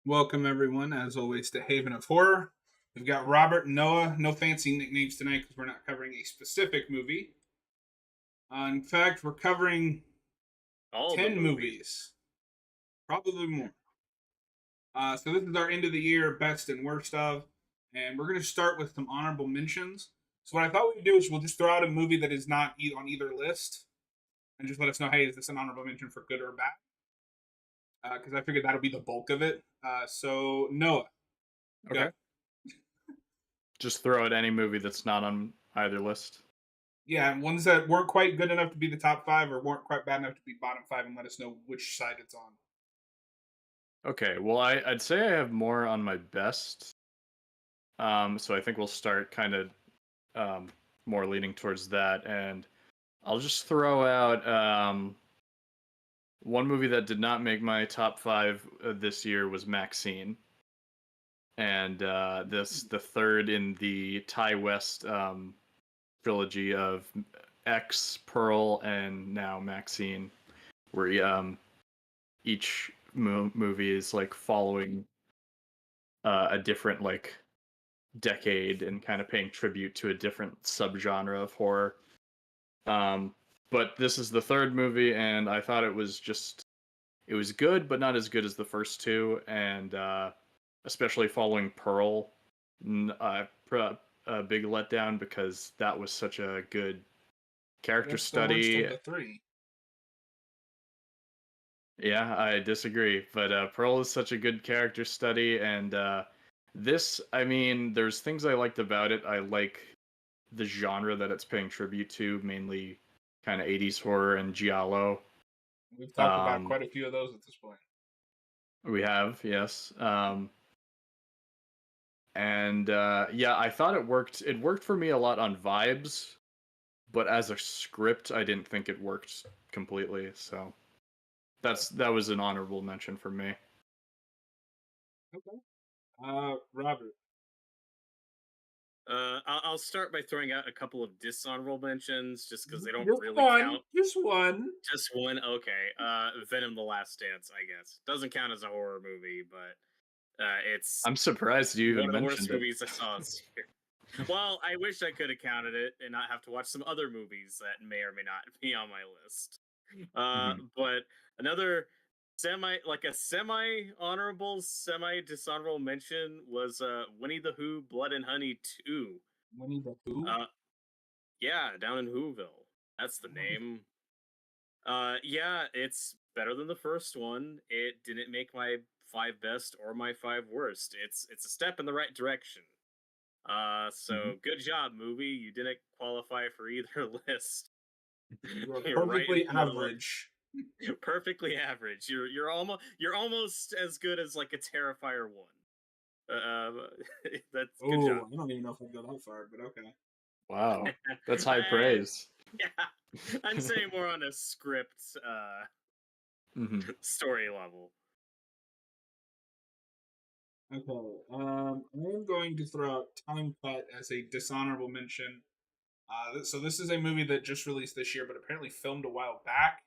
Welcome, everyone, as always, to Haven of Horror. We've got Robert and Noah. No fancy nicknames tonight because we're not covering a specific movie. In fact, we're covering All the 10 movies. movies, probably more. So, this is our end of the year best and worst of. And we're going to start with some honorable mentions. So, what I thought we'd do is we'll just throw out a movie that is not on either list and just let us know, hey, is this an honorable mention for good or bad? Because I figured that'll be the bulk of it. So, Noah, go. Okay. Just throw out any movie that's not on either list. Yeah, ones that weren't quite good enough to be the top five or weren't quite bad enough to be bottom five, and let us know which side it's on. Okay, well, I'd say I have more on my best. So I think we'll start kind of more leaning towards that, and I'll just throw out one movie that did not make my top five this year was Maxine, and the third in the Ty West trilogy of X, Pearl, and now Maxine, where each movie is like following a different like decade and kind of paying tribute to a different subgenre of horror. But this is the third movie, and I thought it was good, but not as good as the first two, and especially following Pearl, a big letdown because that was such a good character That's the worst study. of the three. Yeah, I disagree, but Pearl is such a good character study, and I mean, there's things I liked about it. I like the genre that it's paying tribute to, mainly kind of 80s horror and giallo. We've talked about Um, quite a few of those at this point. we have, yes. And yeah, I thought it worked. It worked for me a lot on vibes, but as a script, I didn't think it worked completely. So that was an honorable mention for me. Okay. Robert. I'll start by throwing out a couple of dishonorable mentions just because they don't Just really one. count. Just one. Just one, okay. Venom: The Last Dance, I guess, doesn't count as a horror movie, but it's I'm surprised you one even of the worst mentioned it. movies I saw this year. Well, I wish I could have counted it and not have to watch some other movies that may or may not be on my list. Mhm. But another semi honorable, semi dishonorable mention was Winnie the Pooh, Blood and Honey 2. Winnie the Pooh. Uh, yeah, down in Whoville. That's the name. Yeah, it's better than the first one. It didn't make my five best or my five worst. It's a step in the right direction. Mhm. So good job, movie. You didn't qualify for either list. You are You're right in perfectly the middle of average. perfectly average. You're almost as good as like a Terrifier 1. Uh, that's good job. Oh, I don't even know if I'd go that far, but okay. Wow, that's high I, praise. yeah, I'm saying more on a script Hmm. story level. Okay. I'm going to throw out Time Cut as a dishonorable mention. So this is a movie that just released this year, but apparently filmed a while back.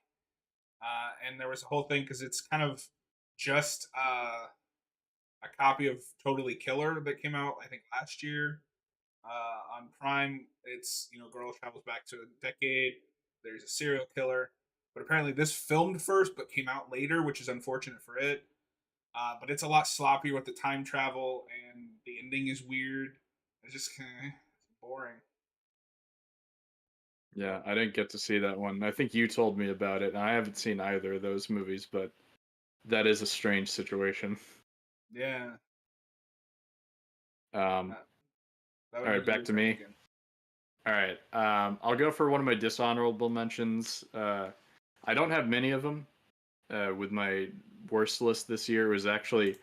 And there was a whole thing because it's kind of just a copy of Totally Killer that came out, I think, last year on Prime. It's girl travels back to a decade. There's a serial killer, but apparently this filmed first but came out later, which is unfortunate for it. But it's a lot sloppier with the time travel, and the ending is weird. It's just kind of boring. Yeah, I didn't get to see that one. I think you told me about it, and I haven't seen either of those movies, but that is a strange situation. Yeah, Um, that, that all would be right, back yours, to I me. reckon. All right, I'll go for one of my dishonorable mentions. I don't have many of them. With my worst list this year, it was actually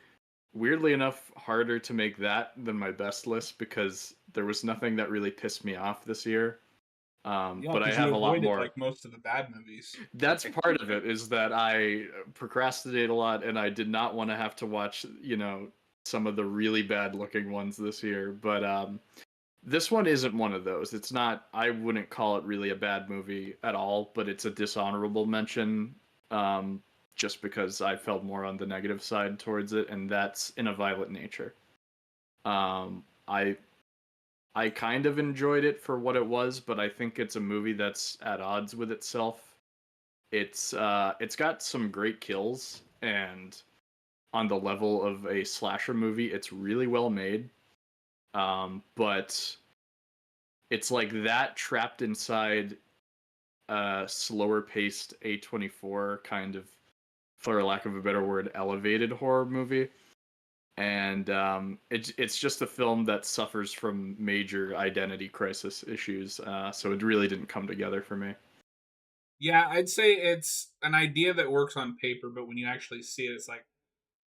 weirdly enough harder to make that than my best list because there was nothing that really pissed me off this year. Yeah, But I because you have a lot avoided more. like most of the bad movies. That's part of it, is that I procrastinate a lot and I did not want to have to watch, some of the really bad looking ones this year. But this one isn't one of those. It's not, I wouldn't call it really a bad movie at all, but it's a dishonorable mention. Um, just because I felt more on the negative side towards it, and that's In a Violet Nature. I kind of enjoyed it for what it was, but I think it's a movie that's at odds with itself. It's got some great kills, and on the level of a slasher movie, it's really well made. But it's like that trapped inside a slower paced A24 kind of, for lack of a better word, elevated horror movie. And it's just a film that suffers from major identity crisis issues. So it really didn't come together for me. Yeah, I'd say it's an idea that works on paper, but when you actually see it, it's like,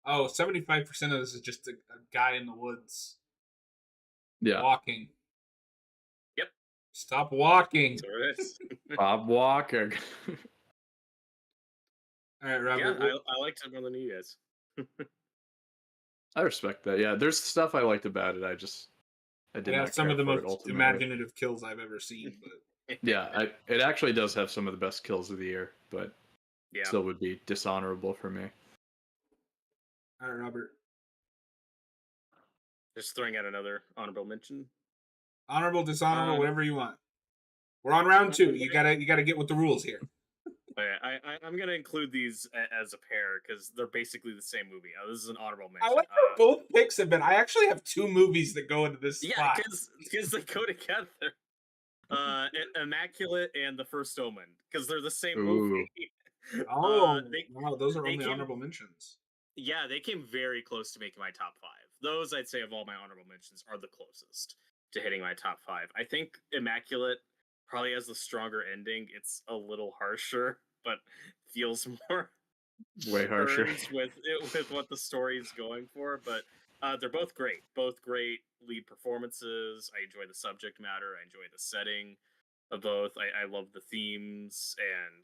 oh, 75% of this is just a guy in the woods Yeah. walking. Yep. Stop walking. So it is. Bob Walker. All right, Robert. Yeah, I liked it more than you guys. I respect that. Yeah, there's stuff I liked about it. I did Yeah, not some care of the for it most ultimately. imaginative kills I've ever seen. But Yeah, it actually does have some of the best kills of the year, but Yeah. still would be dishonorable for me. all right, Robert. Just throwing out another honorable mention. Honorable, dishonorable, whatever you want. We're on round 2. You gotta get with the rules here. Okay, I'm gonna include these as a pair because they're basically the same movie. This is an honorable mention. I like how both picks have been. I actually have 2 movies that go into this spot. Yeah, because they go together. Immaculate and The First Omen because they're the same movie. Oh, wow, those are only came, honorable mentions. Yeah, they came very close to making my top 5. Those, I'd say, of all my honorable mentions, are the closest to hitting my top 5. I think Immaculate probably has the stronger ending. It's a little harsher, but feels more way harsher with what the story is going for. But they're both great. Both great lead performances. I enjoy the subject matter. I enjoy the setting of both. I love the themes, and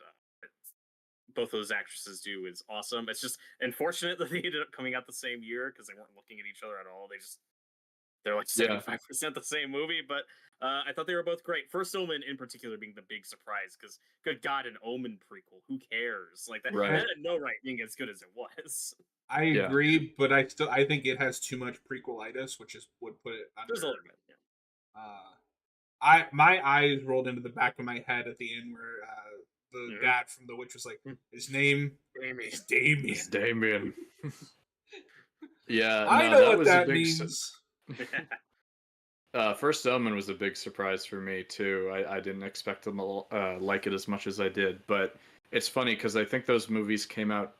both of those actresses do is awesome. It's just unfortunate that they ended up coming out the same year because they weren't looking at each other at all. They're like 75% the same movie, but I thought they were both great. First Omen, in particular, being the big surprise because, good God, an Omen prequel. Who cares? Like that had no right being as good as it was. I agree, but I think it has too much prequelitis, which is would put it under. There's a little bit. Yeah. My eyes rolled into the back of my head at the end where the dad from The Witch was like, his name is Damien. It's Damien. Yeah, I know what that means. First Omen was a big surprise for me too. I didn't expect them to like it as much as I did, but it's funny because I think those movies came out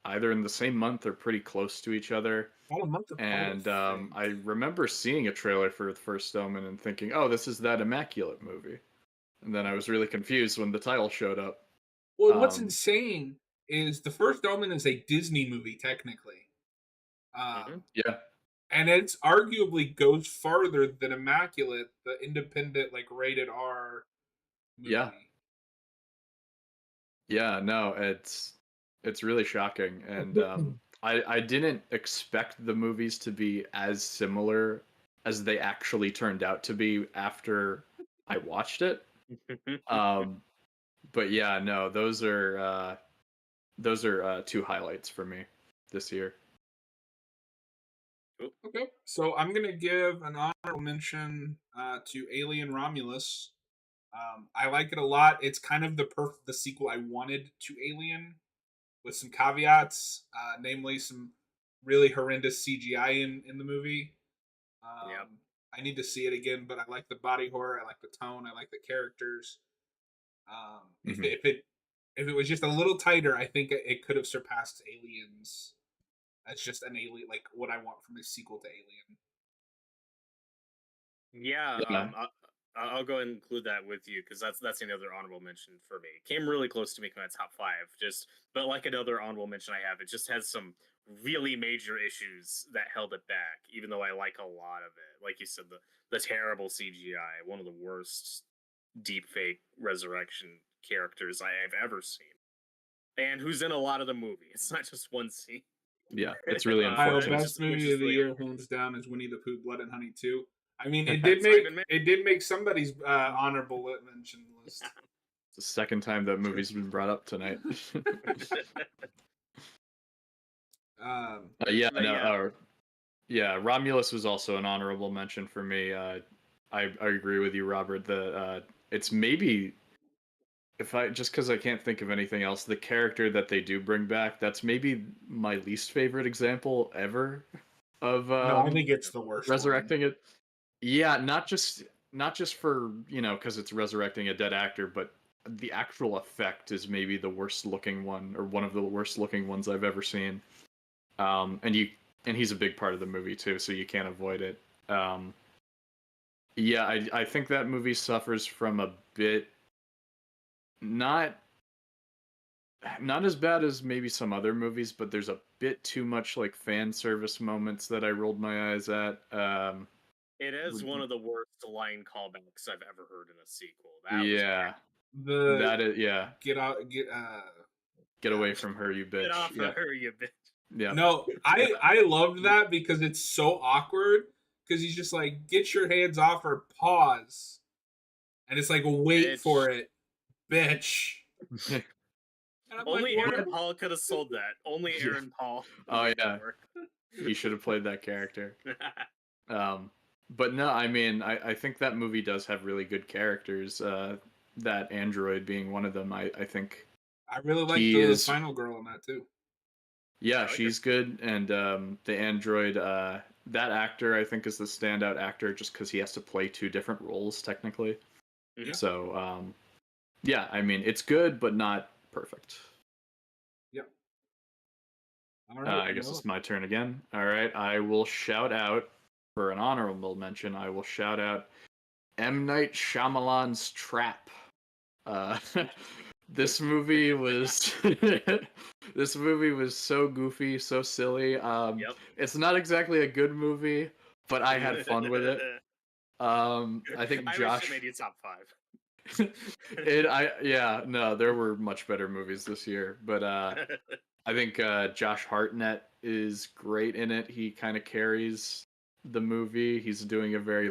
either in the same month or pretty close to each other. About a month apart. And I remember seeing a trailer for the First Omen and thinking, "Oh, this is that Immaculate movie," and then I was really confused when the title showed up. Well, what's insane is the First Omen is a Disney movie technically. Yeah. And it's arguably goes farther than Immaculate, the independent, like rated R movie. Yeah, no, it's really shocking, and I didn't expect the movies to be as similar as they actually turned out to be after I watched it. But yeah, no, those are 2 highlights for me this year. Okay, so I'm gonna give an honorable mention to Alien Romulus. I like it a lot. It's kind of the sequel I wanted to Alien, with some caveats, namely some really horrendous CGI in the movie. I need to see it again, but I like the body horror. I like the tone. I like the characters. If it was just a little tighter, I think it could have surpassed Aliens. That's just an alien, like what I want from a sequel to Alien. Yeah, I'll go and include that with you because that's another honorable mention for me. It came really close to making my top 5, but like another honorable mention I have, it just has some really major issues that held it back. Even though I like a lot of it, like you said, the terrible CGI, one of the worst deepfake resurrection characters I have ever seen, and who's in a lot of the movie. It's not just one scene. Yeah, it's really unfortunate. My best movie of the year, hands down, is Winnie the Pooh, Blood and Honey 2. I mean, it did make somebody's honorable mention list. It's the second time that movie's been brought up tonight. Yeah, But no, yeah, yeah, Romulus was also an honorable mention for me. I agree with you, Robert. It's maybe if I just because I can't think of anything else, the character that they do bring back, that's maybe my least favorite example ever of No, I think it's the worst one. resurrecting it. Yeah, not just for because it's resurrecting a dead actor, but the actual effect is maybe the worst looking one or one of the worst looking ones I've ever seen. And he's a big part of the movie too, so you can't avoid it. Yeah, I think that movie suffers from a bit not not as bad as maybe some other movies, but there's a bit too much like fan service moments that I rolled my eyes at. it is one of the worst line callbacks I've ever heard in a sequel. That was bad. Yeah, The that is yeah. get out, Get yeah. away from her, you Get bitch. off Yeah, of her, you bitch. yeah, No, I loved that because it's so awkward. Because he's just like, get your hands off her, pause, and it's like, wait Bitch. for it, bitch. And I'm like, Only what? Aaron Paul could have sold that. Only Yeah. Aaron Paul. Oh made yeah, that work. he should have played that character. Um, but no, I mean, I think that movie does have really good characters. That android being one of them. I think I really like he the is. final girl in that too. Yeah, I like her. she's good, and the android. That actor I think is the standout actor just because he has to play two different roles technically. Mhm. So yeah, I mean, it's good but not perfect. Yep. All right. I guess Noah. it's my turn again. All right, I will shout out for an honorable mention. I will shout out M. Night Shyamalan's Trap. Uh, this movie was this movie was so goofy, so silly. Yep. It's not exactly a good movie, but I had fun with it. I think I wish it Josh. made you top 5. Yeah, no, there were much better movies this year, but I think Josh Hartnett is great in it. He kind of carries the movie. He's doing a very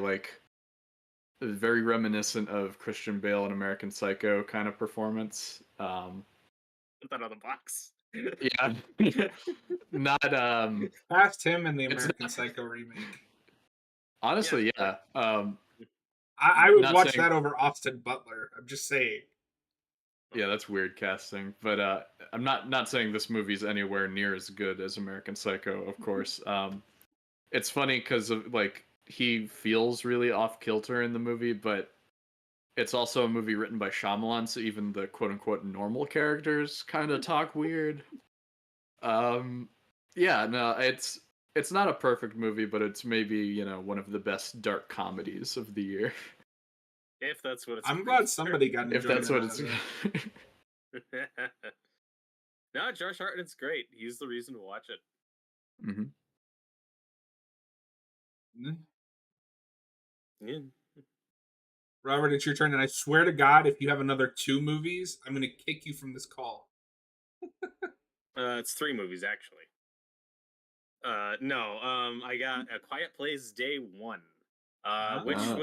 reminiscent of Christian Bale in American Psycho kind of performance. Put that on the box. Yeah, not Past him in the it's American not, Psycho remake. honestly, Yeah. yeah. I would Not watch saying, that over Austin Butler. I'm just saying. yeah, that's weird casting, but I'm not saying this movie's anywhere near as good as American Psycho, of course. It's funny because of like he feels really off kilter in the movie, but it's also a movie written by Shyamalan, so even the quote unquote normal characters kind of talk weird. Um, yeah, no, it's not a perfect movie, but it's maybe one of the best dark comedies of the year, If that's what it's I'm worth. glad somebody got if enjoyment that's what out it's. of it. No, Josh Hartnett's great. He's the reason to watch it. Mm-hmm. Mm. Yeah. Robert, it's your turn, and I swear to God, if you have another 2 movies, I'm going to kick you from this call. It's 3 movies actually. No, I got A Quiet Place Day 1. Which Oh.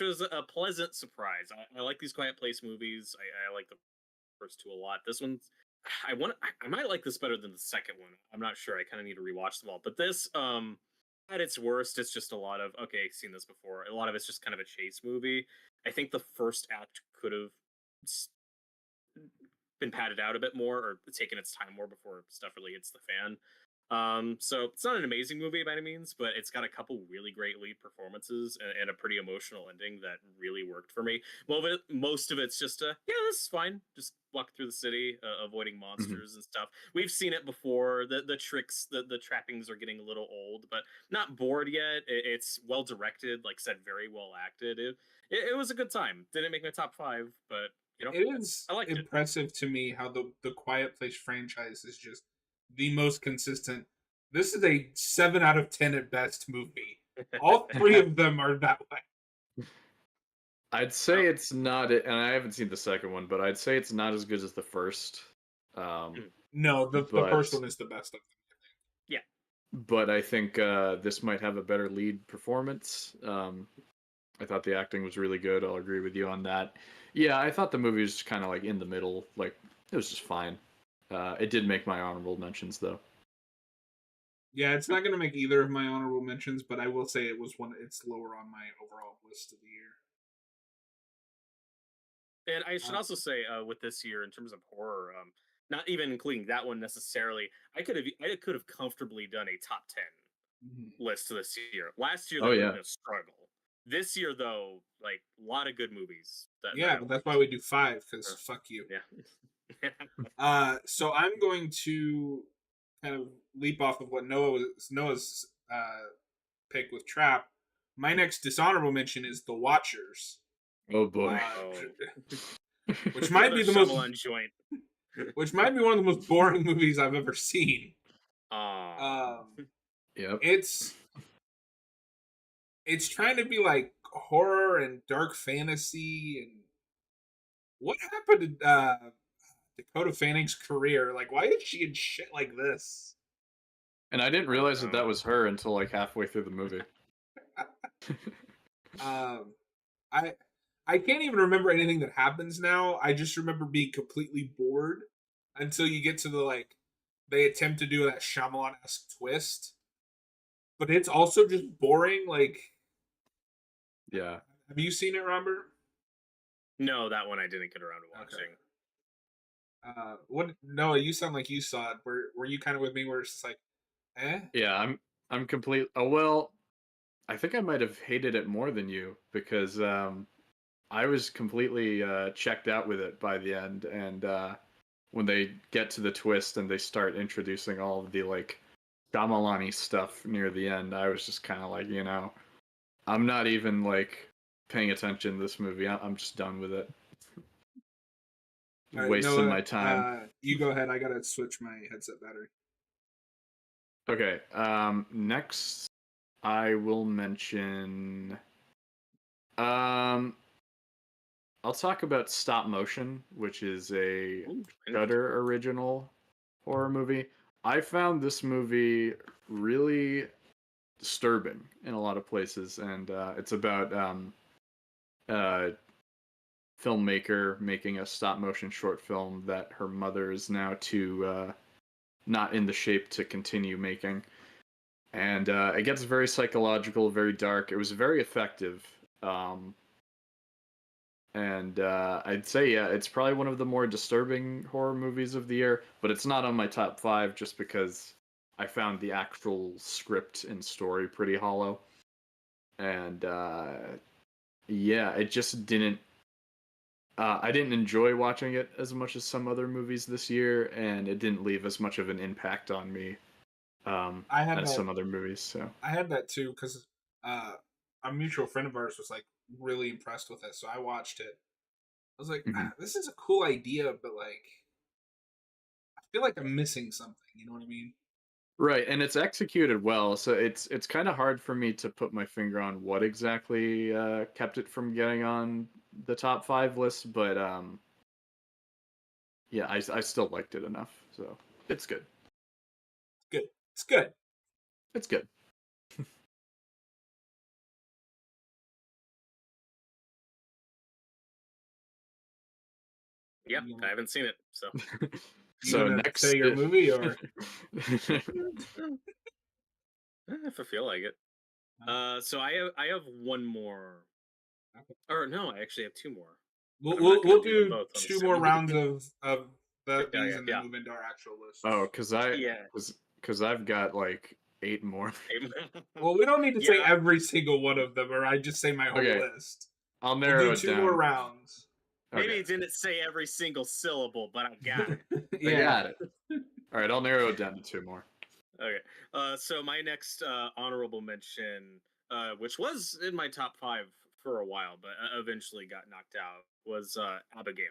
was a pleasant surprise. I like these Quiet Place movies. I like the first 2 a lot. This one's I might like this better than the second one. I'm not sure. I kind of need to rewatch them all. But this at its worst, it's just a lot of okay, seen this before. A lot of it's just kind of a chase movie. I think the first act could have been padded out a bit more or taken its time more before stuff really hits the fan. So it's not an amazing movie by any means, but it's got a couple really great lead performances and a pretty emotional ending that really worked for me. Most of it's just yeah, this is fine. Just walk through the city, avoiding monsters and stuff. We've seen it before. The tricks, the trappings are getting a little old, but not bored yet. It's well directed, like I said, very well acted. It was a good time. Didn't make my top 5, but It is I liked it. impressive to me how the Quiet Place franchise is just the most consistent. This is a 7 out of 10 at best movie. All 3 of them are that way. I'd say it's not, and I haven't seen the second one, but I'd say it's not as good as the first. No, the first one is the best of them. Yeah. But I think this might have a better lead performance. I thought the acting was really good. I'll agree with you on that. Yeah, I thought the movie was kind of like in the middle. Like, it was just fine. It did make my honorable mentions, though. Yeah, it's not going to make either of my honorable mentions, but I will say it was one. It's lower on my overall list of the year. And I should Uh, also say, with this year in terms of horror, not even including that one necessarily, I could have comfortably done a top 10 mhm. list this year. Last year Oh that would have yeah. been a struggle. This year though, like a lot of good movies that Yeah, I but that's why liked. we do 5 because Uh, fuck you. yeah. So I'm going to kind of leap off of what Noah's pick with Trap. My next dishonorable mention is The Watchers, Oh boy. uh, Oh, which might another be the most, Shyamalan joint. which might be one of the most boring movies I've ever seen. Aw. Um, Yep. it's trying to be like horror and dark fantasy, and what happened to Dakota Fanning's career? Like, why is she in shit like this? And I didn't I don't realize that know. that was her until like halfway through the movie. Um, I I can't even remember anything that happens now. I just remember being completely bored until you get to the like they attempt to do that Shyamalan-esque twist, but it's also just boring. Like, Yeah. have you seen it, Robert? No, that one I didn't get around to Okay. watching. What? Noah, you sound like you saw it. Were you kind of with me? Where it's just like, eh? Yeah, I'm complete. Oh well, I think I might have hated it more than you because I was completely checked out with it by the end, and when they get to the twist and they start introducing all of the like Gamalani stuff near the end, I was just kind of like, I'm not even like paying attention to this movie. I'm just done with it. All right, Wasting Noah, my time. you go ahead. I gotta switch my headset battery. Okay. Next, I will mention. Um, I'll talk about Stop Motion, which is a Ooh, Shudder original horror movie. I found this movie really disturbing in a lot of places, and it's about a filmmaker making a stop motion short film that her mother is now too not in the shape to continue making. And it gets very psychological, very dark. It was very effective. Um, and I'd say, yeah, it's probably one of the more disturbing horror movies of the year, but it's not on my top 5 just because I found the actual script and story pretty hollow. And yeah, it just didn't. I didn't enjoy watching it as much as some other movies this year, and it didn't leave as much of an impact on me I had as that. some other movies. So I had that too because uh, a mutual friend of ours was like really impressed with it, so I watched it. I was like, Mhm. this is a cool idea, but like, I feel like I'm missing something. You know what I mean? Right, and it's executed well, so it's kind of hard for me to put my finger on what exactly kept it from getting on the top 5 list, but yeah, I still liked it enough, so it's good. Good. It's good. It's good. Yeah, You I gonna haven't seen it, so. you So gonna say next, your movie or? If I feel like it. So I have one more, Okay. or no, I actually have two more, but We'll, I'm not we'll gonna we'll do them do both. I'm 2 more assuming. rounds of these Okay, and then yeah, move into our actual oh, lists. yeah. cause I've got like 8 more. Well, we don't need to say Yeah, every single one of them, or I just say my whole Okay, list. I'll We'll do narrow it 2 more down. rounds. maybe Okay, it didn't say every single syllable, but I got it. I Yeah. got it. All right, I'll narrow it down to 2 more. Okay. So my next honorable mention, which was in my top 5 for a while, but eventually got knocked out, was Abigail.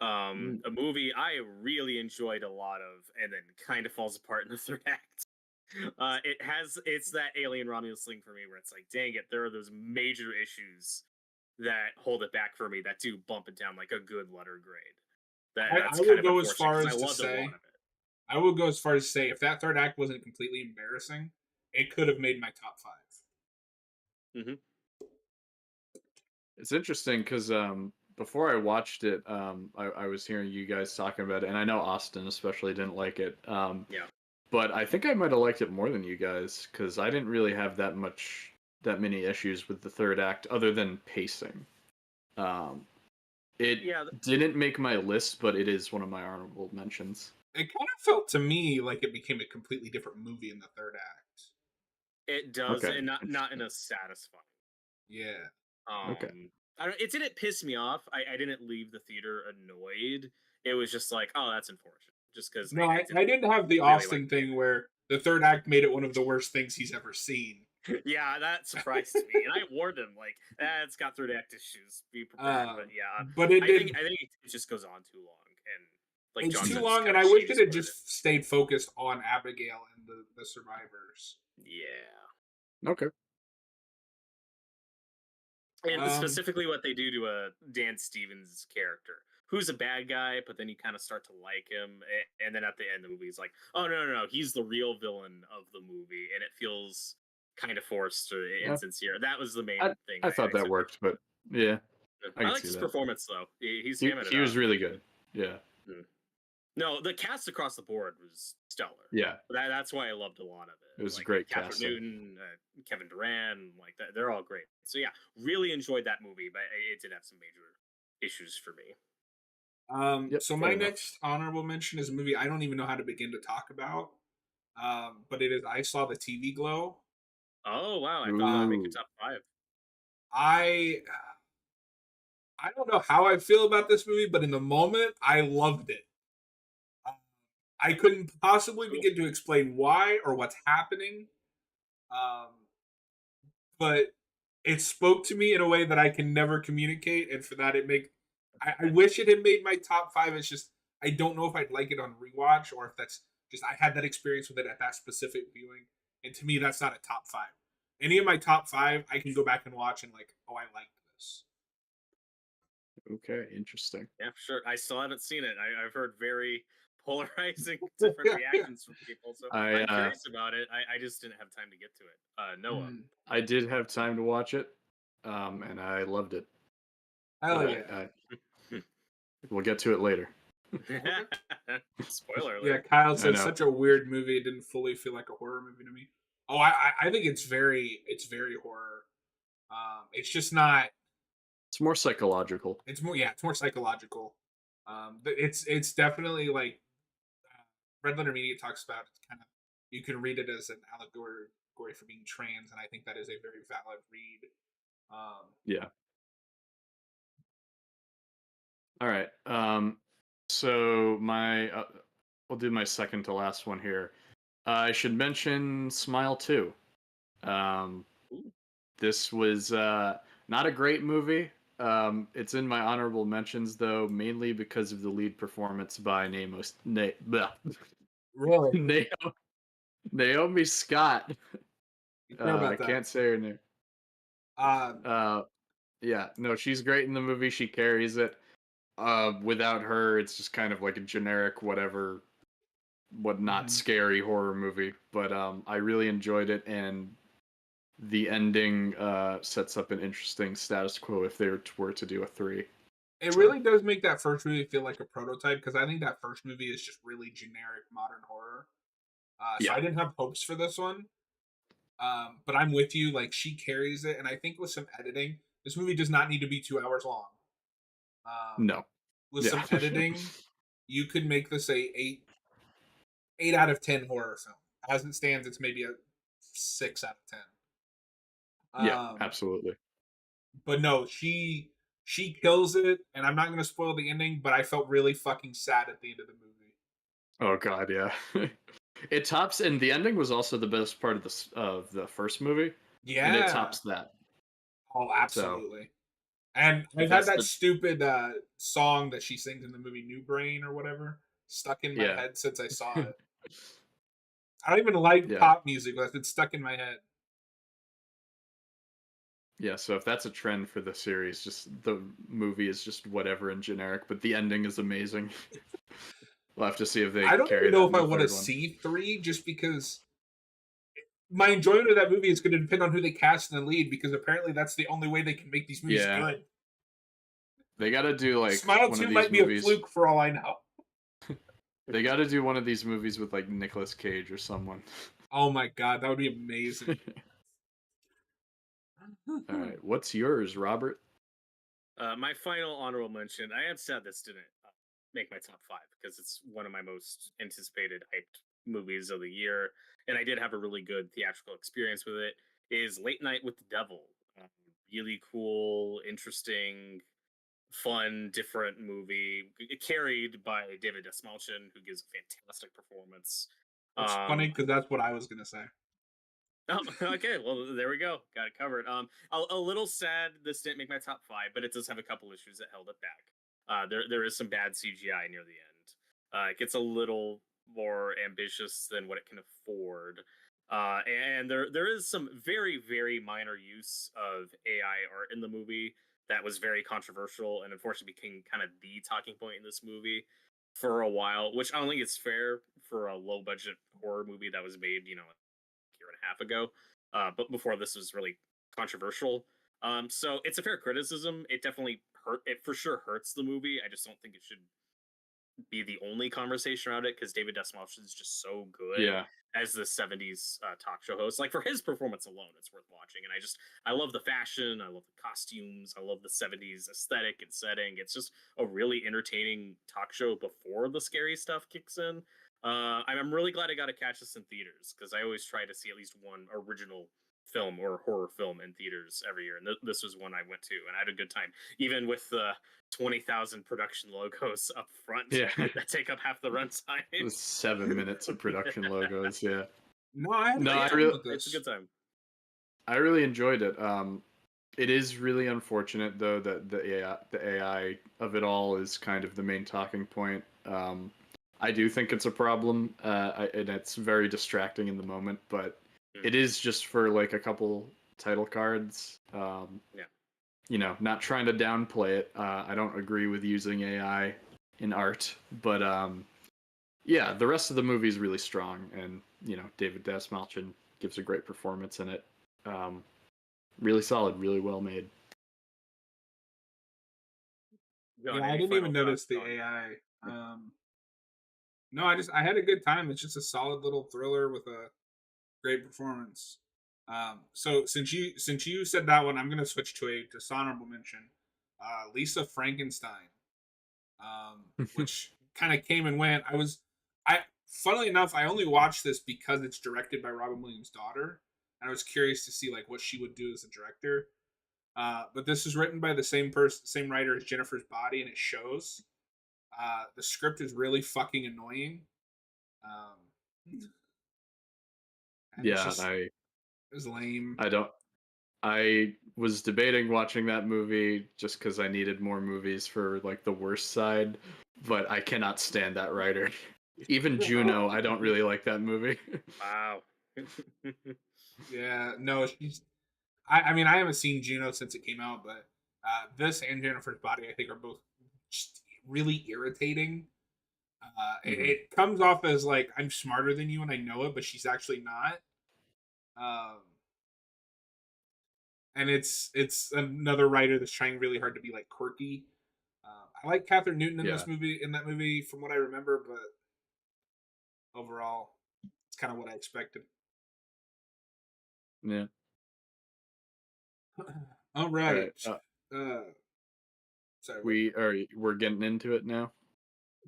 Mm. A movie I really enjoyed a lot of, and then kind of falls apart in the third act. It's that Alien Romulus thing for me, where it's like, dang it, there are those major issues that hold it back for me that do bump it down like a good letter grade. That's I will kind of go as unfortunate far because I as to loved a lot say of it. I will go as far as to say if that third act wasn't completely embarrassing, it could have made my top 5. Mm-hmm. It's interesting because before I watched it, I was hearing you guys talking about it, and I know Austin especially didn't like it. Yeah. but I think I might have liked it more than you guys because I didn't really have that many issues with the third act other than pacing. It didn't make my list, but it is one of my honorable mentions. It kind of felt to me like it became a completely different movie in the third act. It does, Okay, and not in a satisfying. Yeah. Okay. I don't. It didn't piss me off. I didn't leave the theater annoyed. It was just like, oh, that's unfortunate. Just because No, I didn't have the really Austin like thing where the third act made it one of the worst things he's ever seen. Yeah, that surprised me, and I warned him like, it's got third act issues. Be prepared. But yeah, but it I did. think it just goes on too long, and like It's John too said, long, and I wish it had just stayed focused on Abigail and the survivors. Yeah. Okay. And specifically what they do to Dan Stevens' character, who's a bad guy, but then you kind of start to like him, and then at the end of the movie, he's like, oh, no, he's the real villain of the movie, and it feels kind of forced or insincere. That was the main thing. I thought that worked, but yeah. I like his performance, though. He was really good. Yeah. No, the cast across the board was stellar. Yeah. That's why I loved a lot of it. It was great casting. Newton, Kevin Durant, like that. They're all great. So yeah, really enjoyed that movie, but it did have some major issues for me. So my next honorable mention is a movie I don't even know how to begin to talk about. But it is I Saw the TV Glow. Oh wow, I thought that would make a top 5. I don't know how I feel about this movie, but in the moment, I loved it. I couldn't possibly begin to explain why or what's happening. But it spoke to me in a way that I can never communicate, and for that I wish it had made my top 5. It's just I don't know if I'd like it on rewatch or if that's just I had that experience with it at that specific viewing. And to me, that's not a top 5. Any of my top 5, I can go back and watch and like, oh, I liked this. Okay, interesting. Yeah, for sure. I still haven't seen it. I've heard very polarizing different reactions from people, so I'm curious about it. I just didn't have time to get to it. Noah, I did have time to watch it, and I loved it. We'll get to it later. Spoiler alert. Yeah, Kyle said such a weird movie. It didn't fully feel like a horror movie to me. Oh, I think it's very horror. It's just not. It's more psychological. It's more psychological. It's definitely like Red Letter Media talks about. It's kind of you can read it as an allegory for being trans, and I think that is a very valid read. Yeah. All right. So we'll do my second to last one here. I should mention Smile 2. This was not a great movie. It's in my honorable mentions though, mainly because of the lead performance by Naomi Scott. I can't say her name. Yeah, no, she's great in the movie. She carries it. Without her, it's just kind of like a generic not scary horror movie. But I really enjoyed it, and the ending sets up an interesting status quo if they were to do a 3. It really does make that first movie feel like a prototype, because I think that first movie is just really generic modern horror. So I didn't have hopes for this one. But I'm with you. Like, she carries it, and I think with some editing, this movie does not need to be 2 hours long. No. With some editing, you could make this a 8 out of 10 horror film. As it stands, it's maybe a 6 out of 10. Yeah, absolutely. But no, she kills it, and I'm not going to spoil the ending, but I felt really fucking sad at the end of the movie. Oh god, yeah. It tops, and the ending was also the best part of the first movie. Yeah, and it tops that. Oh, absolutely. So, and I've had that stupid song that she sings in the movie New Brain or whatever stuck in my head since I saw it. I don't even like pop music, but it's stuck in my head. Yeah, so if that's a trend for the series, just the movie is just whatever and generic, but the ending is amazing. We'll have to see if they carry that. I don't even know if I want to see 3, just because my enjoyment of that movie is going to depend on who they cast in the lead, because apparently that's the only way they can make these movies good. They got to do like Smile 2 might be a fluke for all I know. They got to do one of these movies with like Nicolas Cage or someone. Oh my god, that would be amazing. All right, what's yours, Robert? My final honorable mention. I had said this didn't make my top five because it's one of my most anticipated hyped movies of the year, and I did have a really good theatrical experience with it. Is Late Night with the Devil. Really cool, interesting, fun, different movie, carried by David Desmalchin, who gives a fantastic performance. It's funny because that's what I was gonna say. Oh, okay. Well, there we go. Got it covered. A little sad this didn't make my top five, but it does have a couple issues that held it back. There is some bad CGI near the end. It gets a little more ambitious than what it can afford. And there is some very minor use of AI art in the movie that was very controversial and unfortunately became kind of the talking point in this movie for a while, which I don't think is fair for a low budget horror movie that was made, year and a half ago, but before this was really controversial. So it's a fair criticism. It definitely hurt. It for sure hurts the movie. I just don't think it should be the only conversation around it because David Desmalchin is just so good Yeah, as the '70s talk show host. Like for his performance alone, it's worth watching. And I love the fashion. I love the costumes. I love the '70s aesthetic and setting. It's just a really entertaining talk show before the scary stuff kicks in. I'm really glad I got to catch this in theaters because I always try to see at least one original film or horror film in theaters every year, and this was one I went to, and I had a good time, even with the 20,000 production logos up front yeah. that take up half the runtime. It was 7 minutes of production logos. Yeah. No, I had a No, great I time really, with It's a this. good time. I really enjoyed it. It is really unfortunate though that the AI of it all is kind of the main talking point. I do think it's a problem, and it's very distracting in the moment. But it is just for like a couple title cards. Yeah. Not trying to downplay it. I don't agree with using AI in art, but yeah, the rest of the movie is really strong, and David Desmalchin gives a great performance in it. Really solid, really well made. Yeah, John, I any didn't even final notice thoughts the on? AI. No, I had a good time. It's just a solid little thriller with a great performance. So since you said that one, I'm gonna switch to a dishonorable mention. Lisa Frankenstein, which kind of came and went. Funnily enough, I only watched this because it's directed by Robin Williams' daughter, and I was curious to see like what she would do as a director. But this is written by the same writer as Jennifer's Body, and it shows. The script is really fucking annoying. Um, and it's Yeah, just it was lame. I don't. I was debating watching that movie just because I needed more movies for like the worst side, but I cannot stand that writer. Even Juno, I don't really like that movie. Wow. Yeah, no, she's. I mean, I haven't seen Juno since it came out, but this and Jennifer's Body, I think, are both just really irritating. Mhm. It comes off as like I'm smarter than you and I know it, but she's actually not. Um, and it's another writer that's trying really hard to be like quirky. I like Catherine Newton in Yeah, this movie, from what I remember, but overall, it's kind of what I expected. yeah. All All right. right, Uh, sorry. What? we're getting into it now.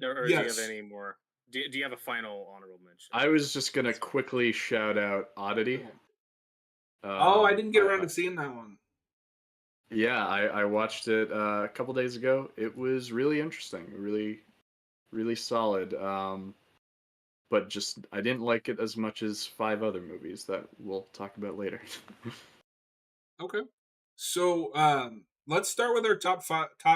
Or do you have Yes. any more? Do you have a final honorable mention? I was just gonna quickly shout out Oddity. Oh, I didn't get around I to seeing that one. yeah, I watched it a couple days ago. It was really interesting, really solid. But just I didn't like it as much as five other movies that we'll talk about later. Okay. So let's start with our top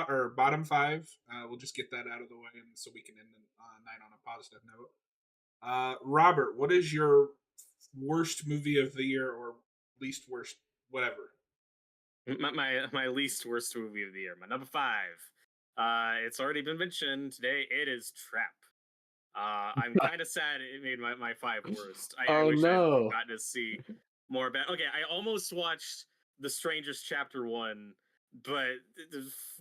or bottom five. We'll just get that out of the way, and so we can end the night on a positive note. Robert, what is your worst movie of the year or least worst, whatever? My least worst movie of the year. My number five. It's already been mentioned today. It is Trap. I'm kind of sad it made my five worst. I Oh wish I'd no! gotten to see more about. Okay, I almost watched The Strangers Chapter One, but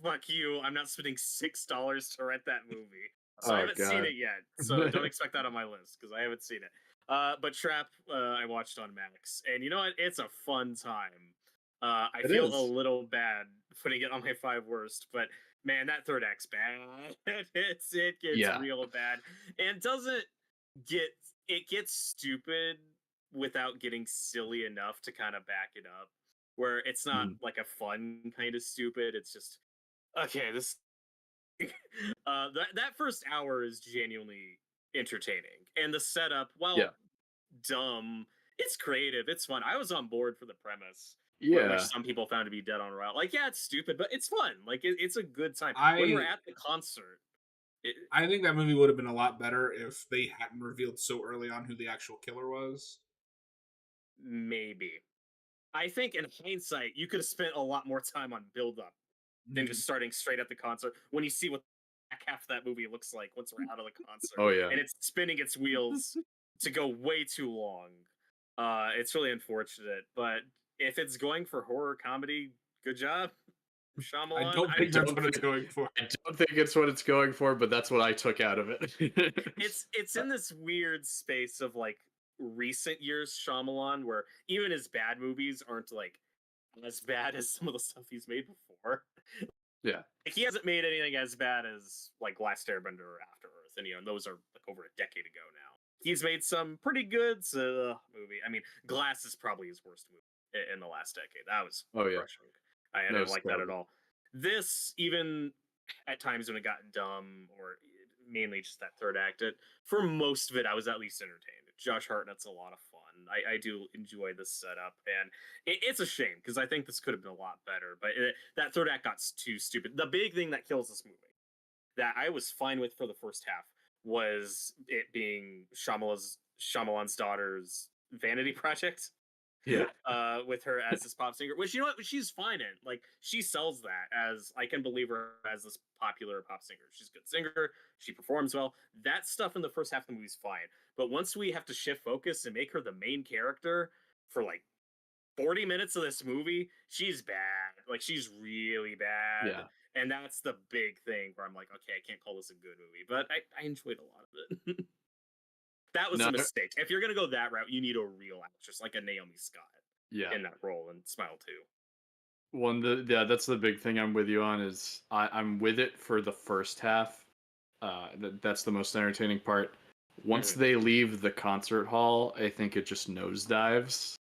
fuck you, I'm not spending $6 to rent that movie. So I Oh haven't seen god. it yet. So don't expect that on my list because I haven't seen it. But Trap, I watched on Max, and you know what? It's a fun time. I It feel a is. little bad putting it on my five worst, but man, that third act's bad. It gets Yeah. real bad, and doesn't get it gets stupid without getting silly enough to kind of back it up. Where it's not Mhm. like a fun kind of stupid. It's just okay. This that first hour is genuinely entertaining, and the setup, Yeah. while dumb, it's creative. It's fun. I was on board for the premise, which Yeah. some people found to be dead on arrival. Like, yeah, it's stupid, but it's fun. Like, it's a good time when we're I at the concert. It, I think that movie would have been a lot better if they hadn't revealed so early on who the actual killer was. maybe I think in hindsight, you could have spent a lot more time on build up than Mhm. just starting straight at the concert when you see what the back half of that movie looks like once we're out of the concert Oh yeah. and it's spinning its wheels to go way too long. It's really unfortunate, but if it's going for horror comedy, good job, I Shyamalan. don't I think that's don't what it's think going for. I don't think it's what it's going for, but that's what I took out of it. It's in this weird space of like recent years Shyamalan, where even his bad movies aren't like as bad as some of the stuff he's made before. Yeah. Like, he hasn't made anything as bad as like Last Airbender or After Earth, and and those are like over a decade ago now. He's made some pretty good movie. I mean, Glass is probably his worst movie in the last decade. That was Oh yeah. crushing. I That didn't was like that at terrible. all. This, even at times when it got dumb, or mainly just that third act, for most of it, I was at least entertained. Josh Hartnett's a lot of fun. I do enjoy this setup, and it's a shame because I think this could have been a lot better. But that third act got too stupid. The big thing that kills this movie that I was fine with for the first half was it being Shyamalan's daughter's vanity project. Yeah. With her as this pop singer, which, you know what, she's fine in. Like, she sells that as, I can believe her as this popular pop singer. She's a good singer. She performs well. That stuff in the first half of the movie is fine. But once we have to shift focus and make her the main character for like 40 minutes of this movie, she's bad. Like, she's really bad. Yeah. And that's the big thing where I'm like, okay, I can't call this a good movie, but I enjoyed a lot of it. That was No, a mistake. If you're gonna go that route, you need a real actress like a Naomi Scott yeah. in that role in Smile 2. Yeah, that's the big thing I'm with you on is I'm with it for the first half. That's the most entertaining part. Once Mhm. they leave the concert hall, I think it just nosedives.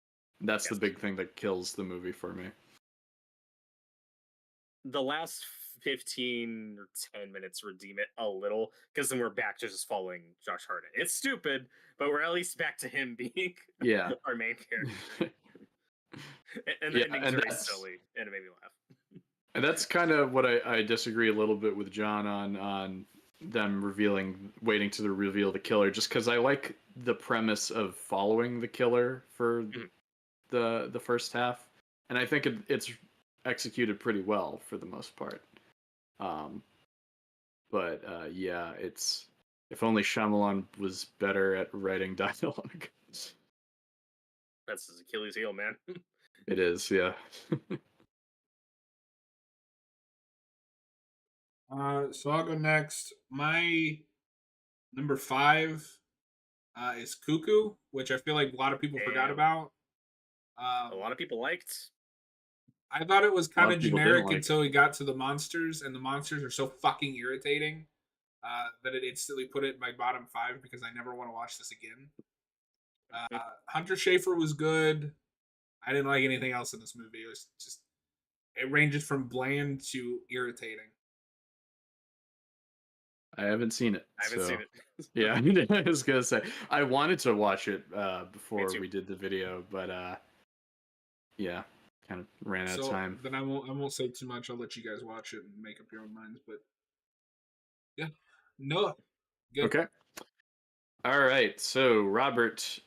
That's the Yes. big thing that kills the movie for me. The last 15 or 10 minutes redeem it a little, because then we're back to just following Josh Hartnett. It's stupid, but we're at least back to him being Yeah. our main character. And the Yeah, ending's and very that's silly, and it made me laugh. and that's kind of what I disagree a little bit with John on them waiting to reveal the killer, just because I like the premise of following the killer for Mhm. the first half, and I think it's executed pretty well for the most part. Um, but yeah, it's if only Shyamalan was better at writing dialogue. That's his Achilles heel, man. It is, yeah. So I'll go next. My number 5 is Cuckoo, which I feel like a lot of people forgot Damn. about. A lot of people liked. I thought it was A lot kind of of people didn't generic like. until we got to the monsters, and the monsters are so fucking irritating that it instantly put it in my bottom 5 because I never want to watch this again. Hunter Schafer was good. I didn't like anything else in this movie. It was just, it ranges from bland to irritating. I haven't seen it, I haven't so seen it. yeah. I was gonna say I wanted to watch it before too. we did the video, but yeah, kind of ran out of So time. then I won't say too much. I'll let you guys watch it and make up your own minds. But yeah, no, good. Okay. All right. So Robert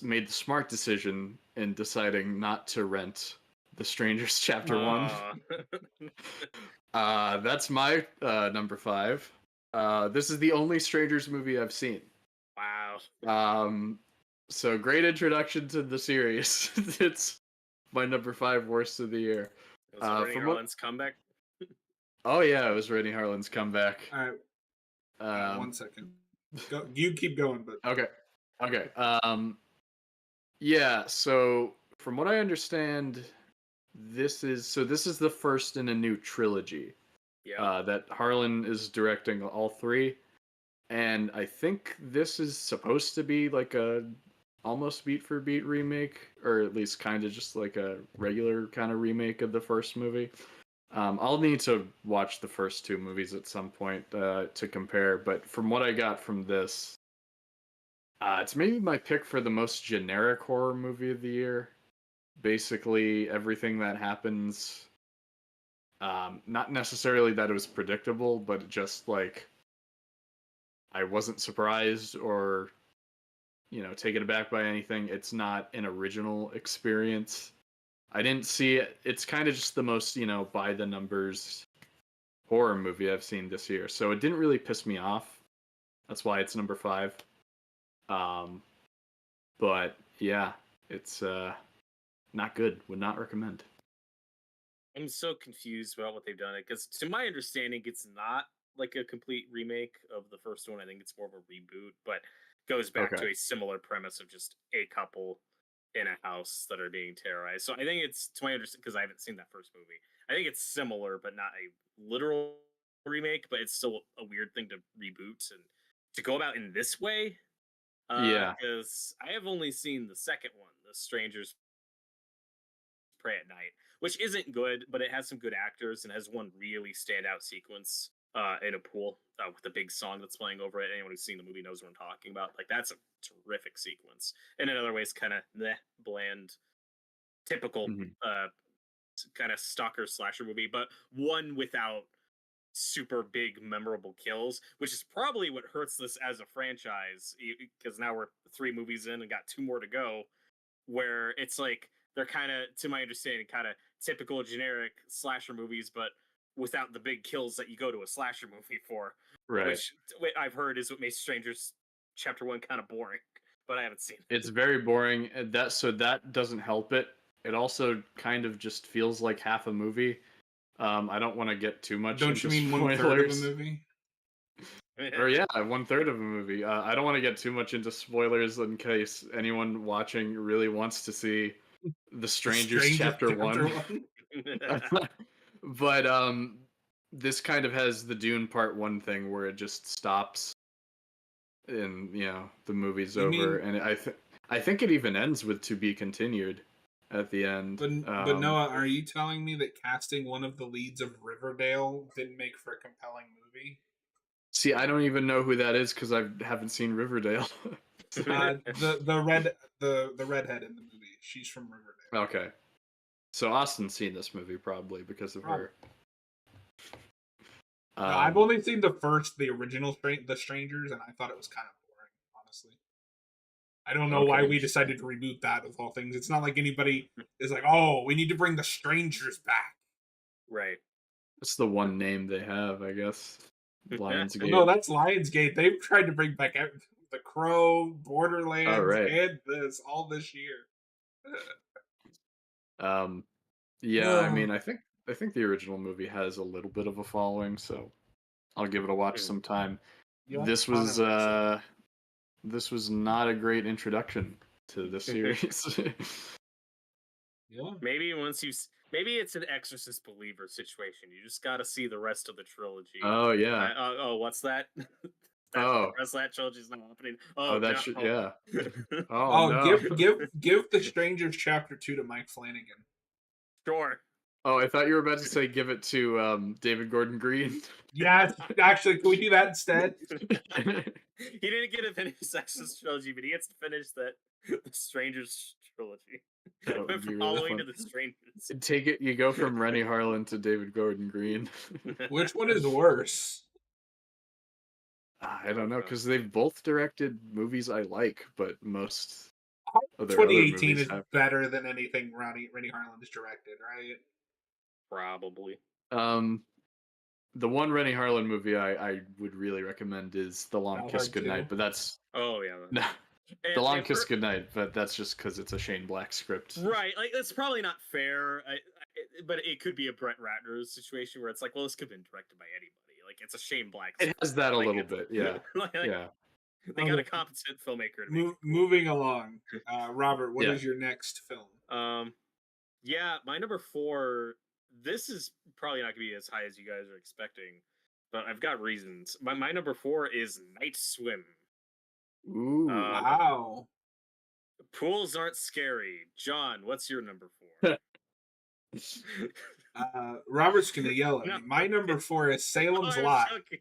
made the smart decision in deciding not to rent The Strangers Chapter 1. Aw. That's my number 5. This is the only Strangers movie I've seen. Wow. So great introduction to the series. It's my number 5 worst of the year. Was Rennie From what? Harlan's comeback? Oh yeah, it was Rennie Harlan's comeback. All right. 1 second. Go, you keep going, but Okay. Yeah. So from what I understand, this is the first in a new trilogy. Yeah. That Harlan is directing all three, and I think this is supposed to be like a almost beat for beat remake, or at least kind of just like a regular kind of remake of the first movie. I'll need to watch the first two movies at some point to compare, but from what I got from this, it's maybe my pick for the most generic horror movie of the year. Basically, everything that happens, not necessarily that it was predictable, but just like I wasn't surprised or taken aback by anything. It's not an original experience. I didn't see it. It's kind of just the most, by the numbers horror movie I've seen this year. So it didn't really piss me off. That's why it's number 5. But yeah, it's not good. Would not recommend. I'm so confused about what they've done because, to my understanding, it's not like a complete remake of the first one. I think it's more of a reboot, but goes back Okay. to a similar premise of just a couple in a house that are being terrorized. So I think it's, to my understanding, because I haven't seen that first movie, I think it's similar, but not a literal remake. But it's still a weird thing to reboot and to go about in this way. Yeah. Because I have only seen the second one, The Strangers Pray at Night, which isn't good, but it has some good actors and has one really standout sequence in a pool with a big song that's playing over it. Anyone who's seen the movie knows what I'm talking about. Like, that's a terrific sequence. And in other ways, kind of bland, typical Mhm. kind of stalker slasher movie, but one without super big memorable kills, which is probably what hurts this as a franchise, because now we're 3 movies in and got 2 more to go, where it's like they're kind of, to my understanding, kind of typical generic slasher movies, but without the big kills that you go to a slasher movie for, Right. which I've heard is what makes Strangers Chapter 1 kind of boring, but I haven't seen it. It's very boring. And that doesn't help it. It also kind of just feels like half a movie. I don't want to get too much don't you into mean 1/3 of a spoilers. movie? Or yeah, 1/3 of a movie. I don't want to get too much into spoilers in case anyone watching really wants to see The The Strangers Strangers Chapter Chapter 1. 1. But this kind of has the Dune Part 1 thing where it just stops and the movie's You over, mean, and I think it even ends with "to be continued" at the end. but Noah, are you telling me that casting one of the leads of Riverdale didn't make for a compelling movie? See, I don't even know who that is because I haven't seen Riverdale. The redhead in the movie. She's from Riverdale. Okay, so Austin's seen this movie probably because of Probably. her. No, I've only seen the original The Strangers, and I thought it was kind of boring, honestly. I don't know why Okay, we decided to reboot that of all things. It's not like anybody is like, oh, we need to bring The Strangers back. Right. it's the one name they have, I guess. Lionsgate. Well, no, that's Lionsgate. They've tried to bring back The Crow, Borderlands, Oh, right. and this all this year. Yeah, I mean, I think the original movie has a little bit of a following, so I'll give it a watch sometime. Yeah, This was not a great introduction to the series. yeah. Maybe maybe it's an Exorcist believer situation. You just got to see the rest of the trilogy. Oh yeah. What's that? Oh. The rest of that trilogy's not happening. Oh, that no. should, yeah. Oh, Oh, no. give The Strangers Chapter 2 to Mike Flanagan. Sure. Oh, I thought you were about to say give it to David Gordon Green. Yes, actually, can we do that instead? He didn't get to finish Exorcist trilogy, but he gets to finish the Strangers trilogy. That would be really Following fun. to the Strangers. Take it, you go from Rennie Harlan to David Gordon Green. Which one is worse? I don't know, because they've both directed movies I like, but most of their 2018 other movies is have. better than anything Rennie Harlan has directed, right? Probably. The one Rennie Harlan movie I would really recommend is The Long Die Kiss Hard Goodnight, 2. but that's Oh yeah. no. The Long Kiss Goodnight, but that's just because it's a Shane Black script. Right, like that's probably not fair, but it could be a Brett Ratner situation where it's like, well, this could have been directed by anybody. Like it's a Shane Black. It has that a Like, little bit, yeah. Yeah. They got a competent filmmaker to make it cool. Moving along, Robert, what Yeah. is your next film? Yeah, my number 4. This is probably not gonna be as high as you guys are expecting, but I've got reasons. My number 4 is Night Swim. Ooh. Wow. Pools aren't scary. John, what's your number 4? Robert's gonna yell at No. me. My number 4 is Salem's I'm Lot. joking.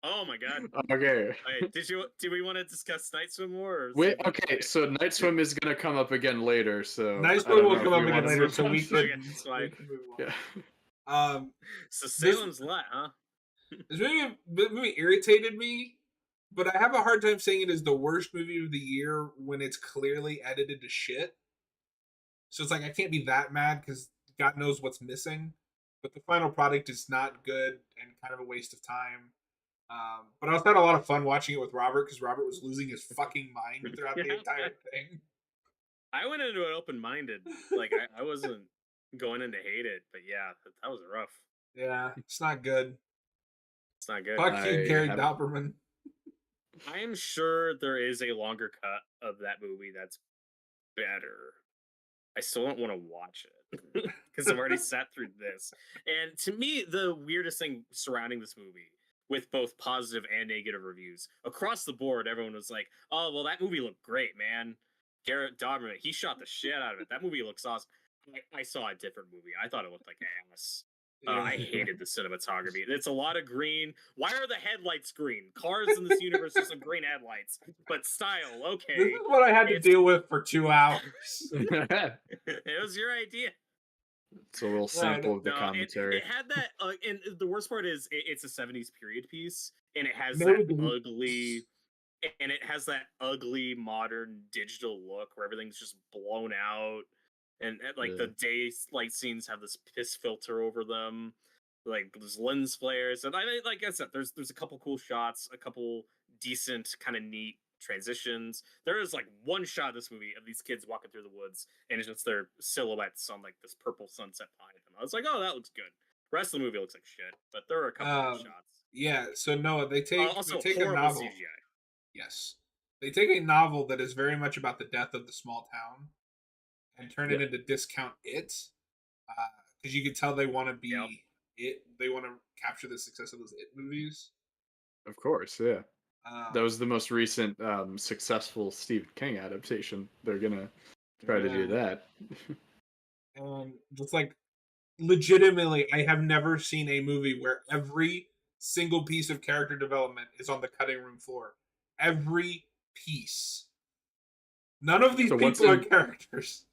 Oh my god. Okay. Wait, did we want to discuss Night Swim more? Or Wait, okay, so Night Swim is gonna come up again later, so Night I Swim don't will know come if up we again wanna later, move so on. we Okay, can it's fine. move on. Yeah. So Salem's Lot, huh? This movie irritated me, but I have a hard time saying it is the worst movie of the year when it's clearly edited to shit. So it's like I can't be that mad because God knows what's missing, but the final product is not good and kind of a waste of time. But I also had a lot of fun watching it with Robert because Robert was losing his fucking mind throughout the entire thing. I went into it open-minded. Like I wasn't going in to hate it, but yeah, that was rough. Yeah, it's not good. It's not good. Fuck you, Gary have- Doberman. I am sure there is a longer cut of that movie that's better. I still don't want to watch it because I've already sat through this. And to me, the weirdest thing surrounding this movie, with both positive and negative reviews across the board, everyone was like, "Oh, well, that movie looked great, man. Garrett Doberman, he shot the shit out of it. That movie looks awesome." I saw a different movie. I thought it looked like ass. I hated the cinematography. It's a lot of green. Why are the headlights green? Cars in this universe have some green headlights, but style, okay. This is what I had to deal with for 2 hours. It was your idea. It's a little sample of the commentary. It had that, and the worst part is it's a 70s period piece, and it has Maybe. that ugly modern digital look where everything's just blown out. And like the daylight scenes have this piss filter over them, like there's lens flares, and I mean, like I said, there's a couple cool shots, a couple decent kind of neat transitions. There is like one shot of this movie of these kids walking through the woods, and it's just their silhouettes on like this purple sunset behind them. I was like, oh, that looks good. The rest of the movie looks like shit, but there are a couple of shots. Yeah, so Noah, they take a novel. CGI. Yes, they take a novel that is very much about the death of the small town and turn it into Discount It, because you can tell they want to be it. They want to capture the success of those It movies. Of course, yeah. That was the most recent successful Stephen King adaptation. They're gonna try to do that. And just like legitimately, I have never seen a movie where every single piece of character development is on the cutting room floor. Every piece. None of these people are characters.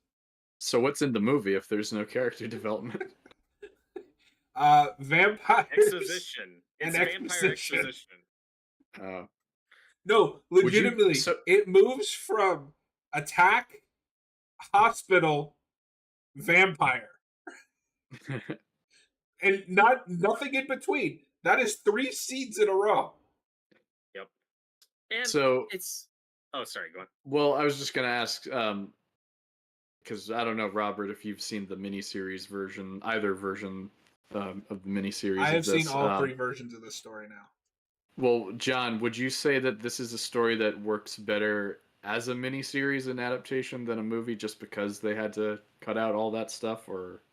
So what's in the movie if there's no character development? Vampires. Exposition. It's and vampire exposition. No, legitimately, it moves from attack, hospital, vampire. And nothing in between. That is 3 scenes in a row. Yep. And so it's... Oh, sorry, go on. Well, I was just going to ask... because I don't know, Robert, if you've seen the miniseries version, either version of the miniseries. I have seen all 3 versions of this story now. Well, John, would you say that this is a story that works better as a miniseries and adaptation than a movie just because they had to cut out all that stuff, or?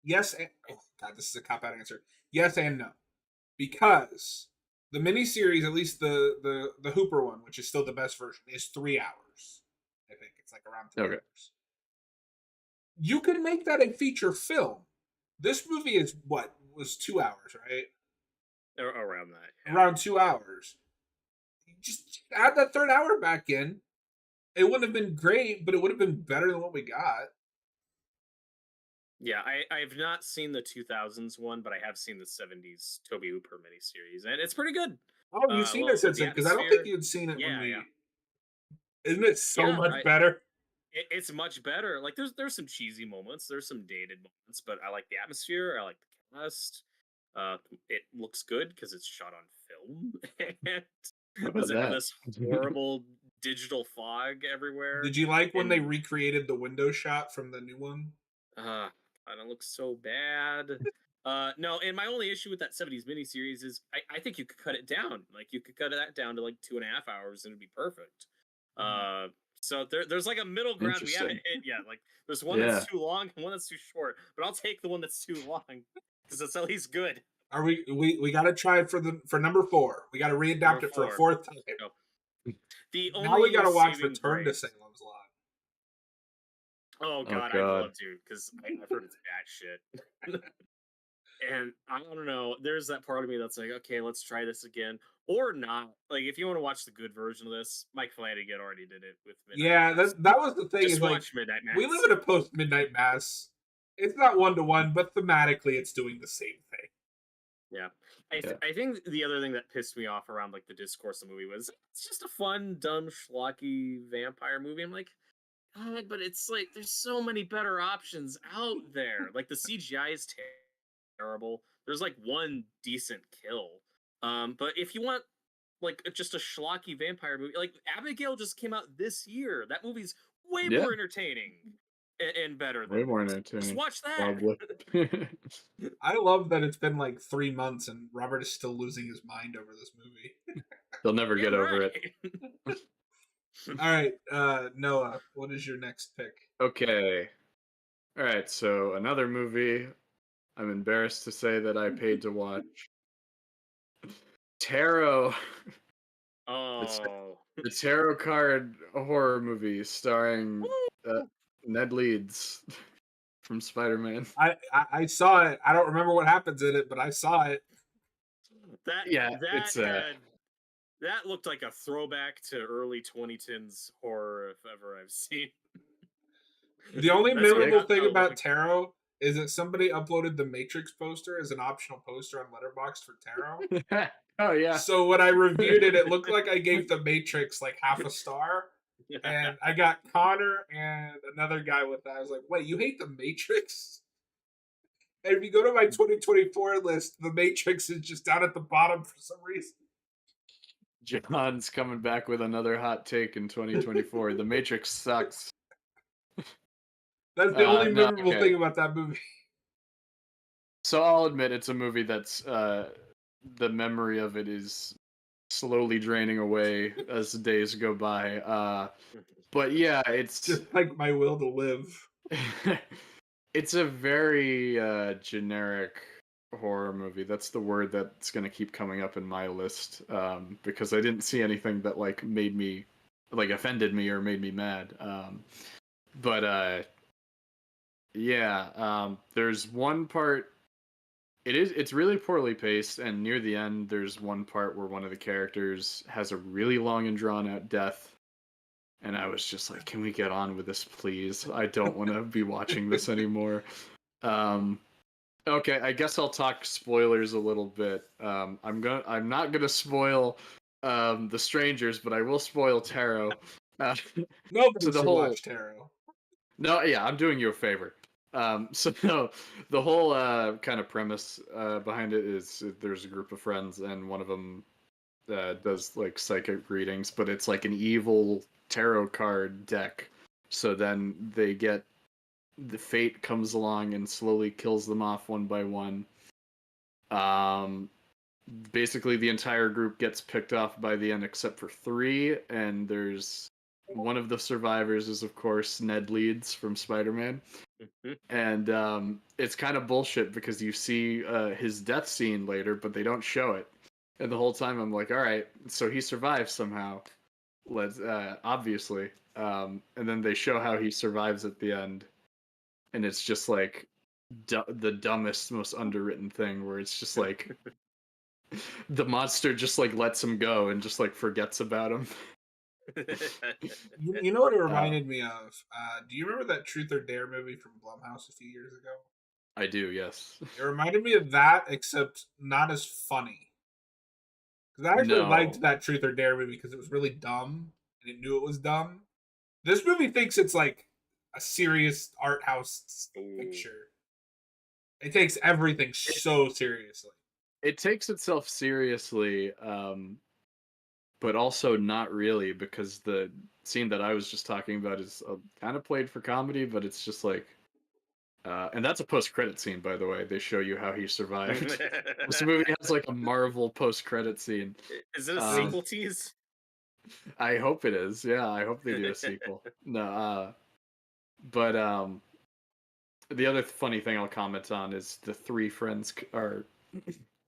Yes, and... Oh, God, this is a cop-out answer. Yes and no. Because the miniseries, at least the Hooper one, which is still the best version, is 3 hours. I think it's like around 3 hours. You could make that a feature film. This movie is was 2 hours, right? Around that. Yeah. Around 2 hours. Just add that 3rd hour back in. It wouldn't have been great, but it would have been better than what we got. Yeah, I've not seen the 2000s one, but I have seen the 70s Toby Hooper miniseries, and it's pretty good. Oh, you've seen it since then? Because I don't think you'd seen it when we... Isn't it so much better? It's much better. Like, there's some cheesy moments, there's some dated moments, but I like the atmosphere, I like the cast. It looks good because it's shot on film. And does it have this horrible digital fog everywhere? Did you like when they recreated the window shot from the new one? I don't look so bad. No, and my only issue with that 70s miniseries is I think you could cut it down. Like you could cut that down to like 2.5 hours and it'd be perfect. So there's like a middle ground we haven't Interesting. hit yet. Like there's one Yeah. that's too long and one that's too short. But I'll take the one that's too long because it's at least good. Are we got to try it for number 4. We got to readapt Number it for a 4. 4th time. No. The Now we only got to watch saving Return to grace. Salem's Lot. Oh god, I'd love to because I've heard it's bad shit. And I don't know. There's that part of me that's like, okay, let's try this again, or not. Like, if you want to watch the good version of this, Mike Flanagan already did it with Midnight Yeah, Mass. that was the thing. Just is like watch Midnight Mass. we live in a post Midnight Mass. It's not 1-to-1, but thematically, it's doing the same thing. Yeah. I think the other thing that pissed me off around like the discourse of the movie was it's just a fun, dumb, schlocky vampire movie. I'm like, God, but it's like there's so many better options out there. Like the CGI is terrible. There's like one decent kill. But if you want like just a schlocky vampire movie, like Abigail just came out this year. That movie's way more entertaining and better than way more this. entertaining. Just watch that. Probably. I love that it's been like 3 months and Robert is still losing his mind over this movie. They'll never get over it. All right, Noah, what is your next pick? Okay. All right, so another movie I'm embarrassed to say that I paid to watch. Tarot. Oh. The tarot card horror movie starring Ned Leeds from Spider-Man. I saw it. I don't remember what happens in it, but I saw it. That looked like a throwback to early 2010s horror, if ever I've seen. The only memorable thing about Tarot is that somebody uploaded the Matrix poster as an optional poster on Letterboxd for Tarot. Oh yeah. So when I reviewed it, it looked like I gave the Matrix like half a star, and I got Connor and another guy with that. I was like, "Wait, you hate the Matrix?" And if you go to my 2024 list, the Matrix is just down at the bottom for some reason. John's coming back with another hot take in 2024. The Matrix sucks. That's the only memorable thing about that movie. So I'll admit it's a movie that's the memory of it is slowly draining away as the days go by. But yeah, it's just like my will to live. It's a very generic horror movie. That's the word that's going to keep coming up in my list because I didn't see anything that like made me like offended me or made me mad. There's one part. It's really poorly paced, and near the end, there's one part where one of the characters has a really long and drawn out death, and I was just like, "Can we get on with this, please? I don't want to be watching this anymore." Okay, I guess I'll talk spoilers a little bit. I'm not gonna spoil The Strangers, but I will spoil Tarot. Nobody should watch Tarot. No, yeah, I'm doing you a favor. The whole kind of premise behind it is there's a group of friends and one of them does like psychic readings, but it's like an evil tarot card deck. So then the fate comes along and slowly kills them off one by one. Basically the entire group gets picked off by the end except for 3, and there's one of the survivors is of course Ned Leeds from Spider-Man. And it's kind of bullshit because you see his death scene later, but they don't show it. And the whole time I'm like, all right, so he survives somehow. Let's obviously. And then they show how he survives at the end, and it's just like the dumbest, most underwritten thing where it's just like the monster just like lets him go and just like forgets about him. You know what it reminded me of? Do you remember that Truth or Dare movie from Blumhouse a few years ago? I do, yes. It reminded me of that, except not as funny. Because I actually liked that Truth or Dare movie because it was really dumb, and it knew it was dumb. This movie thinks it's like a serious art house picture. It takes everything so seriously. It takes itself seriously, but also not really, because the scene that I was just talking about is kind of played for comedy, but it's just like And that's a post-credit scene, by the way. They show you how he survived. This movie has like a Marvel post-credit scene. Is it a Um, sequel tease? I hope it is. Yeah, I hope they do a sequel. No, but the other funny thing I'll comment on is the three friends are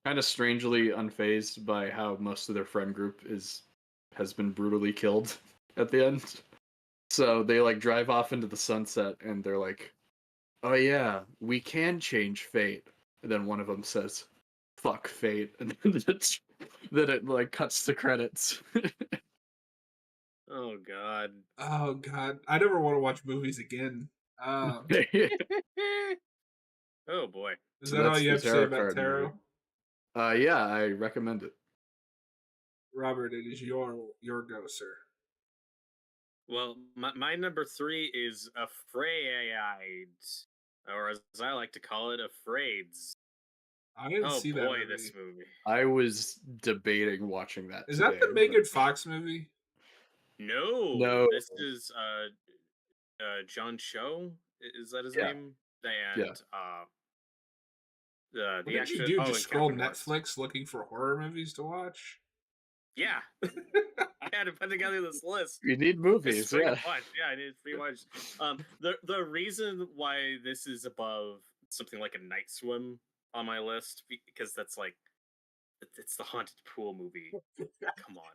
kind of strangely unfazed by how most of their friend group has been brutally killed at the end. So they like drive off into the sunset and they're like, "Oh yeah, we can change fate." And then one of them says, "Fuck fate," and then it like cuts to credits. Oh God. Oh God, I never want to watch movies again. Oh boy. Is So that all that's you the have to say tarot about card movie. tarot? Yeah, I recommend it. Robert, it is your go, sir. Well, my number 3 is Afraid, or as I like to call it, Afraids. I didn't Oh see that boy, movie. this movie. I was debating watching that Is today. that the Megan Fox movie? No, No. this is John Cho. Is that his Yeah. name? Yeah. And What the did you extra. do? Oh, Just and scroll Captain West. Netflix looking for horror movies to watch? Yeah, I had to put together this list. You need It's movies, free yeah. to watch. Yeah, I need free watch. The reason why this is above something like a Night Swim on my list, because that's like it's the haunted pool movie. Come on,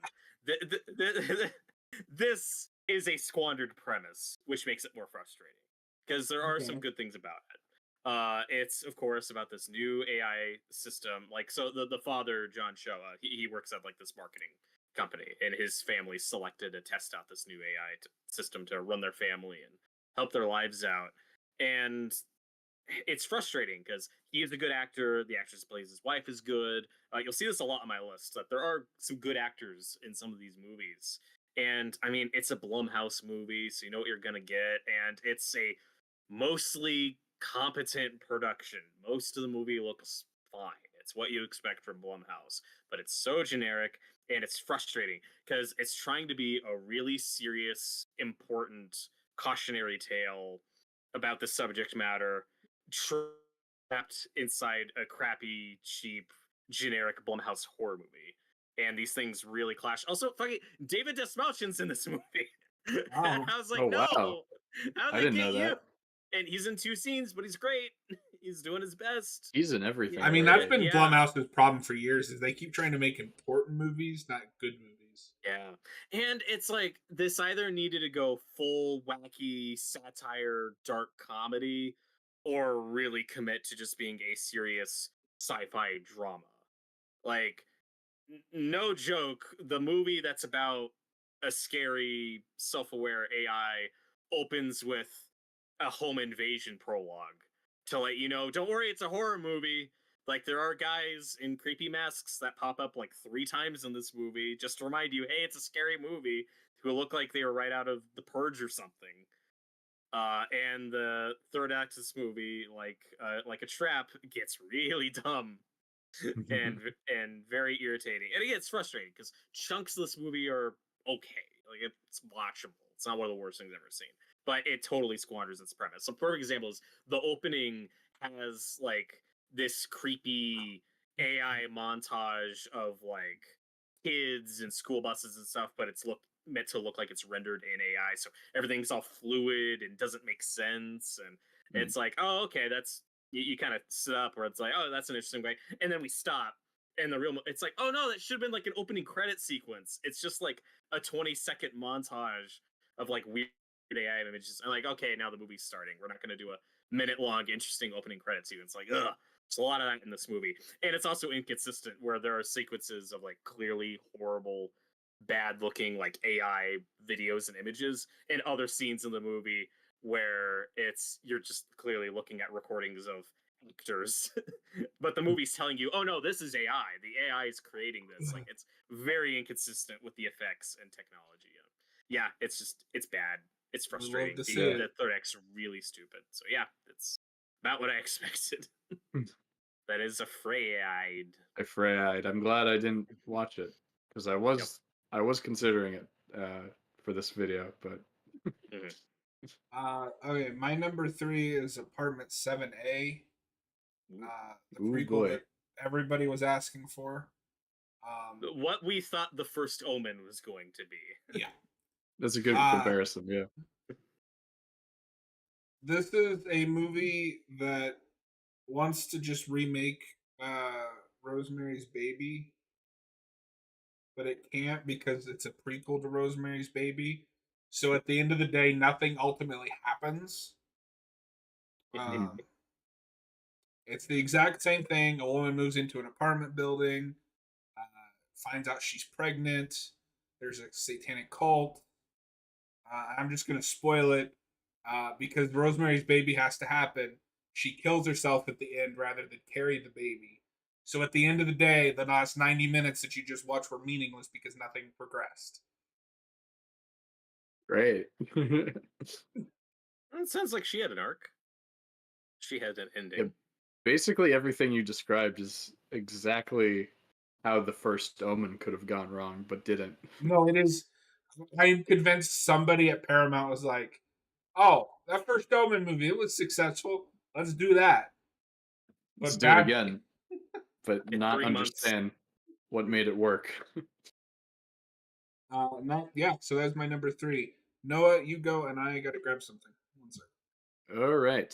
this is a squandered premise, which makes it more frustrating because there are some Okay. good things about it. It's of course about this new AI system. Like, so the father, John Cho, he works at like this marketing company, and his family selected to test out this new AI system to run their family and help their lives out. And it's frustrating because he is a good actor. The actress who plays his wife is good. You'll see this a lot on my list, that there are some good actors in some of these movies. And I mean, it's a Blumhouse movie, so you know what you're gonna get, and it's a mostly competent production. Most of the movie looks fine. It's what you expect from Blumhouse, but it's so generic and it's frustrating because it's trying to be a really serious, important cautionary tale about the subject matter, trapped inside a crappy, cheap, generic Blumhouse horror movie. And these things really clash. Also, fucking David Desmalchin's in this movie. And Wow. I was like, Oh no, wow. how'd I they didn't get know you? that. And he's in 2 scenes, but he's great. He's doing his best. He's in everything. I mean, that's already. been Yeah. Blumhouse's problem for years, is they keep trying to make important movies, not good movies. Yeah. And it's like this either needed to go full wacky satire, dark comedy, or really commit to just being a serious sci-fi drama. Like, no joke, the movie that's about a scary, self-aware AI opens with a home invasion prologue to let you know, don't worry, it's a horror movie. Like, there are guys in creepy masks that pop up like 3 times in this movie just to remind you, hey, it's a scary movie, who look like they were right out of The Purge or something. And the third act of this movie, like a trap, gets really dumb and very irritating. And again, it's frustrating because chunks of this movie are okay. Like, it's watchable. It's not one of the worst things I've ever seen. But it totally squanders its premise. So, perfect example is the opening has like this creepy AI montage of like kids and school buses and stuff, but it's meant to look like it's rendered in AI. So everything's all fluid and doesn't make sense. And it's like, oh, okay, that's you kind of sit up where it's like, oh, that's an interesting way, and then we stop, and it's like, oh no, that should have been like an opening credit sequence. It's just like a 20-second montage of like weird AI images. I'm like, okay, now the movie's starting. We're not going to do a minute-long interesting opening credit sequence. Like, ugh, there's a lot of that in this movie, and it's also inconsistent where there are sequences of like clearly horrible, bad-looking like AI videos and images, and other scenes in the movie where you're just clearly looking at recordings of actors, but the movie's telling you, oh no, this is AI. The AI is creating this. Like, it's very inconsistent with the effects and technology. Yeah, it's bad. It's I love frustrating. to see The it. third act's really stupid. So yeah, it's about what I expected. That is Afraid. Afraid. I'm glad I didn't watch it because I was considering it for this video, but Mhm. Okay, my number 3 is Apartment 7A, the Ooh prequel boy, that everybody was asking for. What we thought the first Omen was going to be. Yeah. that's a good Uh, comparison. Yeah. this is a movie that wants to just remake Rosemary's Baby, but it can't because it's a prequel to Rosemary's Baby. So at the end of the day, nothing ultimately happens. Um, it's the exact same thing. A woman moves into an apartment building, finds out she's pregnant. There's a satanic cult. I'm just going to spoil it because Rosemary's Baby has to happen. She kills herself at the end rather than carry the baby. So at the end of the day, the last 90 minutes that you just watched were meaningless because nothing progressed. Great. It sounds like she had an arc. She had an Yeah, ending. basically everything you described is exactly how the first Omen could have gone wrong, but didn't. No, it is. I'm convinced somebody at Paramount was like, "Oh, that first Omen movie, it was successful. Let's do that." Let's But do it bad. again, but In not 3 months. understand what made it work. No, yeah. So that's my number 3. Noah, you go, and I got to grab something. One sec. All right.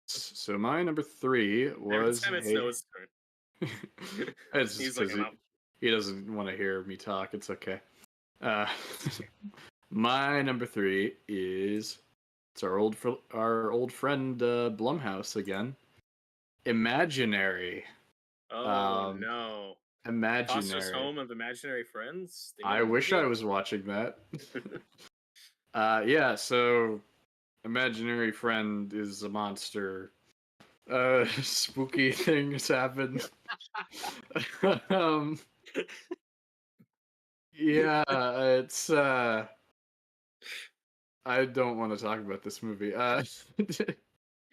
So my number 3 Every was time it's a. Noah's turn. It's just He's because looking up. he doesn't want to hear me talk. It's okay. Uh, my number 3 is it's our old friend Blumhouse again. Imaginary. Oh Um, no. Foster's Imaginary. Home of Imaginary Friends? They made I a wish I movie? was watching that. Yeah, so imaginary friend is a monster. Spooky things happen. um, yeah, it's I don't want to talk about this movie.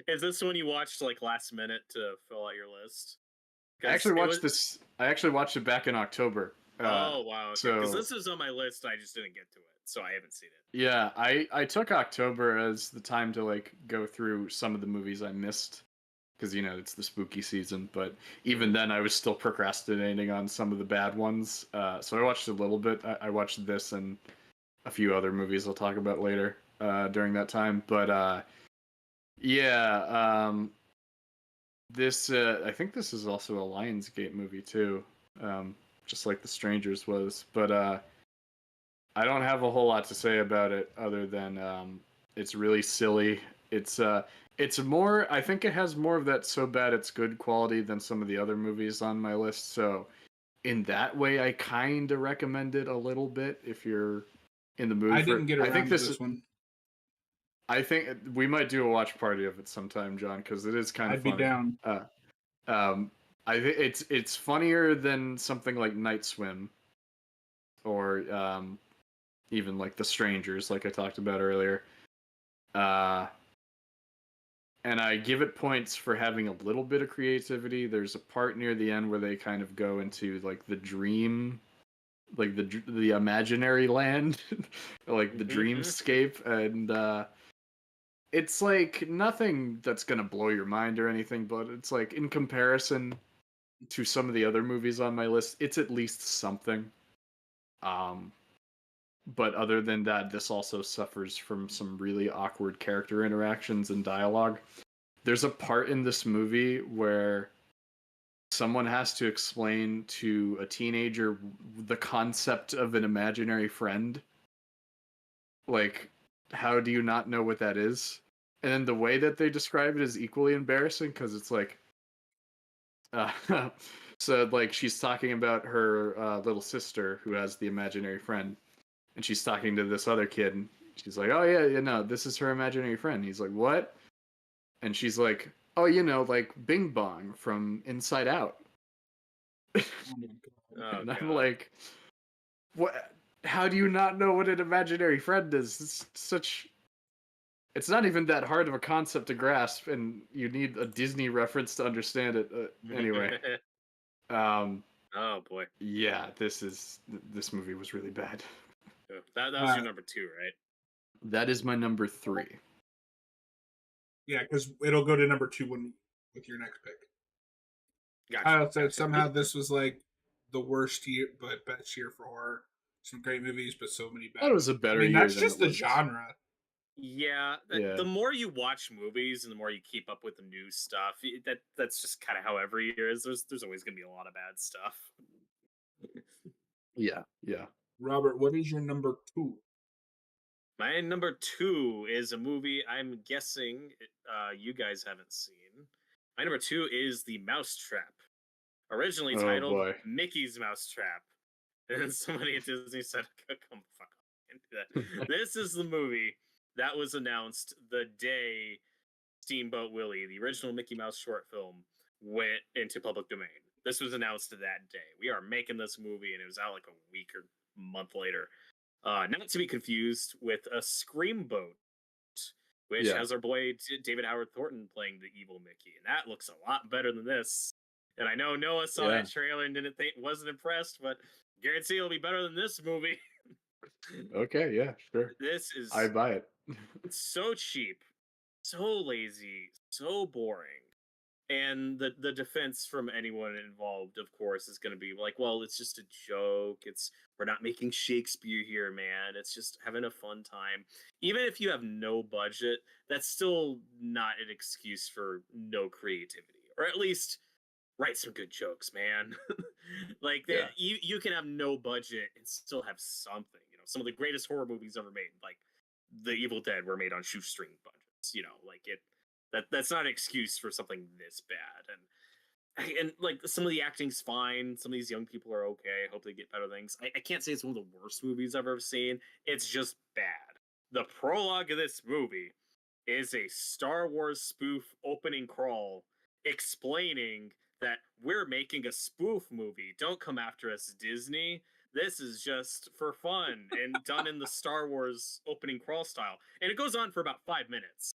Is this one you watched like last minute to fill out your list? I Because actually it was. watched this. I actually watched it back in October. Oh wow, okay. Because So this is on my list, I just didn't get to it, so I haven't seen it. yeah, I took October as the time to like go through some of the movies I missed because it's the spooky season. But even then, I was still procrastinating on some of the bad ones. So I watched a little bit. I watched this and a few other movies I'll talk about later during that time. But yeah, this I think this is also a Lionsgate movie too, just like The Strangers was. But I don't have a whole lot to say about it other than it's really silly. It's more. I think it has more of that so bad it's good quality than some of the other movies on my list. So in that way, I kind of recommend it a little bit if you're in the mood I for it. didn't get I think around to this. this one. I think we might do a watch party of it sometime, John, because it is kind of I'd be funny. down. Um, I think it's funnier than something like Night Swim or even like The Strangers, like I talked about earlier. Uh, and I give it points for having a little bit of creativity. There's a part near the end where they kind of go into like the dream, like the imaginary land, like the dreamscape, and it's like nothing that's gonna blow your mind or anything, but it's like in comparison to some of the other movies on my list, it's at least something. Um, but other than that, this also suffers from some really awkward character interactions and dialogue. There's a part in this movie where someone has to explain to a teenager the concept of an imaginary friend. Like, how do you not know what that is? And then the way that they describe it is equally embarrassing because it's like, uh, so like she's talking about her little sister who has the imaginary friend, and she's talking to this other kid, and she's like, "Oh yeah, no, this is her imaginary friend." He's like, "What?" And she's like, "Oh, like Bing Bong from Inside Out." Oh my Oh And I'm god. like, "What? How do you not know what an imaginary friend is? It's such. It's not even that hard of a concept to grasp, and you need a Disney reference to understand it." Anyway, um, Oh boy. yeah, this movie was really bad. That was your God. number 2, right? That is my number 3. Yeah, because it'll go to number 2 with your next pick. Gotcha. Kyle said Gotcha. somehow this was like the worst year, but best year for horror. Some great movies, but so many bad. That was a Movies. I better mean, year that's than just it the was. genre. Yeah, Yeah. the more you watch movies and the more you keep up with the new stuff, that's just kind of how every year is. There's always going to be a lot of bad stuff. Yeah, yeah. Robert, what is your number 2? My number 2 is a movie I'm guessing you guys haven't seen. My number 2 is The Mousetrap, originally Oh titled boy. Mickey's Mousetrap. And then somebody at Disney said, "Come fuck off." Can't do that. This is the movie that was announced the day Steamboat Willie, the original Mickey Mouse short film, went into public domain. This was announced that day. We are making this movie, and it was out like a week or month later. Not to be confused with a Screamboat, which has our boy David Howard Thornton playing the evil Mickey, and that looks a lot better than this. And I know Noah saw that trailer and wasn't impressed, but guarantee it'll be better than this movie. Okay, yeah, sure. This is I buy it. so cheap, so lazy, so boring. And the defense from anyone involved, of course, is going to be like, well, it's just a joke. We're not making Shakespeare here, man. It's just having a fun time. Even if you have no budget, that's still not an excuse for no creativity, or at least write some good jokes, man. Like you can have no budget and still have something. You know, some of the greatest horror movies ever made, like The Evil Dead, were made on shoestring budgets. You know, like that's not an excuse for something this bad. And like some of the acting's fine. Some of these young people are okay. I hope they get better things. I can't say it's one of the worst movies I've ever seen. It's just bad. The prologue of this movie is a Star Wars spoof opening crawl explaining that we're making a spoof movie. Don't come after us, Disney. This is just for fun and done in the Star Wars opening crawl style. And it goes on for about 5 minutes.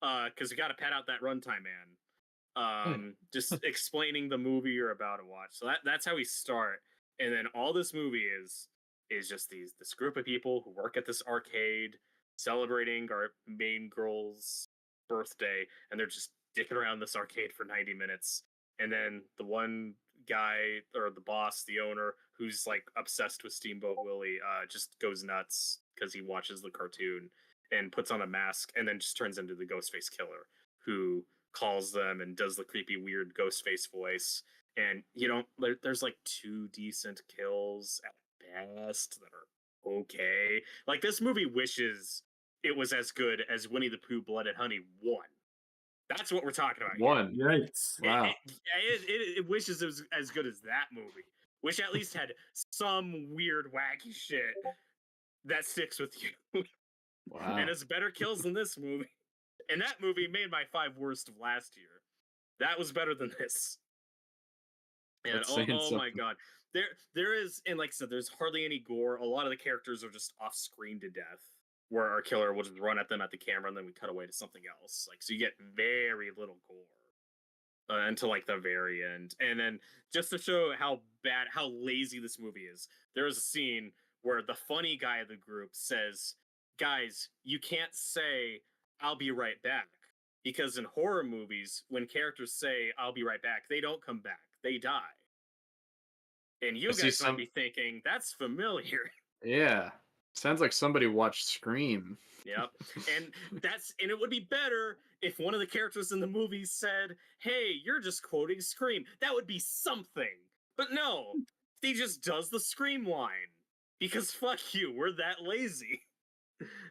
Because you got to pad out that runtime, man. Just explaining the movie you're about to watch. So that's how we start. And then all this movie is just this group of people who work at this arcade celebrating our main girl's birthday, and they're just dicking around this arcade for 90 minutes. And then the one guy, or the boss, the owner, who's like obsessed with Steamboat Willie, just goes nuts because he watches the cartoon and puts on a mask and then just turns into the Ghostface Killer, who calls them and does the creepy, weird Ghostface voice. And there's like 2 decent kills at best that are okay. Like, this movie wishes it was as good as Winnie the Pooh Blood and Honey 1. That's what we're talking about. 1. Yikes. Wow. It wishes it was as good as that movie, which at least had some weird, wacky shit that sticks with you. Wow. And it's better kills than this movie. And that movie made my 5 worst of last year. That was better than this. And oh my god. There is, and like I said, there's hardly any gore. A lot of the characters are just off screen to death, where our killer will just run at them at the camera and then we cut away to something else. Like, so you get very little gore until like the very end. And then just to show how lazy this movie is, there is a scene where the funny guy of the group says, "Guys, you can't say I'll be right back, because in horror movies, when characters say I'll be right back, they don't come back, they die." And you guys might be thinking, that's familiar. Yeah. Sounds like somebody watched Scream. Yep. And it would be better if one of the characters in the movie said, "Hey, you're just quoting Scream." That would be something. But no, he just does the Scream line. Because fuck you, we're that lazy.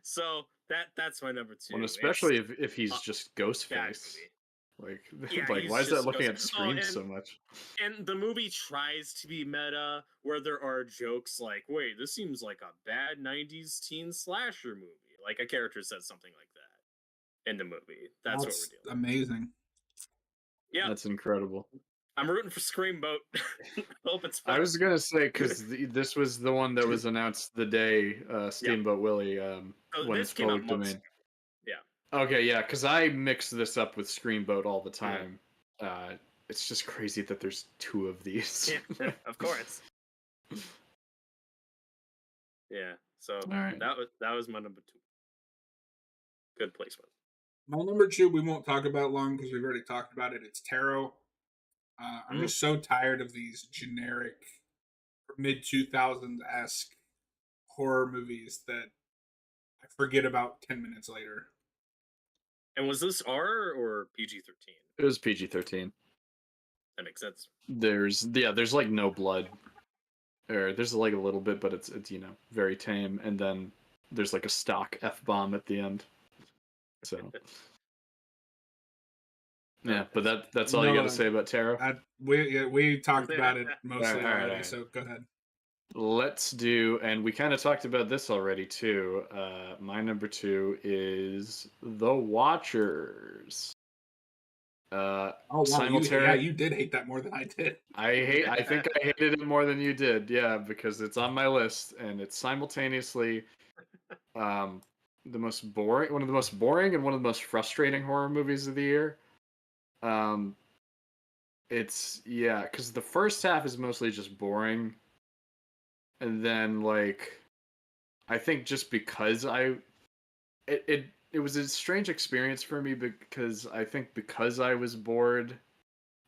So that's my number 2. Well, especially if he's just Ghostface. Like, why is that looking at Scream so much? And the movie tries to be meta, where there are jokes like, "Wait, this seems like a bad 90s teen slasher movie." Like, a character says something like that in the movie. That's what we're doing. Amazing. Yeah. That's incredible. I'm rooting for Screamboat. Hope it's fun. I was going to say, because this was the one that was announced the day Steamboat Willie when it's public domain. Okay, yeah, because I mix this up with Screamboat all the time. Yeah. It's just crazy that there's 2 of these. Yeah, of course. Yeah, so that was my number 2. Good placement. My number two, we won't talk about long because we've already talked about it. It's Tarot. I'm Mm. just so tired of these generic mid 2000s esque horror movies that I forget about 10 minutes later. And was this R or PG-13? It was PG-13. That makes sense. There's like no blood, or there's like a little bit, but it's very tame. And then there's like a stock F-bomb at the end. So yeah, but that's all you got to say about Tarot. We talked about it mostly all already, right. so go ahead. Let's do, and we kind of talked about this already too. My number two is The Watchers. Oh wow, you did hate that more than I did. I think I hated it more than you did. Yeah, because it's on my list, and it's simultaneously one of the most boring and one of the most frustrating horror movies of the year. Because the first half is mostly just boring, and then like I think just because it was a strange experience for me because I think because I was bored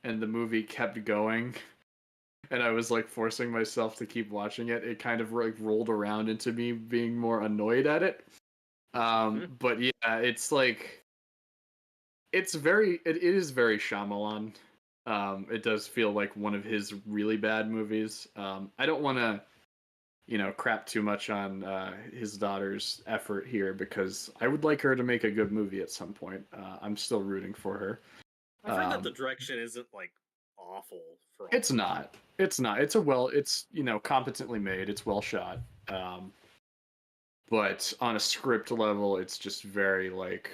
and the movie kept going and I was like forcing myself to keep watching it, it kind of like rolled around into me being more annoyed at it. But yeah, it's like it is very Shyamalan. It does feel like one of his really bad movies. I don't want to crap too much on his daughter's effort here because I would like her to make a good movie at some point. I'm still rooting for her. I've heard that the direction isn't like awful for all. It's not. It's competently made. It's well shot. But on a script level, it's just very like,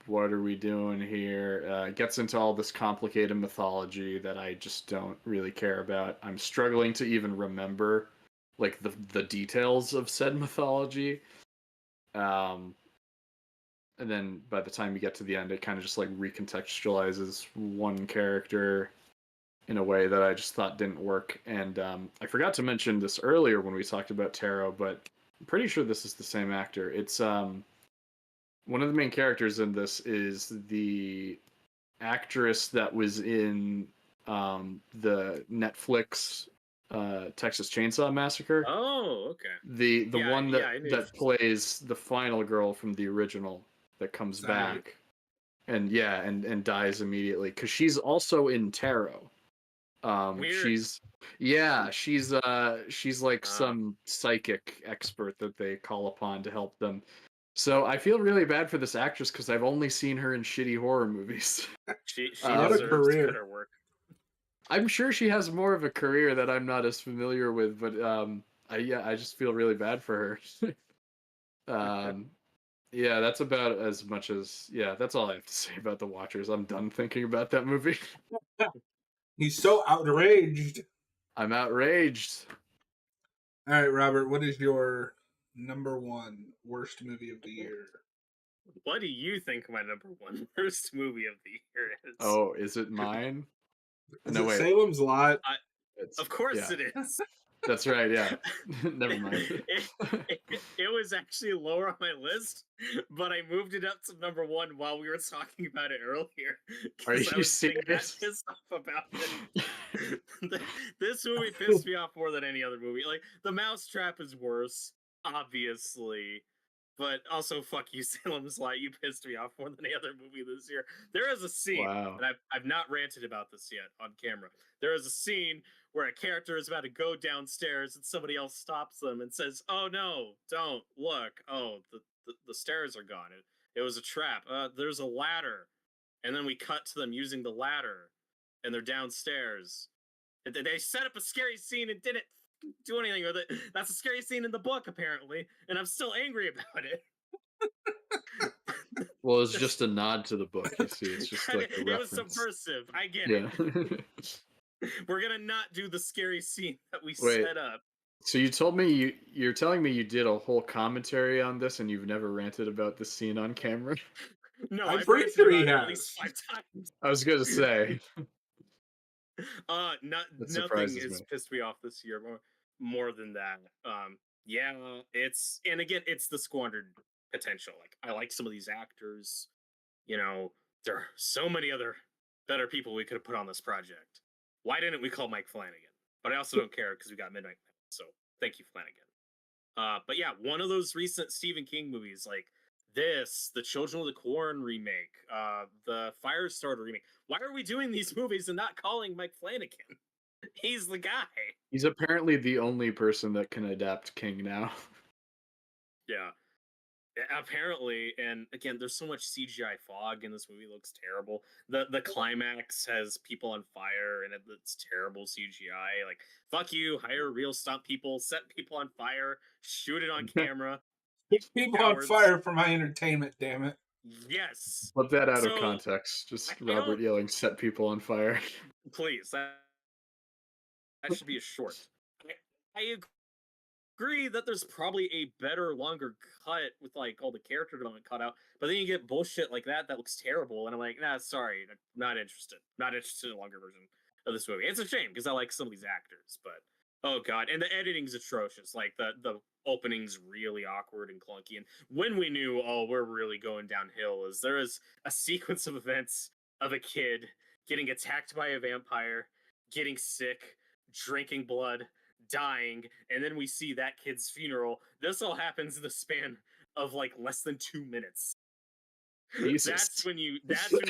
what are we doing here? It gets into all this complicated mythology that I just don't really care about. I'm struggling to even remember like the details of said mythology. And then by the time you get to the end, it kind of just like recontextualizes one character in a way that I just thought didn't work. And I forgot to mention this earlier when we talked about Tarot, but I'm pretty sure this is the same actor. It's one of the main characters in this is the actress that was in the Netflix Texas Chainsaw Massacre. Oh, okay. The one that plays the final girl from the original that comes back, and dies immediately because she's also in Tarot. Weird. She's like some psychic expert that they call upon to help them. So I feel really bad for this actress because I've only seen her in shitty horror movies. She deserves better work. I'm sure she has more of a career that I'm not as familiar with, but I just feel really bad for her. Yeah, that's about as much as that's all I have to say about The Watchers. I'm done thinking about that movie. He's so outraged. I'm outraged. All right, Robert, what is your number one worst movie of the year? What do you think my number one worst movie of the year is? Oh, is it mine? No, wait. Salem's Lot. Of course it is. That's right, yeah. Never mind. It was actually lower on my list, but I moved it up to number one while we were talking about it earlier. Are you serious? Pissed off about it. This movie pissed me off more than any other movie. Like, The Mousetrap is worse, obviously. But also, fuck you, Salem's Lot. You pissed me off more than any other movie this year. There is a scene, and I've not ranted about this yet on camera. There is a scene where a character is about to go downstairs and somebody else stops them and says, "Oh no, don't look. Oh, the stairs are gone. It was a trap. There's a ladder." And then we cut to them using the ladder, and they're downstairs. They set up a scary scene and didn't do anything with it. That's a scary scene in the book, apparently, and I'm still angry about it. Well, it's just a nod to the book, you see. It's just like a reference. It was subversive. I get it. We're gonna not do the scary scene that we set up. So you told me you're telling me you did a whole commentary on this and you've never ranted about this scene on camera? No, I'm pretty sure he has. At least 5 times. I was gonna say. Nothing has pissed me off this year more than that. It's the squandered potential. Like, I like some of these actors. you know, there are so many other better people we could have put on this project. Why didn't we call Mike Flanagan? But I also don't care because we got Midnight Man. So thank you, Flanagan. But yeah, one of those recent Stephen King movies, like this, the Children of the Corn remake, the Firestarter remake. Why are we doing these movies and not calling Mike Flanagan? He's the guy. He's apparently the only person that can adapt King now. Yeah. Apparently, and again, there's so much CGI fog in this movie. It looks terrible. The climax has people on fire, and it's terrible CGI. Like, fuck you, hire real stunt people, set people on fire, shoot it on camera. Keep people Cowards. on fire for my entertainment, damn it. Yes. Put that out of So, context. Just I Robert don't- yelling, "Set people on fire." Please, that should be a short. I agree that there's probably a better, longer cut with like all the character development cut out, but then you get bullshit like that looks terrible, and I'm like, nah, sorry, not interested. Not interested in a longer version of this movie. It's a shame because I like some of these actors, but oh god, and the editing's atrocious. Like the opening's really awkward and clunky. And when we knew, oh, we're really going downhill, is there is a sequence of events of a kid getting attacked by a vampire, getting sick, drinking blood, dying, and then we see that kid's funeral. This all happens in the span of like less than 2 minutes. Jesus. That's when you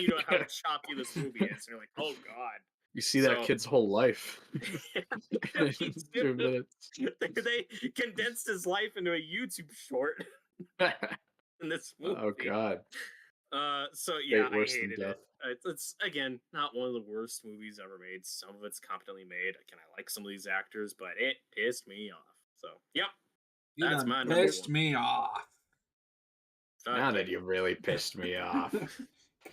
know how choppy this movie is. And you're like, oh god. You see that So- kid's whole life. Me in too. 2 minutes. They condensed his life into a YouTube short in this movie. Oh god. So yeah, Fate worse I than hated death. it. It's again not one of the worst movies ever made. Some of it's competently made. Again, I like some of these actors, but it pissed me off. So yep, You That's done my number pissed one. me off. Now that you really pissed me off.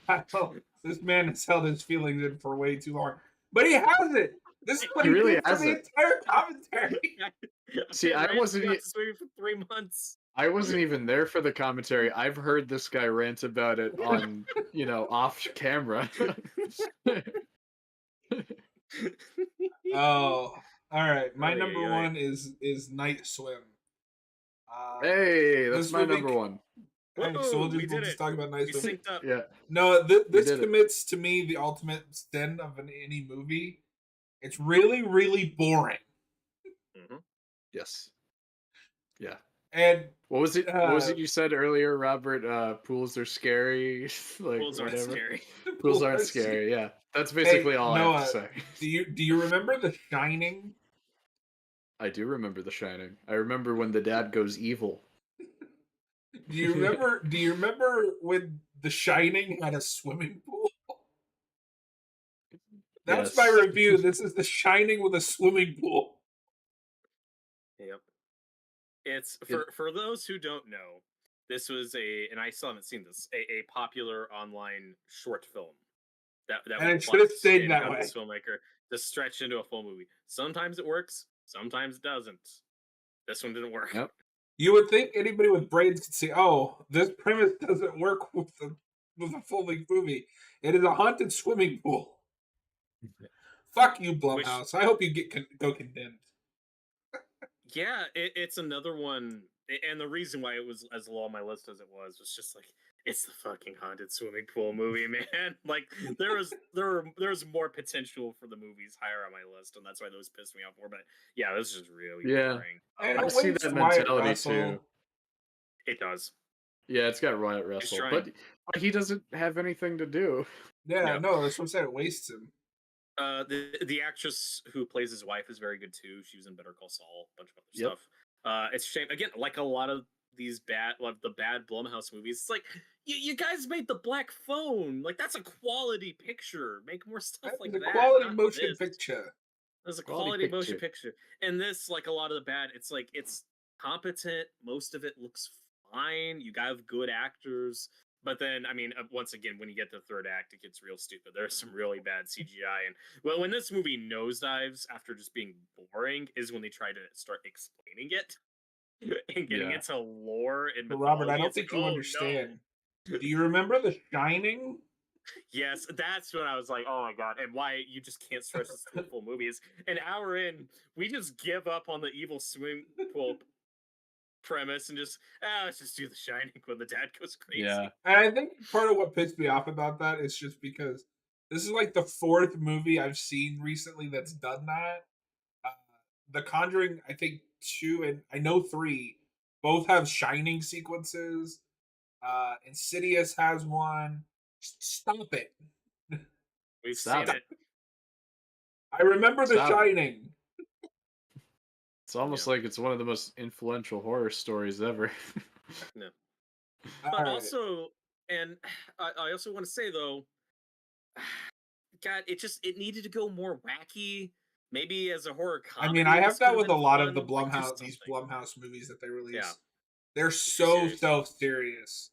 Kyle, this man has held his feelings in for way too long. But he has it. This is what He he really did for has the it. entire commentary. See, I wasn't watched e- this movie for 3 months. I wasn't even there for the commentary. I've heard this guy rant about it on, off camera. Oh, all right. My Ay, number ay, ay. one is Night Swim. Hey, that's This my movie- number one. Alright, Whoa, so we we'll did just it. talk about Night We Swim. synced up. Yeah. No, this did it. commits to me the ultimate sin of any movie. It's really, really boring. Mhm. Yes. Yeah. And What was it? What was Uh, it you said earlier, Robert? Pools are scary. Like Pools aren't whatever. scary. Pools aren't scary. Yeah, that's basically all I have Noah, to say. Do you remember The Shining? I do remember The Shining. I remember when the dad goes evil. Do you remember when The Shining had a swimming pool? That's Yes. my review. This is The Shining with a swimming pool. Yep. It's It- for those who don't know, this was and I still haven't seen this, a popular online short film that And it was should have plucked stayed and that got way. this filmmaker to stretch into a full movie. Sometimes it works, sometimes it doesn't. This one didn't work. Yep. You would think anybody with brains could see, oh, this premise doesn't work with a full length movie. It is a haunted swimming pool. Fuck you, Blumhouse. I hope you go condemned. Yeah, it's another one, and the reason why it was as low on my list as it was just like it's the fucking haunted swimming pool movie, man. Like there was more potential for the movies higher on my list, and that's why those pissed me off more. But yeah, this is just really Yeah. boring. And I it see wastes that Wyatt mentality Russell. too. It does. Yeah, it's got Wyatt Russell, trying. but he doesn't have anything to do. Yeah, Yeah. no, that's what I'm saying. It wastes him. The actress who plays his wife is very good too. She was in Better Call Saul, a bunch of other Yep. stuff. It's a shame again, like a lot of these the bad Blumhouse movies. It's like you guys made the Black Phone. Like that's a quality picture. Make more stuff That's like a that. quality not motion this. picture. There's a Quality quality motion picture. picture. And this, like a lot of the bad, it's like it's competent. Most of it looks fine. You have good actors. But then, I mean, once again, when you get to the third act, it gets real stupid. There's some really bad CGI. And well, when this movie nosedives after just being boring is when they try to start explaining it and getting Yeah. into lore and But Robert, I mythology. don't It's think like, you oh, no. understand. Do you remember The Shining? Yes, that's when I was like, oh my god, and why you just can't stretch this to a full movie is an hour in, we just give up on the evil swimming pool premise and just let's just do The Shining when the dad goes crazy. Yeah. And I think part of what pissed me off about that is just because this is like the fourth movie I've seen recently that's done that. Uh, the Conjuring, I think 2 and I know 3 both have Shining sequences. Insidious has one. Stop it. We've Stop seen it. it. I remember The Stop it. Shining. It's almost Yeah. like it's one of the most influential horror stories ever. No. All But right. also, and I also want to say though, God, it needed to go more wacky. Maybe as a horror I comedy. mean, I have this could that with a been lot of the fun. Like, do Blumhouse, these something. Blumhouse movies that they release. Yeah. They're Too so serious. self-serious.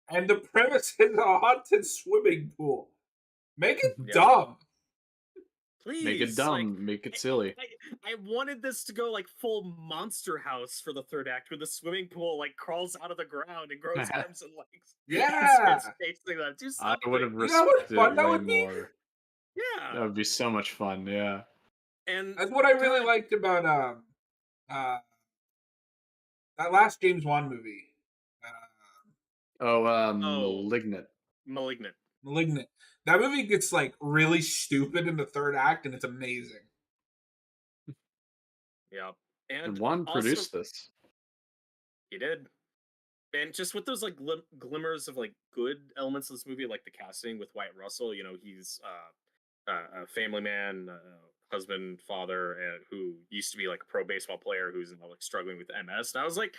And the premise is a haunted swimming pool. Make it Yeah. dumb. Please. Make it dumb. Make it silly. I wanted this to go like full Monster House for the third act, where the swimming pool like crawls out of the ground and grows arms and legs. Yeah. And starts chasing them. Do I something. would have You know how much respected fun it that way would be? more. Yeah. That would be so much fun. Yeah. And That's what I really God, liked about that last James Wan movie. Oh, Oh. Malignant. Malignant. That movie gets like really stupid in the third act and it's amazing. Yeah. And And Juan also, produced this. he did. And just with those like glimmers of like good elements of this movie, like the casting with Wyatt Russell, you know, he's a family man, husband, father, who used to be like a pro baseball player who's now like struggling with MS. And I was like,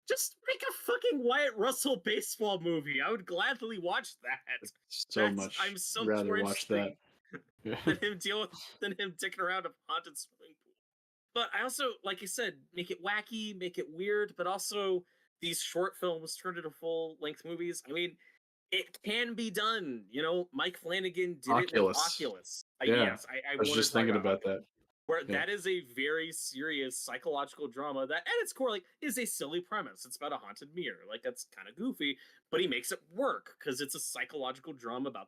just make a fucking Wyatt Russell baseball movie. I would gladly watch that. So much. I'm so rather more watch that. interesting than him dicking around a haunted swimming pool. But I also, like you said, make it wacky, make it weird, but also these short films turned into full length movies. I mean, it can be done. You know, Mike Flanagan did it with Oculus. Yeah. Yes, I I was wanted just to talk thinking about Oculus, that. where Yeah. that is a very serious psychological drama that, at its core, like, is a silly premise. It's about a haunted mirror. Like, that's kind of goofy, but he makes it work because it's a psychological drama about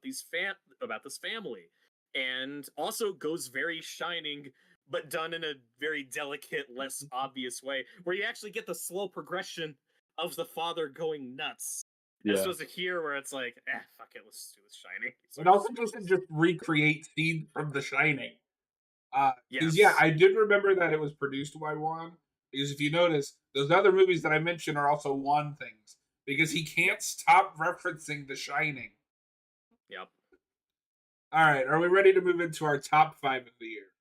about this family, and also goes very Shining, but done in a very delicate, less obvious way, where you actually get the slow progression of the father going nuts. As opposed to here, where it's like, fuck it, let's just do this Shining. It also doesn't just recreate scenes from The Shining. Because Yes. I did remember that it was produced by Wan. Because if you notice, those other movies that I mentioned are also Wan things. Because he can't stop referencing The Shining. Yep. All right, are we ready to move into our top 5 of the year?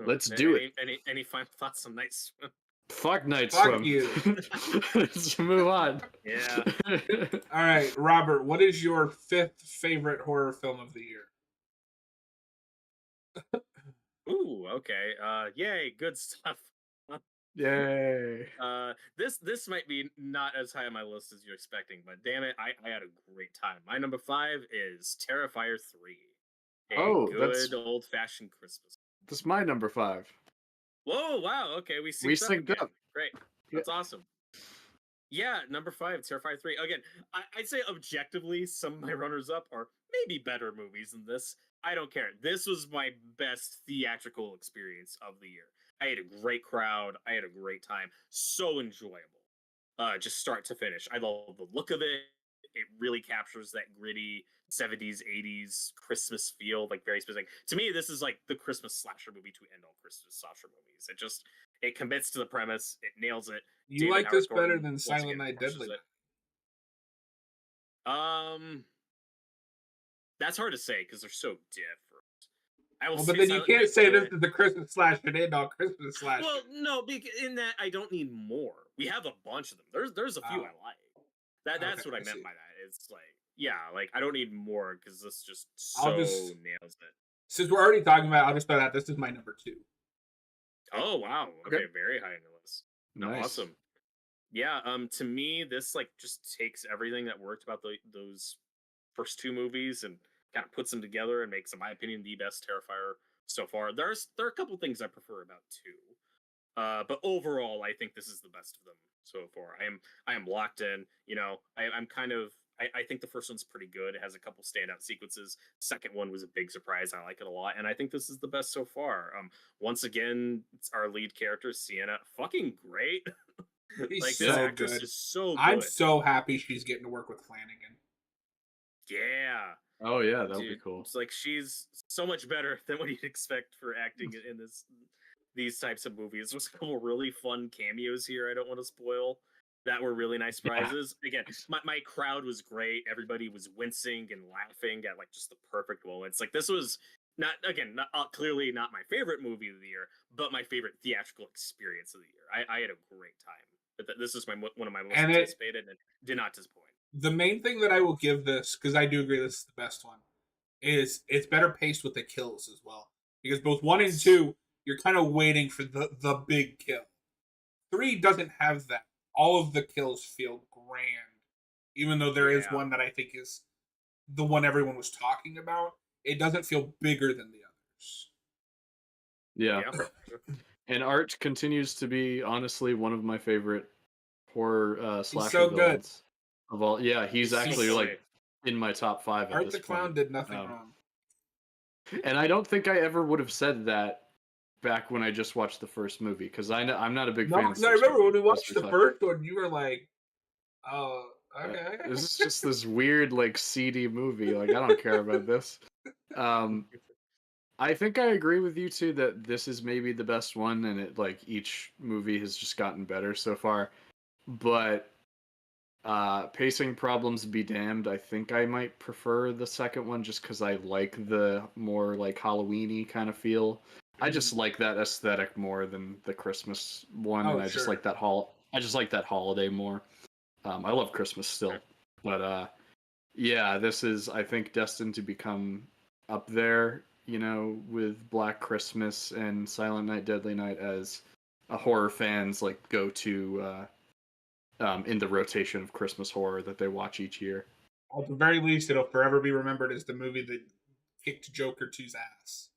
Let's do it. Any final thoughts on Night Swim? Fuck Night Fuck Swim. you. Let's move on. Yeah. All right, Robert, what is your 5th favorite horror film of the year? Ooh, okay. Yay, good stuff. Yay. This might be not as high on my list as you're expecting, but damn it, I had a great time. My number 5 is Terrifier 3. A good old fashioned Christmas. That's my number 5. Whoa, wow, okay, we synced up. Great. That's awesome. Yeah, number 5, Terrifier 3. Again, I'd say objectively, some of my runners up are maybe better movies than this. I don't care. This was my best theatrical experience of the year. I had a great crowd. I had a great time. So enjoyable. Just start to finish. I love the look of it. It really captures that gritty 70s, 80s Christmas feel, like very specific. To me, this is like the Christmas slasher movie to end all Christmas slasher movies. It commits to the premise. It nails it. You like this better than Silent Night, Deadly Night? That's hard to say because they're so different. But then you can't say this is the Christmas slasher and end all Christmas slasher. Well, no, in that I don't need more. We have a bunch of them. There's a few I like. That's what I meant by that. It's like, yeah, like I don't need more because this just nails it. Since we're already talking about it, I'll just throw that this is my number 2. Oh wow. Okay, very high on the list. Nice. Awesome. Yeah, to me, this like just takes everything that worked about those first 2 movies and kind of puts them together and makes, in my opinion, the best Terrifier so far. There are a couple things I prefer about 2, but overall, I think this is the best of them so far. I am locked in. You know, I'm kind of. I think the first one's pretty good. It has a couple standout sequences. Second one was a big surprise. I like it a lot, and I think this is the best so far. Once again, it's our lead character Sienna, fucking great. He's Like this so actress good. is so I'm good. so happy she's getting to work with Flanagan. Yeah, Oh yeah, that would be dude. cool. It's like she's so much better than what you'd expect for acting in these types of movies. There's a couple really fun cameos here. I don't want to spoil. That were really nice Yeah. surprises. Again, my crowd was great. Everybody was wincing and laughing at like just the perfect moments. Like this was not clearly not my favorite movie of the year, but my favorite theatrical experience of the year. I had a great time. But this is one of my most And anticipated and did not disappoint. the main thing that I will give this, because I do agree this is the best one, is it's better paced with the kills as well. Because both 1 and 2, you're kind of waiting for the big kill. 3 doesn't have that. All of the kills feel grand, even though there is one that I think is the one everyone was talking about. It doesn't feel bigger than the others. Yeah. And Art continues to be honestly one of my favorite horror slasher so good. villains of all. Yeah, he's actually so like in my top 5 at Art this the Clown point. did nothing wrong. And I don't think I ever would have said that back when I just watched the first movie, because I'm not a big fan. No, I remember when we watched the first one, you were like, "Oh, okay." This is just this weird, like, seedy movie. Like, I don't care about this. I think I agree with you too that this is maybe the best one, and it like each movie has just gotten better so far. But pacing problems be damned. I think I might prefer the second one just because I like the more like Halloween-y kind of feel. I just like that aesthetic more than the Christmas one, and I just like that I just like that holiday more. I love Christmas still, but yeah, this is I think destined to become up there, you know, with Black Christmas and Silent Night, Deadly Night as a horror fans like go to in the rotation of Christmas horror that they watch each year. At the very least, it'll forever be remembered as the movie that kicked Joker 2's ass.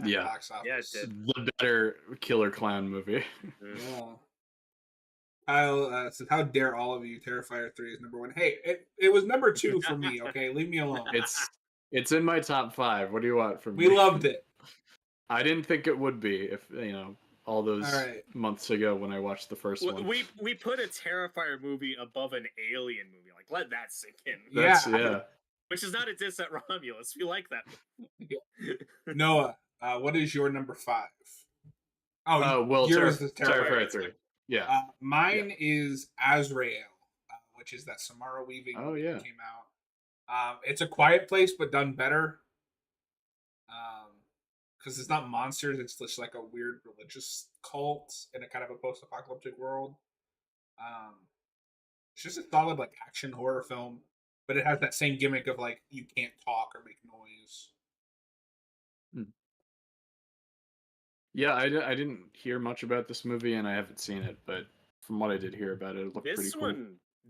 Yeah, box office. Yeah, it did. The better killer clown movie. Yeah. Kyle says, "How dare all of you? Terrifier 3 is number 1." Hey, it was number 2 for me. Okay, leave me alone. It's in my top 5. What do you want from me? We loved it. I didn't think it would be if you know all those months ago when I watched the first one. We put a Terrifier movie above an Alien movie. Like, let that sink in. Yeah. Which is not a diss at Romulus. We like that. Noah, what is your number 5? Well, yours is Terrifier 3. Yeah. Mine is Azrael, which is that Samara Weaving movie that came out. It's A Quiet Place, but done better. Because it's not monsters, it's just like a weird religious cult in a kind of a post-apocalyptic world. It's just a solid like action horror film, but it has that same gimmick of like you can't talk or make noise. Yeah, I didn't hear much about this movie, and I haven't seen it, but from what I did hear about it, it looked pretty cool.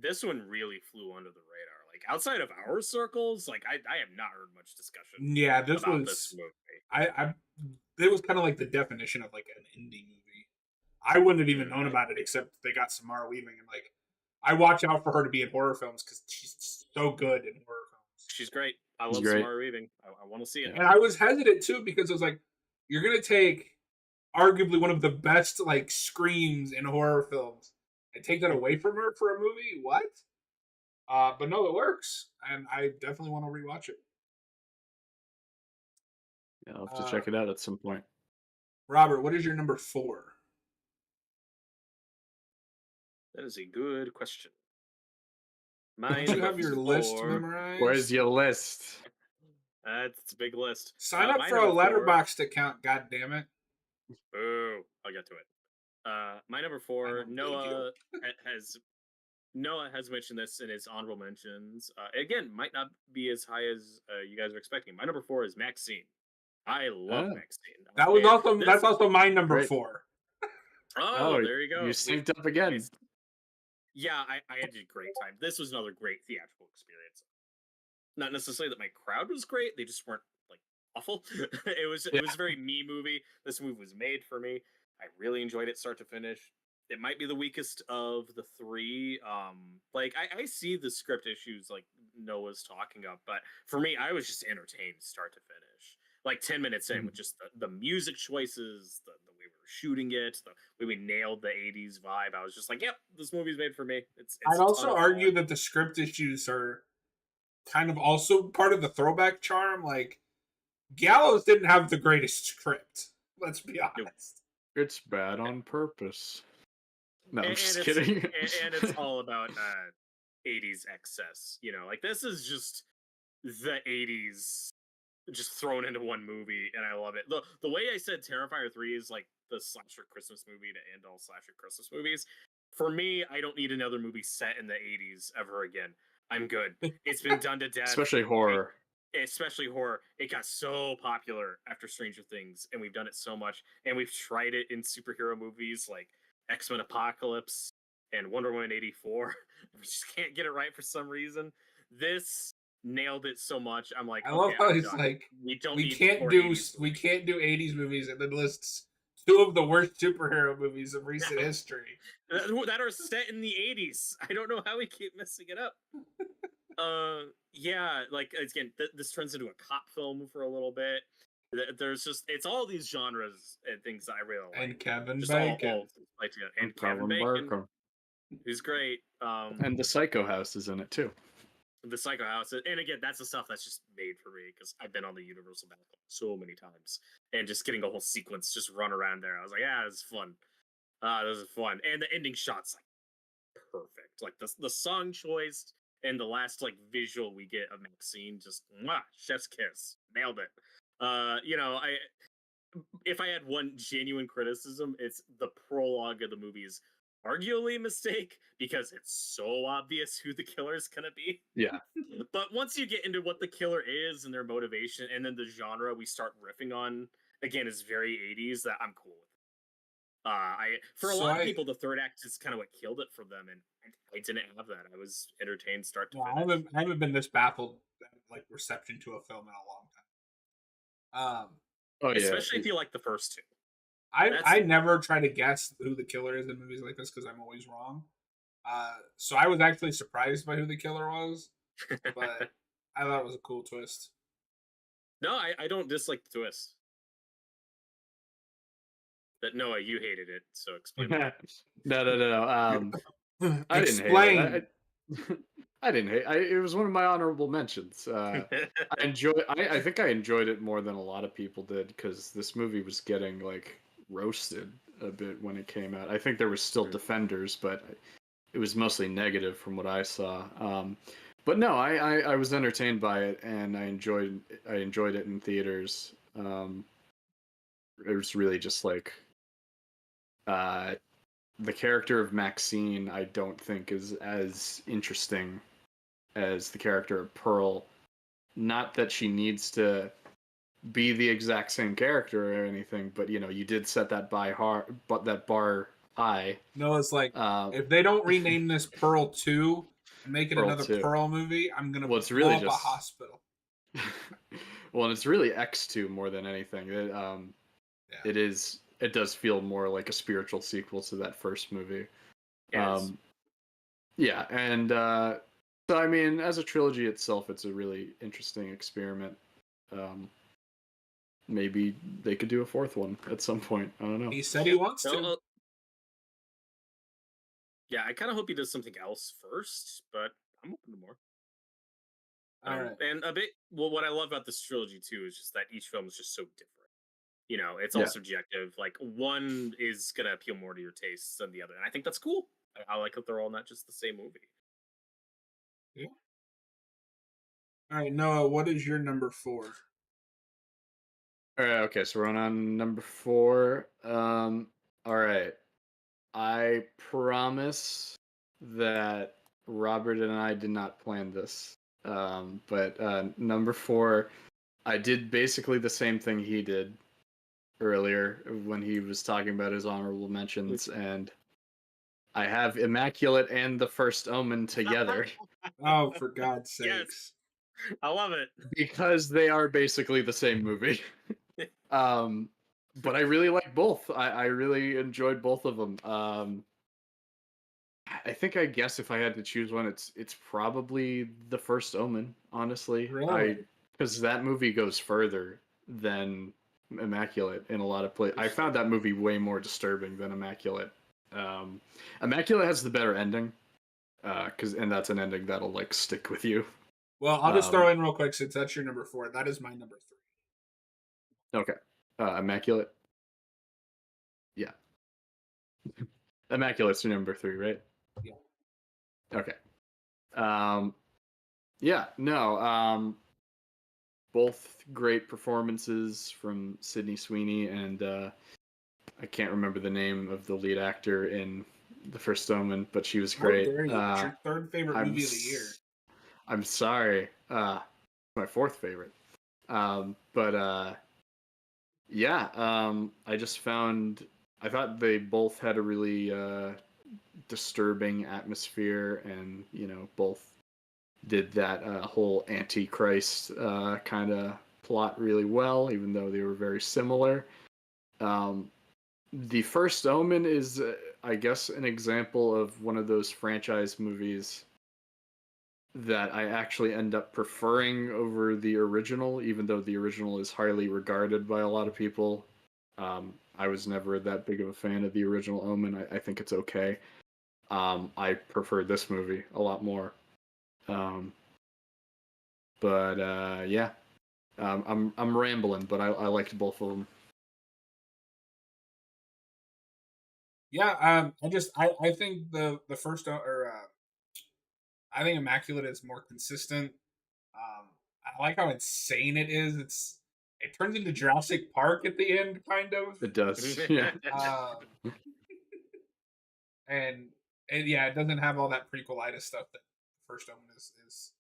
This one really flew under the radar. Like outside of our circles, like I have not heard much discussion. Yeah, this movie. It was kind of like the definition of like an indie movie. I wouldn't have even known about it except they got Samara Weaving, and like I watch out for her to be in horror films because she's so good in horror films. She's great. I love Samara Weaving. I want to see it. And I was hesitant too because it was like you're gonna take arguably one of the best like screams in horror films and take that away from her for a movie. What? But no, it works, and I definitely want to rewatch it. Yeah, I'll have to check it out at some point. Robert, what is your number 4? That is a good question. Don't you have your list memorized? Where's your list? It's a big list. Sign up for a Letterboxd account, goddammit. Boo. I'll get to it. My number 4, Noah has mentioned this in his honorable mentions. Again, might not be as high as you guys are expecting. My number 4 is Maxine. I love Maxine. That's also my number 4. Oh, there you go. You synced up again. Yeah, I had a great time. This was another great theatrical experience. Not necessarily that my crowd was great; they just weren't like awful. It was a very me movie. This movie was made for me. I really enjoyed it start to finish. It might be the weakest of the 3. Like I see the script issues like Noah's talking about, but for me, I was just entertained start to finish. Like 10 minutes in with just the music choices, the way we were were shooting it, the way we nailed the '80s vibe. I was just like, "Yep, this movie's made for me." It's I'd a ton also of argue fun. that the script issues are kind of also part of the throwback charm. Like Gallows didn't have the greatest script. Let's be Nope. honest. It's bad on purpose. No, I'm And just it's kidding. and it's all about '80s excess. Like this is just the '80s just thrown into one movie, and I love it. The way I said Terrifier 3 is like the slasher Christmas movie to end all slasher Christmas movies. For me, I don't need another movie set in the '80s ever again. I'm good. It's been done to death. Especially horror. Especially horror. It got so popular after Stranger Things, and we've done it so much, and we've tried it in superhero movies like X-Men Apocalypse and Wonder Woman '84. We just can't get it right for some reason. This nailed it so much. I'm like, I okay, love how I'm he's done. like, We don't we need can't more do 80s we movies. can't do 80s movies, and then lists two of the worst superhero movies of recent history. that are set in the '80s. I don't know how we keep messing it up. Yeah, like again, this turns into a cop film for a little bit. There's just it's all these genres and things that I really like. And Kevin Just Bacon. all like together. And Kevin Kevin Bacon, Barker. who's great. And the Psycho House is in it too. The Psycho House, and again, that's the stuff that's just made for me because I've been on the Universal Backlog so many times, and just getting a whole sequence just run around there. I was like, yeah, this is fun. This is fun, and the ending shot's like perfect. Like the song choice and the last like visual we get of Maxine, just chef's kiss, nailed it. I if I had one genuine criticism, it's the prologue of the movie's arguably a mistake because it's so obvious who the killer is gonna be. Yeah. But once you get into what the killer is and their motivation, and then the genre we start riffing on again is very '80s, that I'm cool with. For a lot of people, the third act is kind of what killed it for them, and I didn't have that. I was entertained start to finish. I haven't been this baffled like reception to a film in a long time. Oh yeah. Especially if you like the first two. I never try to guess who the killer is in movies like this because I'm always wrong. So I was actually surprised by who the killer was, but I thought it was a cool twist. No, I don't dislike the twist. But Noah, you hated it, so explain that. No. I didn't hate it. I didn't hate. It was one of my honorable mentions. I think I enjoyed it more than a lot of people did because this movie was getting like roasted a bit when it came out. I think there was still defenders, but it was mostly negative from what I saw. But no, I was entertained by it and I enjoyed it in theaters. It was really just like the character of Maxine. I don't think is as interesting as the character of Pearl. Not that she needs to be the exact same character or anything, but you did set that bar high. No, it's like if they don't rename this Pearl 2 and make it another Pearl movie, I'm gonna blow up a hospital. Well, and it's really X2 more than anything. It does feel more like a spiritual sequel to that first movie. Yeah, and so I mean, as a trilogy itself, it's a really interesting experiment. Maybe they could do a fourth one at some point. I don't know. He said he wants to. Yeah, I kind of hope he does something else first, but I'm open to more. All right. And a bit. Well, what I love about this trilogy too is just that each film is just so different. It's all subjective. Like one is gonna appeal more to your tastes than the other, and I think that's cool. I like that they're all not just the same movie. Yeah. All right, Noah, what is your number 4? All right, okay, so we're on number 4. All right. I promise that Robert and I did not plan this. But number 4, I did basically the same thing he did earlier when he was talking about his honorable mentions, and I have Immaculate and The First Omen together. Oh, for God's sakes. Yes. I love it. Because they are basically the same movie. But I really like both. I really enjoyed both of them. I think I guess if I had to choose one, it's probably The First Omen, honestly. Really? Because that movie goes further than Immaculate in a lot of places. I found that movie way more disturbing than Immaculate. Immaculate has the better ending, and that's an ending that'll like stick with you. Well, I'll just throw in real quick since that's your number 4. That is my number 3. Okay, Immaculate. Yeah, Immaculate's your number 3, right? Yeah. Okay. Yeah. No. Both great performances from Sydney Sweeney and I can't remember the name of the lead actor in The First Omen, but she was great. It's your third favorite movie of the year. I'm sorry. My fourth favorite. Yeah. I thought they both had a really disturbing atmosphere, and both did that whole Antichrist kind of plot really well, even though they were very similar. The First Omen is, I guess, an example of one of those franchise movies that I actually end up preferring over the original, even though the original is highly regarded by a lot of people. I was never that big of a fan of the original Omen. I think it's okay. I prefer this movie a lot more. Yeah. I'm rambling, but I liked both of them. Yeah, I think the first I think Immaculate is more consistent. I like how insane it is. It turns into Jurassic Park at the end, kind of. It does, yeah. And yeah, it doesn't have all that prequelitis stuff that First Omen is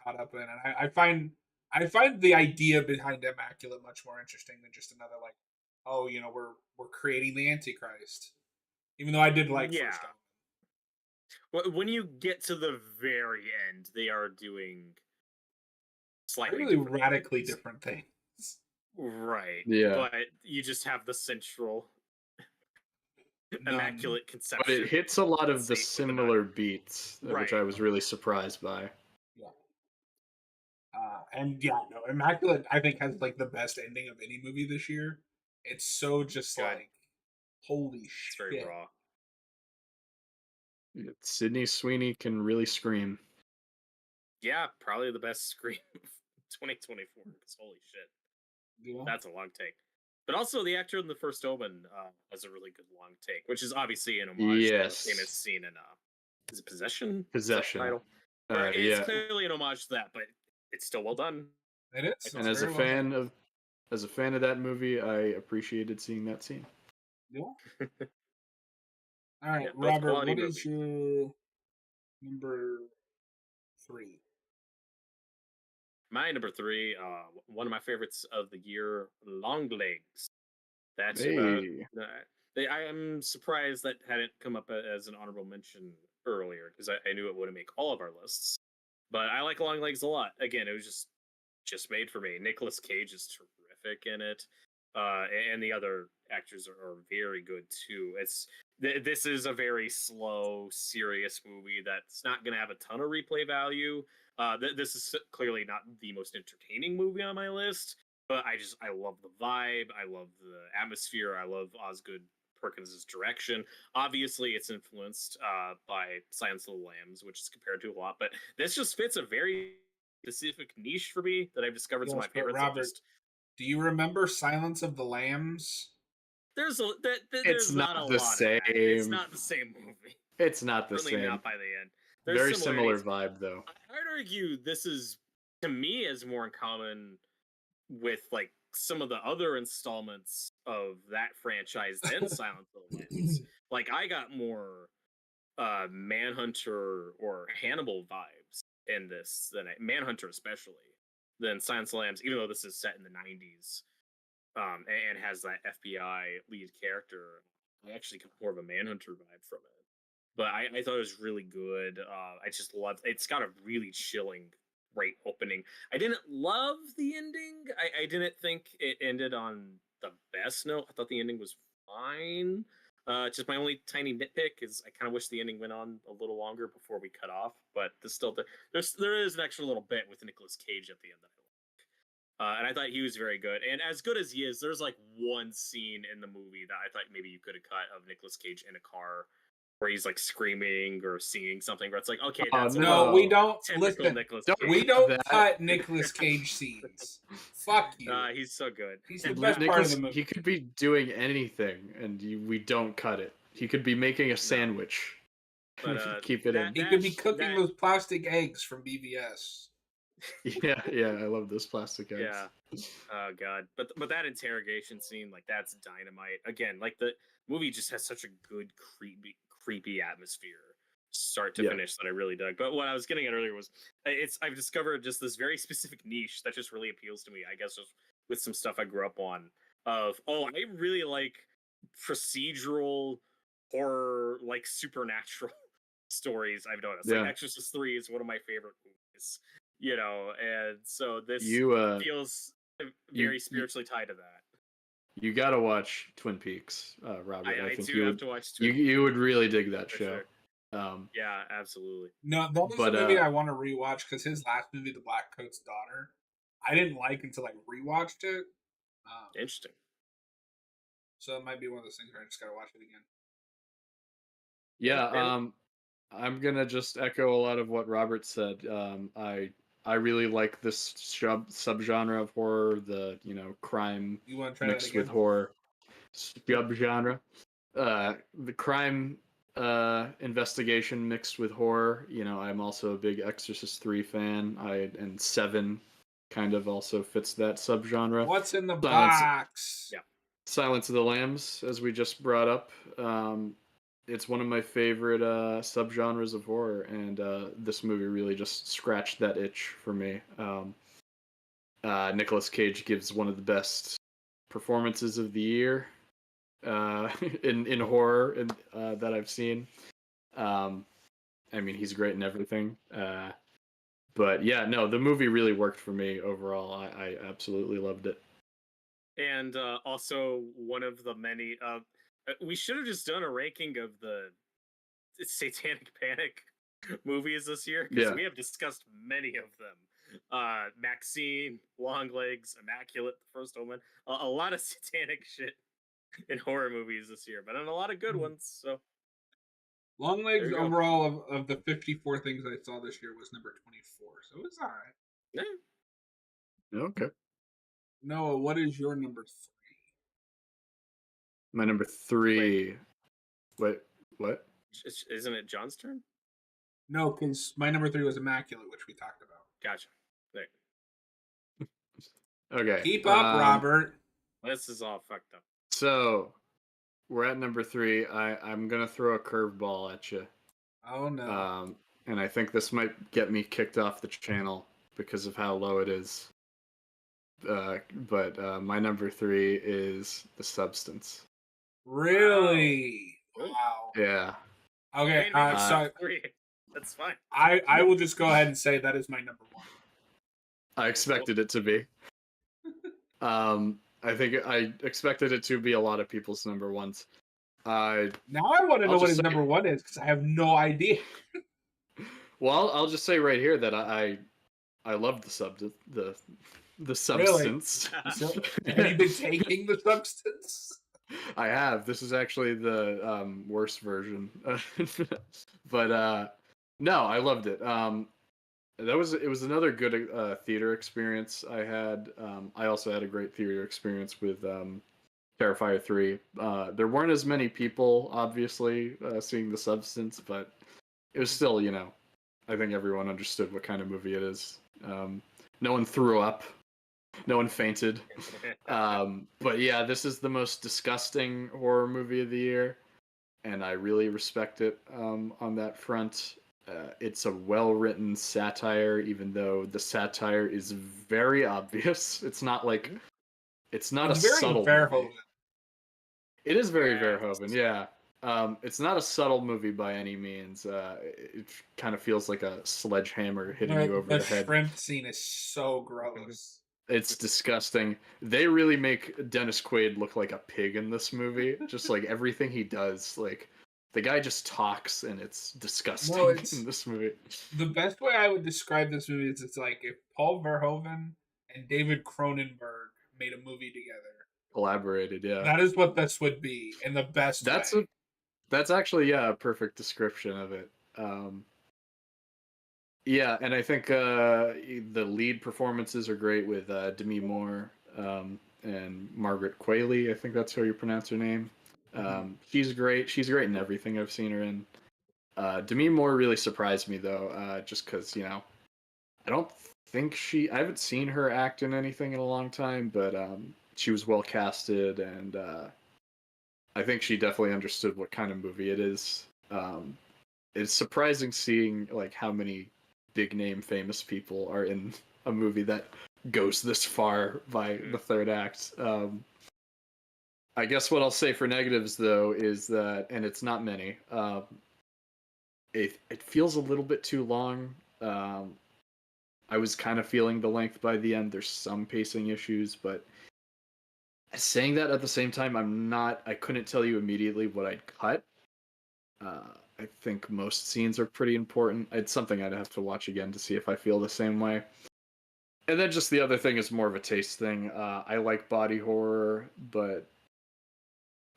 caught up in, and I find the idea behind Immaculate much more interesting than just another like, oh, we're creating the Antichrist. Even though I did like First Omen. Well, when you get to the very end, they are doing slightly really radically different things. Right. Yeah. But you just have the central immaculate conception. But it hits a lot of the similar beats, which I was really surprised by. Yeah. And yeah, no, Immaculate I think has like the best ending of any movie this year. It's so just like holy shit. It's very raw. Sydney Sweeney can really scream. Yeah, probably the best scream of 2024. Because holy shit, that's a long take. But also, the actor in The First Omen has a really good long take, which is obviously an homage to the famous scene in is it Possession? Possession. Title? It's clearly an homage to that, but it's still well done. It is. And as a fan of that movie, I appreciated seeing that scene. Yeah. All right, Robert, what is your number 3? My number 3, one of my favorites of the year, Long Legs. That's I am surprised that hadn't come up as an honorable mention earlier, because I knew it wouldn't make all of our lists. But I like Long Legs a lot. Again, it was just made for me. Nicolas Cage is terrific in it. And the other actors are very good too. This is a very slow, serious movie that's not going to have a ton of replay value. This is clearly not the most entertaining movie on my list, but I love the vibe. I love the atmosphere. I love Osgood Perkins' direction. Obviously, it's influenced by Silence of the Lambs, which is compared to a lot, but this just fits a very specific niche for me that I've discovered some of my favorites. Robert, do you remember Silence of the Lambs? There's it's not not a the lot same. of that. It's not the same movie. It's not the Certainly same. Not by the end. There's very similar vibe, though. I'd argue this is, to me, is more in common with like some of the other installments of that franchise than Silence of the Lambs. Like I got more Manhunter or Hannibal vibes in this than Manhunter especially than Silence of the Lambs, even though this is set in the 90s and has that FBI lead character. I actually got more of a Manhunter vibe from it. But I thought it was really good. I just loved it's got a really chilling, great opening. I didn't love the ending. I didn't think it ended on the best note. I thought the ending was fine. Just my only tiny nitpick is I kind of wish the ending went on a little longer before we cut off. But there is an extra little bit with Nicolas Cage at the end that I like. And I thought he was very good. And as good as he is, there's like one scene in the movie that I thought maybe you could have cut of Nicolas Cage in a car where he's like screaming or singing something where it's like, okay, that's no, we don't. typical Listen, Nicolas don't Cage. we don't that. cut Nicolas Cage scenes. Fuck you. He's so good. He's the best part of the movie. He could be doing anything, and we don't cut it. He could be making a sandwich. But, keep it in. He could be cooking those plastic eggs from BVS. Yeah, I love those plastic eggs. Yeah. Oh god. But that interrogation scene, like that's dynamite. Again, like the movie just has such a good creepy atmosphere, start to finish, that I really dug. But what I was getting at earlier was I've discovered just this very specific niche that just really appeals to me. I guess just with some stuff I grew up on. I really like procedural horror, like supernatural stories. I've noticed. Like Exorcist 3 is one of my favorite movies. And so this feels very spiritually tied to that. You gotta watch Twin Peaks, Robert. I think do have to watch Twin Peaks. You would really dig that For show. Sure. Yeah, absolutely. No, that was the movie I want to rewatch because his last movie, The Black Coat's Daughter, I didn't like until I rewatched it. Interesting. So it might be one of those things where I just gotta watch it again. Yeah, I'm gonna just echo a lot of what Robert said. I really like this subgenre of horror, the crime mixed with horror subgenre. The crime investigation mixed with horror. I'm also a big Exorcist 3 fan. And 7 kind of also fits that subgenre. What's in the box? Yeah. Silence of the Lambs, as we just brought up. It's one of my favorite subgenres of horror, and this movie really just scratched that itch for me. Nicolas Cage gives one of the best performances of the year in horror that I've seen. He's great in everything. But yeah, no, the movie really worked for me overall. I absolutely loved it. And also one of the many... we should have just done a ranking of the Satanic Panic movies this year, because we have discussed many of them. Maxine, Longlegs, Immaculate, The First Omen. A lot of satanic shit in horror movies this year, but in a lot of good ones. So Longlegs overall of the 54 things I saw this year was number 24, so it was all right. Yeah. Okay. Noah, what is your number 3? My number 3. Wait, what? Isn't it John's turn? No, because my number 3 was Immaculate, which we talked about. Gotcha. There. Okay. Keep up, Robert. This is all fucked up. So, we're at number 3. I'm gonna throw a curveball at you. Oh no. And I think this might get me kicked off the channel because of how low it is. But my number 3 is The Substance. Really? Wow. Yeah. Okay, so 3. That's fine. I will just go ahead and say that is my number 1. I expected it to be. I think I expected it to be a lot of people's number 1s. Now I want to know what his number 1 is, because I have no idea. Well, I'll just say right here that I love the substance. Really? So, have you been taking the substance? I have. This is actually the worst version, but no, I loved it. It was another good theater experience I had. I also had a great theater experience with Terrifier 3. There weren't as many people, obviously, seeing The Substance, but it was still, I think everyone understood what kind of movie it is. No one threw up. No one fainted. But yeah, this is the most disgusting horror movie of the year, and I really respect it on that front. It's a well-written satire, even though the satire is very obvious. It's not like it's not it's a very subtle Verhoeven. movie. It is very Verhoeven, yeah. It's not a subtle movie by any means. It kind of feels like a sledgehammer hitting you over the head. The shrimp scene is so gross. It's disgusting. They really make Dennis Quaid look like a pig in this movie. Just like everything he does, like the guy just talks, and it's disgusting in this movie. The best way I would describe this movie is it's like if Paul Verhoeven and David Cronenberg made a movie together. Collaborated, yeah. That is what this would be in the best That's way. that's actually, yeah, a perfect description of it. Yeah, and I think the lead performances are great with Demi Moore and Margaret Qualley. I think that's how you pronounce her name. She's great. She's great in everything I've seen her in. Demi Moore really surprised me though, just because I don't think I haven't seen her act in anything in a long time, but she was well casted, and I think she definitely understood what kind of movie it is. It's surprising seeing like how many big name famous people are in a movie that goes this far by the third act. I guess what I'll say for negatives though is that, and it's not many, it feels a little bit too long. I was kind of feeling the length by the end. There's some pacing issues, but saying that at the same time, I couldn't tell you immediately what I'd cut. I think most scenes are pretty important. It's something I'd have to watch again to see if I feel the same way. And then just the other thing is more of a taste thing. I like body horror, but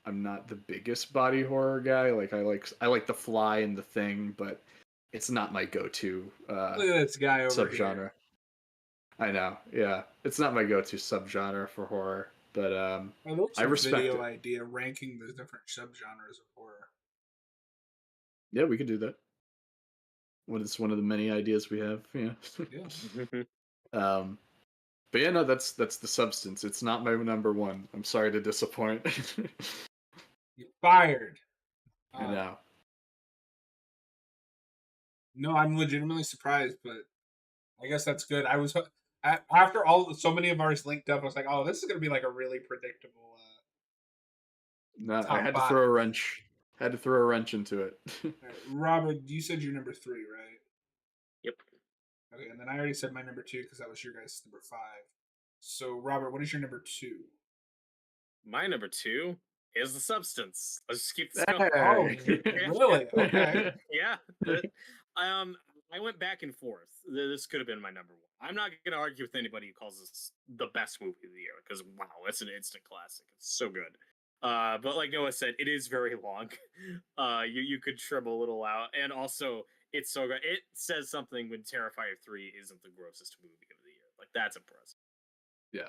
I'm not the biggest body horror guy. Like I like The Fly and The Thing, but it's not my go-to Look at this guy over subgenre. here. I know, yeah. It's not my go-to subgenre for horror, but I respect video it. idea ranking the different subgenres of horror. Yeah, we could do that. It's one of the many ideas we have. Yeah. Yeah. But yeah, no, that's the substance. It's not my number one. I'm sorry to disappoint. You're fired. I know. No, I'm legitimately surprised, but I guess that's good. I was after so many of ours linked up. I was like, oh, this is gonna be like a really predictable. No, I top had to five. throw a wrench. Had to throw a wrench into it. Right. Robert, you said you're number 3, right? Yep. Okay, and then I already said my number 2 because that was your guys' number 5. So, Robert, what is your number 2? My number 2 is The Substance. Let's just keep this going. Oh, really? Okay. Yeah. I went back and forth. This could have been my number 1. I'm not going to argue with anybody who calls this the best movie of the year because wow, it's an instant classic. It's so good. But like Noah said, it is very long. You could trim a little out, and also it's so good. It says something when Terrifier 3 isn't the grossest movie of the year. Like that's impressive. Yeah.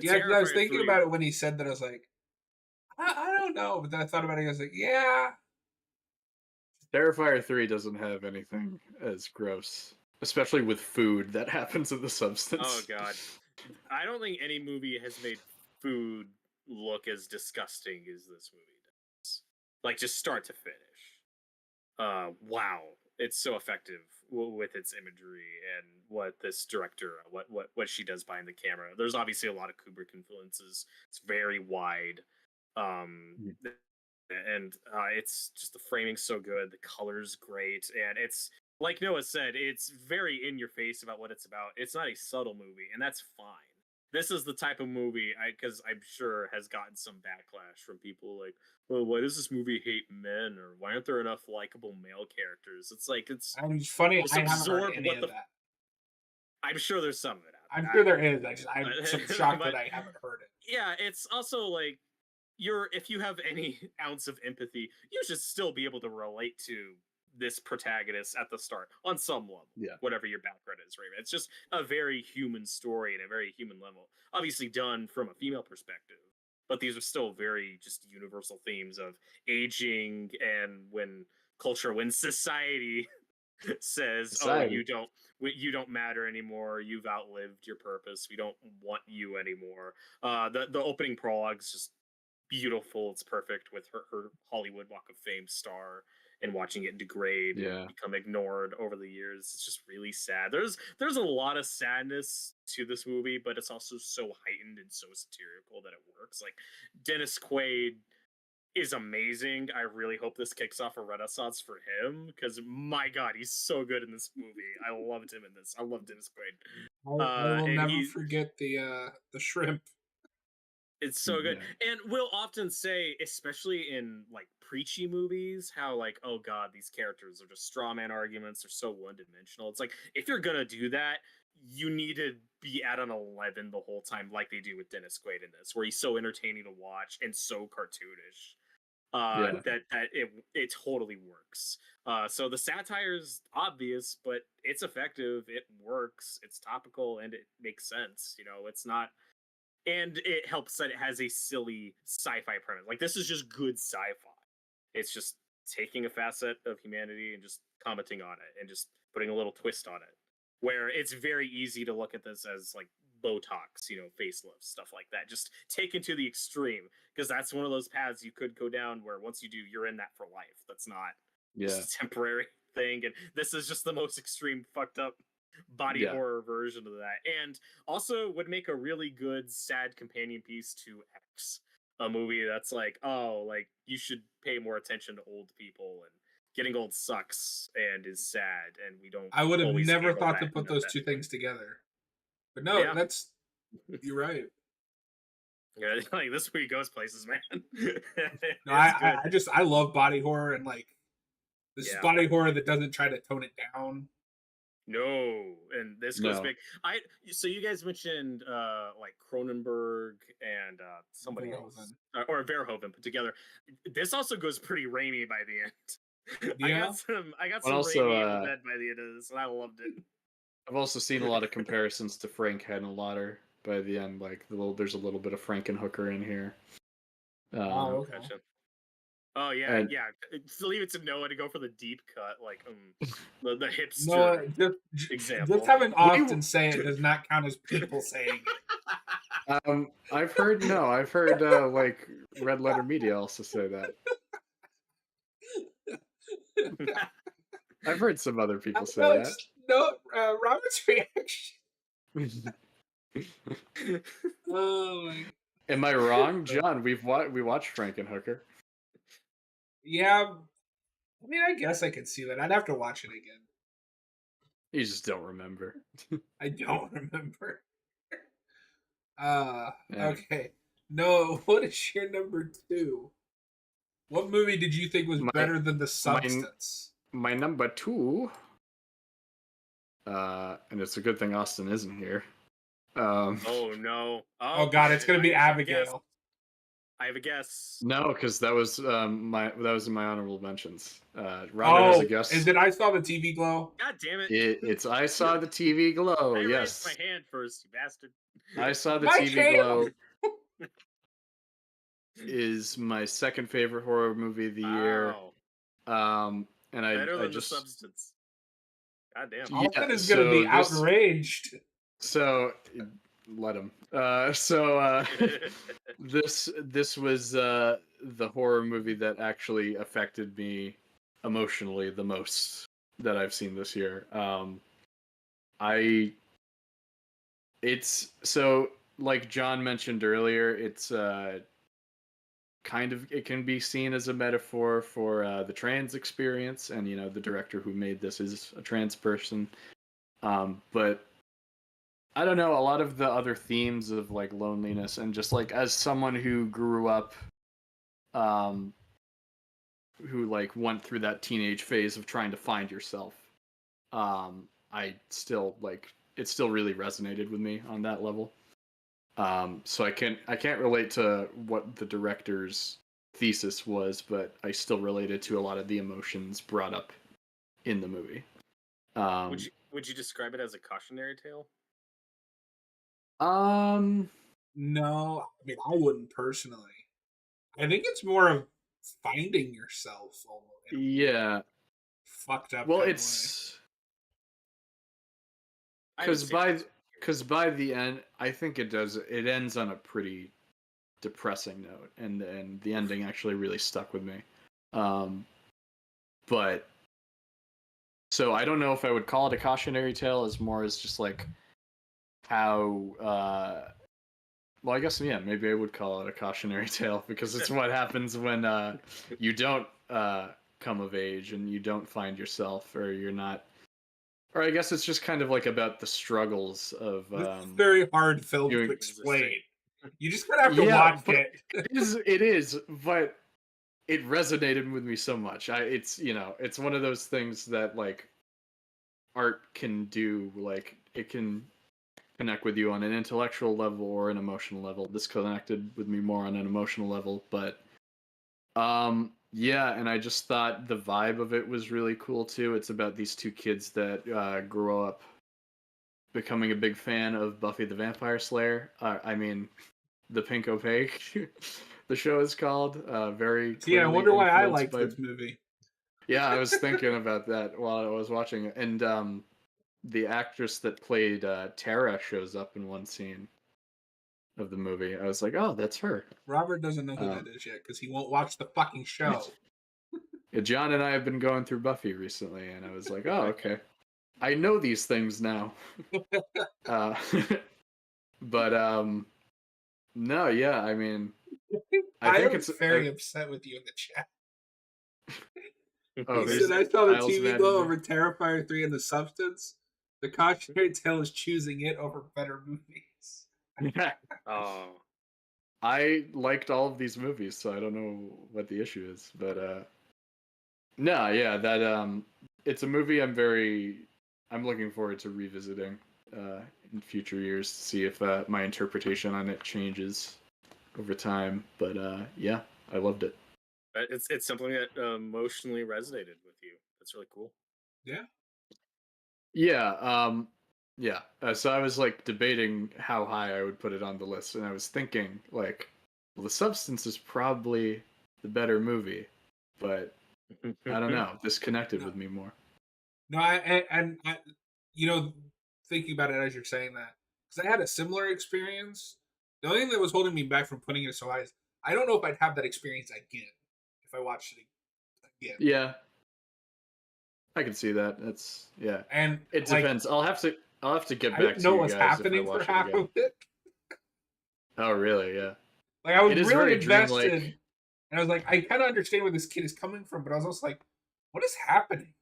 Yeah, I was thinking about it when he said that. I was like, I don't know, but then I thought about it. I was like, yeah. Terrifier 3 doesn't have anything as gross, especially with food that happens in The Substance. Oh god, I don't think any movie has made food look as disgusting as this movie does. Like just start to finish. Wow, it's so effective with its imagery and what this director, what she does behind the camera. There's obviously a lot of Kubrick influences. It's very wide. And it's just the framing's so good, the color's great, and it's like Noah said, it's very in your face about what it's about. It's not a subtle movie, and that's fine. This is the type of movie because I'm sure has gotten some backlash from people like, well, why does this movie hate men, or why aren't there enough likable male characters? It's like it's. I'm funny. I haven't absorb heard any of that. I'm sure there's some of it out there. I'm sure there is. I'm so shocked that I haven't heard it. Yeah, it's also like if you have any ounce of empathy, you should still be able to relate to this protagonist at the start on some level. Yeah. Whatever your background is, right? It's just a very human story and a very human level. Obviously done from a female perspective, but these are still very just universal themes of aging and when society says, "Oh, you don't matter anymore. You've outlived your purpose. We don't want you anymore." The opening prologue is just beautiful. It's perfect with her Hollywood Walk of Fame star and watching it degrade and become ignored over the years. It's just really sad. There's a lot of sadness to this movie, but it's also so heightened and so satirical that it works. Like Dennis Quaid is amazing. I really hope this kicks off a renaissance for him because my god, he's so good in this movie. I loved him in this. I love Dennis Quaid. I will never forget the shrimp. It's so good. And we'll often say, especially in like preachy movies, how like, oh god, these characters are just straw man arguments, they're so one dimensional. It's like if you're gonna do that, you need to be at an 11 the whole time, like they do with Dennis Quaid in this, where he's so entertaining to watch and so cartoonish. Yeah. That it totally works. So the satire's obvious, but it's effective. It works. It's topical and it makes sense. It's not, and it helps that it has a silly sci-fi premise. Like this is just good sci-fi. It's just taking a facet of humanity and just commenting on it and just putting a little twist on it. Where it's very easy to look at this as like Botox, facelifts, stuff like that. Just taken to the extreme, because that's one of those paths you could go down where once you do, you're in that for life. That's not just a temporary thing. And this is just the most extreme, fucked up body horror version of that. And also would make a really good, sad companion piece to X, a movie that's like, oh, like you should pay more attention to old people, and getting old sucks and is sad, and we don't. I would have always never handle thought to that put in the those best two way. things together. But no, Yeah. you're right. Yeah, like this movie goes places, man. No, I love body horror, and like this is Yeah. body horror that doesn't try to tone it down. No, and this goes No. big. So you guys mentioned like Cronenberg and somebody else, or Verhoeven put together. This also goes pretty rainy by the end. Yeah. I got But some also, rainy Evil Dead by the end of this, and I loved it. I've also seen a lot of comparisons to Frankenhooker by the end. Like there's a little bit of Frankenhooker in here. Okay. Gotcha. Oh yeah, And- yeah. To leave it to Noah to go for the deep cut, like the hipster No, example. just having Austin say it does not count as people saying it. I've heard like Red Letter Media also say that. I've heard some other people say that. No, Robert's reaction. Oh my. Am I wrong, John? We watched Frankenhooker. Yeah, I mean, I guess I could see that. I'd have to watch it again. You just don't remember. I don't remember. Yeah. Okay. No, what is your number 2? What movie did you think was better than The Substance? My number 2. And it's a good thing Austin isn't here. Oh no! Oh god, it's gonna be Abigail. I have a guess. No, because that was in my honorable mentions. Robert has a guess. Is it I Saw the TV Glow? God damn it! It's I Saw the TV Glow. I Yes, raised my hand first, you bastard. I Saw the My TV channel! Glow is my second favorite horror movie of the year. And Better I than just The Substance. God damn. Austin is gonna be outraged. So let him. This was the horror movie that actually affected me emotionally the most that I've seen this year. It's so, like John mentioned earlier, it's kind of, it can be seen as a metaphor for the trans experience, and the director who made this is a trans person. But I don't know, a lot of the other themes of like loneliness, and just like as someone who grew up, who like went through that teenage phase of trying to find yourself, I still like, it still really resonated with me on that level. So I can't relate to what the director's thesis was, but I still related to a lot of the emotions brought up in the movie. Would you describe it as a cautionary tale? No, I mean, I wouldn't personally. I think it's more of finding yourself almost. Yeah. Fucked up. Well, it's because by the end, I think it ends on a pretty depressing note, and the ending actually really stuck with me. But so I don't know if I would call it a cautionary tale, as more as just like how well, I guess, yeah, maybe I would call it a cautionary tale, because it's what happens when you don't come of age and you don't find yourself, or you're not, or I guess it's just kind of like about the struggles of it's very hard film to explain. You just gotta have to watch it. It is, but it resonated with me so much. It's one of those things that like art can do. Like it can connect with you on an intellectual level or an emotional level. This connected with me more on an emotional level, but yeah, and I just thought the vibe of it was really cool too. It's about these two kids that grow up becoming a big fan of Buffy the Vampire Slayer. I mean, the Pink Opaque, the show is called. Very See, I clearly wonder why I influenced liked by. this movie. Yeah, I was thinking about that while I was watching it, and the actress that played Tara shows up in one scene of the movie. I was like, oh, that's her. Robert doesn't know who that is yet because he won't watch the fucking show. Yeah, John and I have been going through Buffy recently, and I was like, oh, okay. I know these things now. uh, but no, yeah, I mean, I I think was very upset with you in the chat. Oh, He who's said, I saw the Kyle's TV mad glow at me? over Terrifier 3 and The Substance. The cautionary tale is choosing it over better movies. Oh, I liked all of these movies, so I don't know what the issue is, but no, yeah, that it's a movie I'm looking forward to revisiting in future years to see if my interpretation on it changes over time. But yeah, I loved it. it's something that emotionally resonated with you. That's really cool. Yeah. Yeah, yeah. So I was like debating how high I would put it on the list, and I was thinking like, well, The Substance is probably the better movie, but I don't know. This connected No, with me more. no, I, you know, thinking about it as you're saying that, because I had a similar experience. The only thing that was holding me back from putting it so high is I don't know if I'd have that experience again if I watched it again. Yeah, I can see that. It's yeah. And It like, depends. I'll have to get I back didn't to know you what was guys if I happening for watch it half again. of it. Oh, really? Yeah. Like, I was It is really very invested, dreamlike. and I was like, I kind of understand where this kid is coming from, but I was also like, what is happening?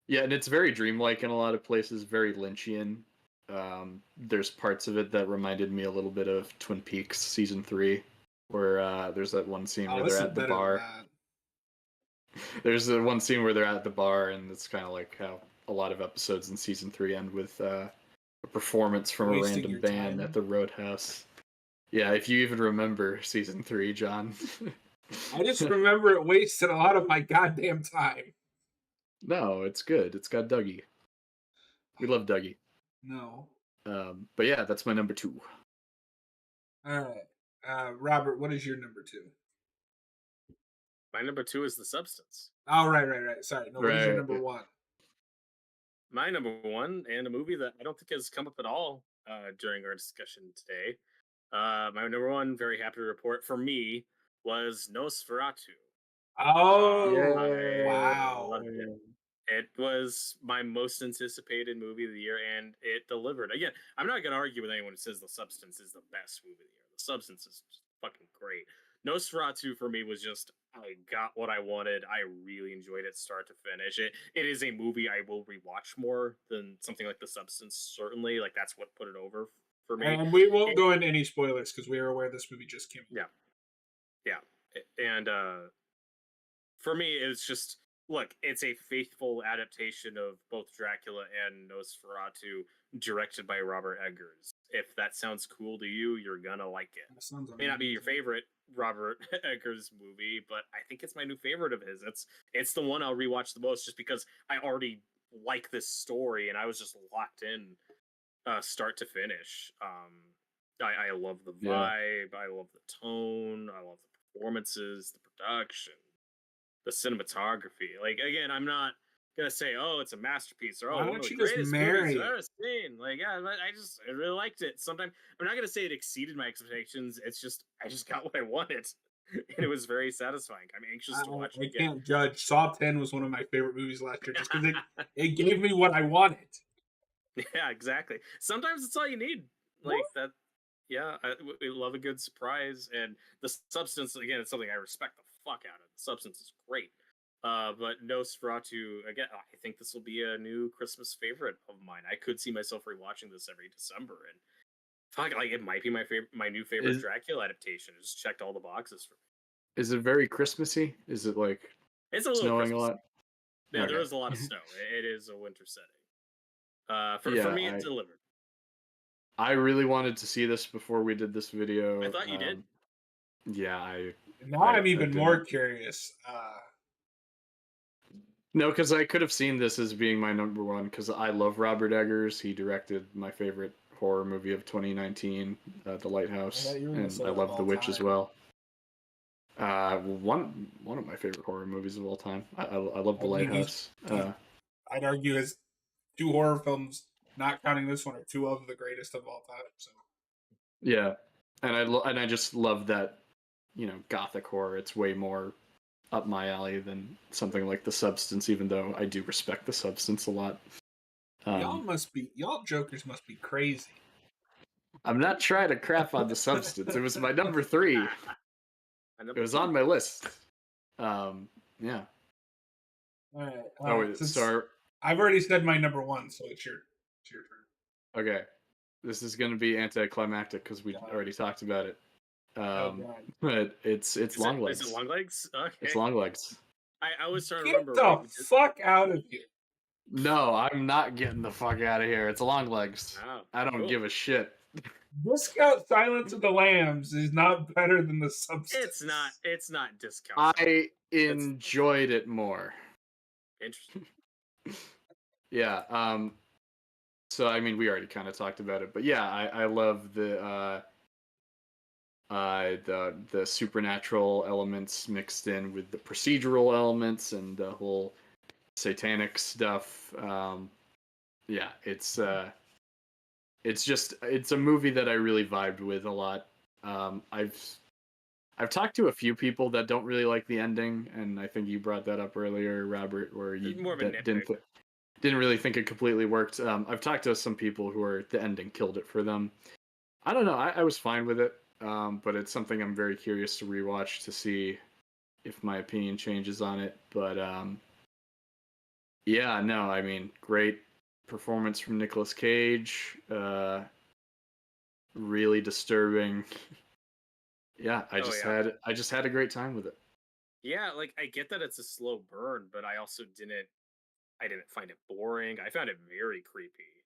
Yeah, and it's very dreamlike in a lot of places, very Lynchian. There's parts of it that reminded me a little bit of Twin Peaks season 3, where there's that one scene Oh, where they're this is at the better than bar. that. There's the one scene where they're at the bar, and it's kind of like how a lot of episodes in season 3 end with a performance from a Wasting random your band time. at the Roadhouse. Yeah, if you even remember season 3, John. I just remember it wasted a lot of my goddamn time. No, it's good. It's got Dougie. We love Dougie. No. But yeah, that's my number 2. All right. Robert, what is your number 2? My number 2 is The Substance. Oh, right. Sorry. No, what is your Right. number 1? My number 1, and a movie that I don't think has come up at all during our discussion today. My number 1, very happy to report for me, was Nosferatu. Oh, I wow. loved it. It was my most anticipated movie of the year, and it delivered. Again, I'm not going to argue with anyone who says The Substance is the best movie of the year. The Substance is just fucking great. Nosferatu for me was just, I got what I wanted. I really enjoyed it start to finish. It is a movie I will rewatch more than something like The Substance, certainly. Like, that's what put it over for me. And we won't go into any spoilers because we are aware this movie just came out. Yeah. And for me, it's just, look, it's a faithful adaptation of both Dracula and Nosferatu, directed by Robert Eggers. If that sounds cool to you, you're gonna like it. That sounds May not be your amazing. favorite Robert Eggers movie, but I think it's my new favorite of his. It's the one I'll rewatch the most, just because I already like this story and I was just locked in, start to finish. I love the Yeah. vibe, I love the tone, I love the performances, the production, the cinematography. Like, again, I'm not gonna say, oh, it's a masterpiece, or oh, Why one of don't the you just greatest movies marry I've it? ever seen. Like, yeah, I really liked it. Sometimes I'm not gonna say it exceeded my expectations. It's just I just got what I wanted, and it was very satisfying. I'm anxious to watch it I again. can't judge. Saw 10 was one of my favorite movies last year just because it gave me what I wanted. Yeah, exactly. Sometimes it's all you need. Like that. Yeah, we love a good surprise, and The Substance, again, it's something I respect the fuck out of. The Substance is great. But Nosferatu, again, I think this will be a new Christmas favorite of mine. I could see myself rewatching this every December, and fuck, like, it might be my new favorite Is Dracula adaptation. It just checked all the boxes for me. is it very Christmassy? Is it like It's a little snowing a Christmas. lot? Yeah, there Okay. is a lot of snow. It is a winter setting. For me, it delivered. I really wanted to see this before we did this video. I thought you did. Yeah, Now I'm even more curious. No, because I could have seen this as being my number one because I love Robert Eggers. He directed my favorite horror movie of 2019, The Lighthouse, and I love The Witch as well. One of my favorite horror movies of all time. I love The Lighthouse. I'd argue his 2 horror films, not counting this one, are 2 of the greatest of all time. So. Yeah, and I just love that, gothic horror. It's way more up my alley than something like The Substance, even though I do respect The Substance a lot. Y'all jokers must be crazy. I'm not trying to crap on The Substance. It was my number 3. It was on my list. Yeah. All right. So I've already said my number 1, so it's your turn. Okay. This is going to be anticlimactic because we already talked about it. But it's Long Legs. Is it Long Legs? Okay. It's Long Legs. I was trying to remember. Get the fuck out of here. No, I'm not getting the fuck out of here. It's Long Legs. Oh, I don't give a shit. Discount Silence of the Lambs is not better than The Substance. It's not discount. I enjoyed it more. Interesting. Yeah. So I mean, we already kind of talked about it, but yeah, I love the supernatural elements mixed in with the procedural elements and the whole satanic stuff. Yeah, it's a movie that I really vibed with a lot. I've talked to a few people that don't really like the ending, and I think you brought that up earlier, Robert, where you didn't really think it completely worked. I've talked to some people who the ending killed it for them. I don't know. I was fine with it, but it's something I'm very curious to rewatch to see if my opinion changes on it. But yeah, no, I mean, great performance from Nicolas Cage. Really disturbing. Yeah, I just had a great time with it. Yeah, like I get that it's a slow burn, but I also didn't find it boring. I found it very creepy,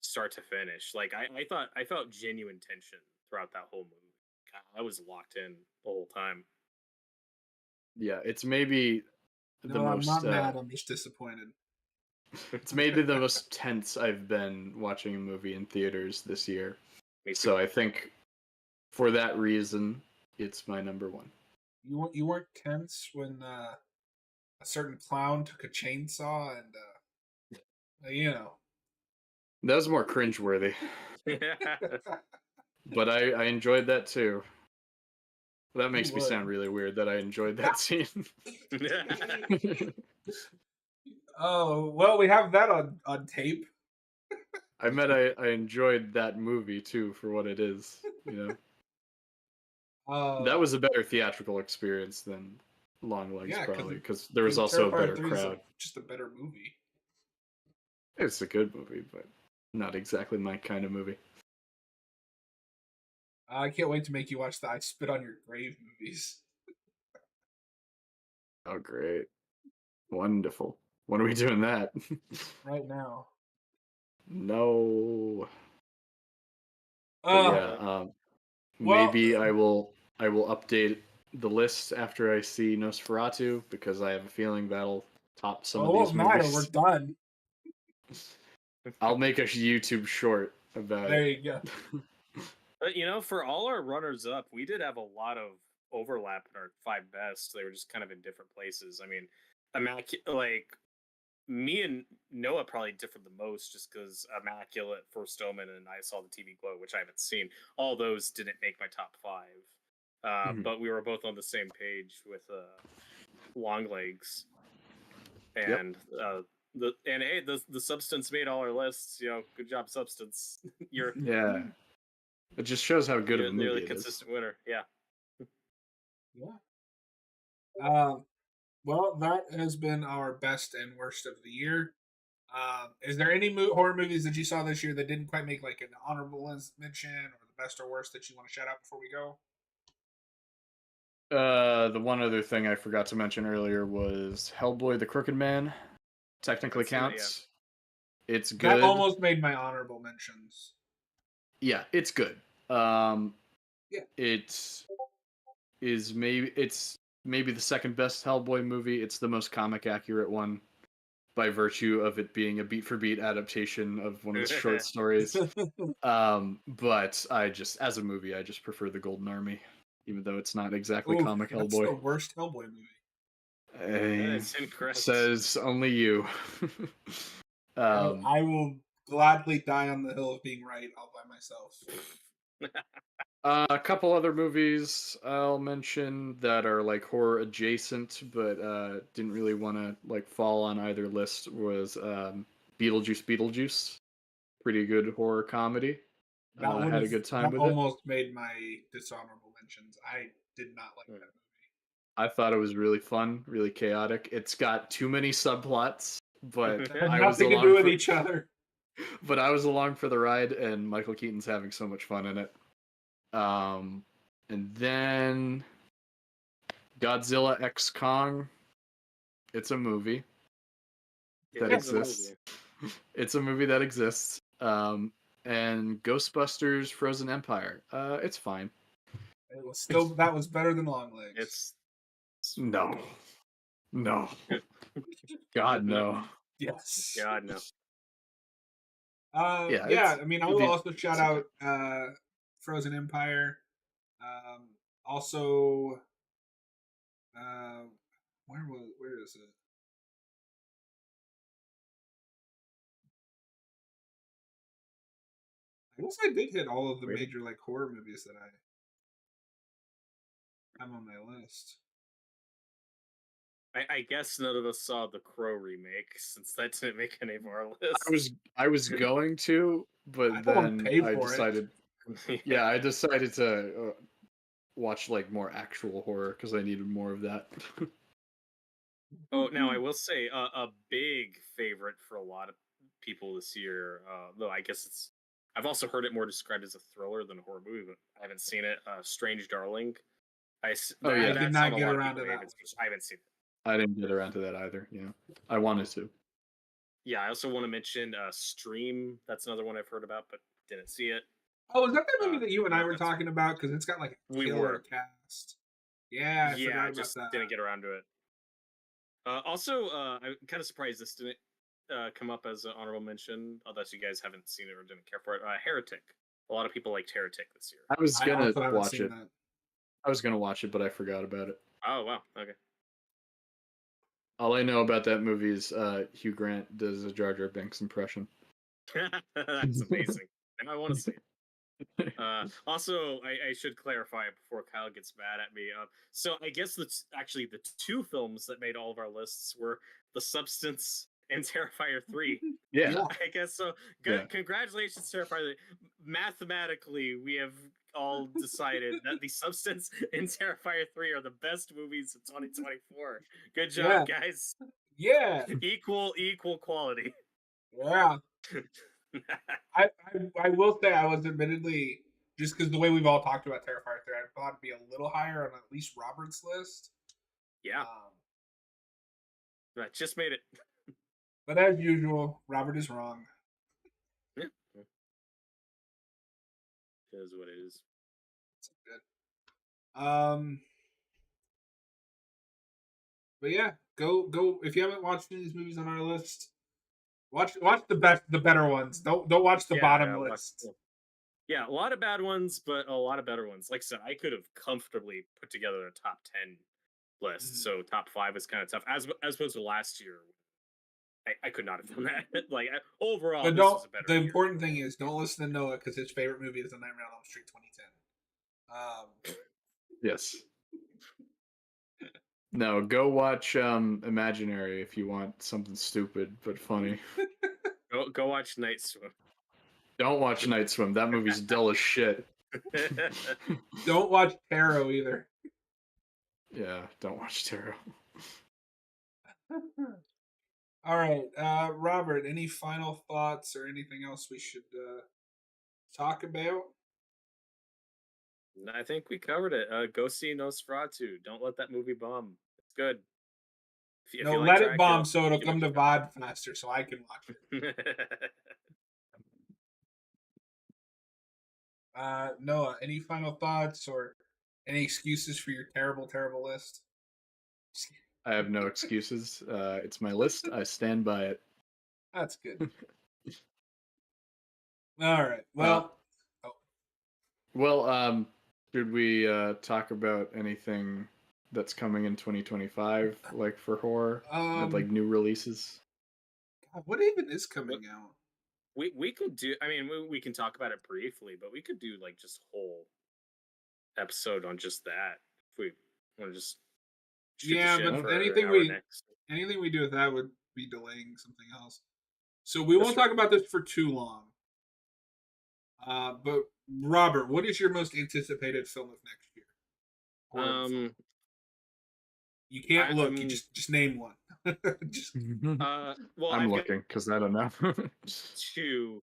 start to finish. Like I felt genuine tension throughout that whole movie. God, I was locked in the whole time. Yeah, it's maybe the most. I'm not mad. I'm just disappointed. It's maybe the most tense I've been watching a movie in theaters this year. So I think for that reason, it's my number 1. You weren't tense when a certain clown took a chainsaw and that was more cringeworthy. But I enjoyed that too. That makes me sound really weird that I enjoyed that scene. Oh, well, we have that on tape. I meant I enjoyed that movie too for what it is, That was a better theatrical experience than Long Legs, probably, because there was also a better crowd. Just a better movie. It's a good movie, but not exactly my kind of movie. I can't wait to make you watch the I Spit on Your Grave movies. Oh, great. Wonderful. When are we doing that? Right now. No. Maybe I will update the list after I see Nosferatu, because I have a feeling that'll top some of these movies. It won't matter. We're done. I'll make a YouTube short about there it. There you go. But for all our runners up, we did have a lot of overlap in our 5 best. They were just kind of in different places. I mean, me and Noah probably differed the most just because Immaculate, First Omen, and I Saw the TV Glow, which I haven't seen. All those didn't make my top 5. But we were both on the same page with Long Legs. And the Substance made all our lists. Good job, Substance. Yeah. It just shows how good of a movie nearly it consistent winner. Yeah. Yeah. Well, that has been our best and worst of the year. Is there any horror movies that you saw this year that didn't quite make like an honorable mention, or the best or worst that you want to shout out before we go? The one other thing I forgot to mention earlier was Hellboy: The Crooked Man. Technically counts. It's That good. almost made my honorable mentions. Yeah, it's good. Um, Yeah. it's it's maybe the second best Hellboy movie. It's the most comic accurate one by virtue of it being a beat for beat adaptation of one of the short stories. But I just, as a movie, I just prefer the Golden Army, even though it's not exactly Ooh, comic that's Hellboy. the worst Hellboy movie. It's incorrect. Says only you. I will gladly die on the hill of being right all by myself. A couple other movies I'll mention that are like horror adjacent, but didn't really want to like fall on either list was Beetlejuice. Pretty good horror comedy. Had a good time That with it. almost made my dishonorable mentions. I did not like that movie. I thought it was really fun, really chaotic. It's got too many subplots, but That had I was nothing to do along with for each other. but I was along for the ride, and Michael Keaton's having so much fun in it. And then Godzilla X Kong. It's a movie that It is a exists. movie. It's a movie that exists. And Ghostbusters Frozen Empire. It's fine. It was still that was better than Longlegs. It's No. No. God, no. Yes. God no. Yeah, Yeah, I mean, I will also shout it's okay. out Frozen Empire. Also, uh, where is it? I guess I did hit all of the Really? major like horror movies that I have on my list. I guess none of us saw the Crow remake since that didn't make any of our lists. I was going to, I but don't want to then pay I for it. decided. Yeah, I decided to watch like more actual horror because I needed more of that. Oh, now I will say a big favorite for a lot of people this year. Though I guess it's, I've also heard it more described as a thriller than a horror movie, but I haven't seen it. Strange Darling. Oh I yeah, did That's on not a get lot of around people's to that one. favorites. I haven't seen it. I didn't get around to that either. Yeah, I wanted to. Yeah, I also want to mention Stream. That's another one I've heard about, but didn't see it. Oh, is that the movie that you and I No, were that's talking about? Because it's got like a we killer were. cast. Yeah, I Yeah, forgot I about just that. didn't get around to it. Also, I'm kind of surprised this didn't come up as an honorable mention, unless you guys haven't seen it or didn't care for it. Heretic. A lot of people liked Heretic this year. I was I gonna also haven't watch seen it. that. I was gonna watch it, but I forgot about it. Oh wow, okay. All I know about that movie is Hugh Grant does a Jar Jar Binks impression. That's amazing. Now I want to see it. Also, I should clarify before Kyle gets mad at me. So I guess actually the two films that made all of our lists were The Substance and Terrifier 3. Yeah, I guess so. yeah. Congratulations, Terrifier 3. Mathematically, we have all decided that The Substance and Terrifier 3 are the best movies of 2024. Good job, guys. Yeah. Equal quality. Yeah. I will say I was admittedly just because the way we've all talked about Terrifier 3, I thought it'd be a little higher on at least Robert's list. Yeah, I just made it. But as usual, Robert is wrong. Yeah. It is what it is. It's good. But yeah, go if you haven't watched any of these movies on our list, watch the better ones. Don't watch the bottom list. Yeah, a lot of bad ones, but a lot of better ones. Like I said, I could have comfortably put together a top 10 list. So top 5 is kind of tough. As opposed to last year, I could not have done that. Like overall, But this was a better the year. important thing is don't listen to Noah because his favorite movie is The Nightmare on Elm Street 2010. Yes. No, go watch Imaginary if you want something stupid but funny. Go watch Night Swim. Don't watch Night Swim. That movie's dull as shit. Don't watch Tarot either. Yeah, don't watch Tarot. All right, Robert. Any final thoughts or anything else we should talk about? I think we covered it. Go see Nosferatu. Don't let that movie bomb. It's good. If No, you like let it Dracula, bomb so it'll give come it to VOD faster so I can watch it. a Noah, any final thoughts or any excuses for your terrible, terrible list? I have no excuses. It's my list. I stand by it. That's good. All right. Uh, Well, should we talk about anything that's coming in 2025, like for horror, like new releases? God, what even is coming out? we could do. I mean, we can talk about it briefly, but we could do like just whole episode on just that. If we want to just shoot the Yeah, shit but for an anything hour we next. anything we do with that would be delaying something else. So we That's won't true. talk about this for too long. But Robert, what is your most anticipated film of next year? Horror film. You can't look. You just name one. Just, Well, I'm I've got looking because I don't know. two,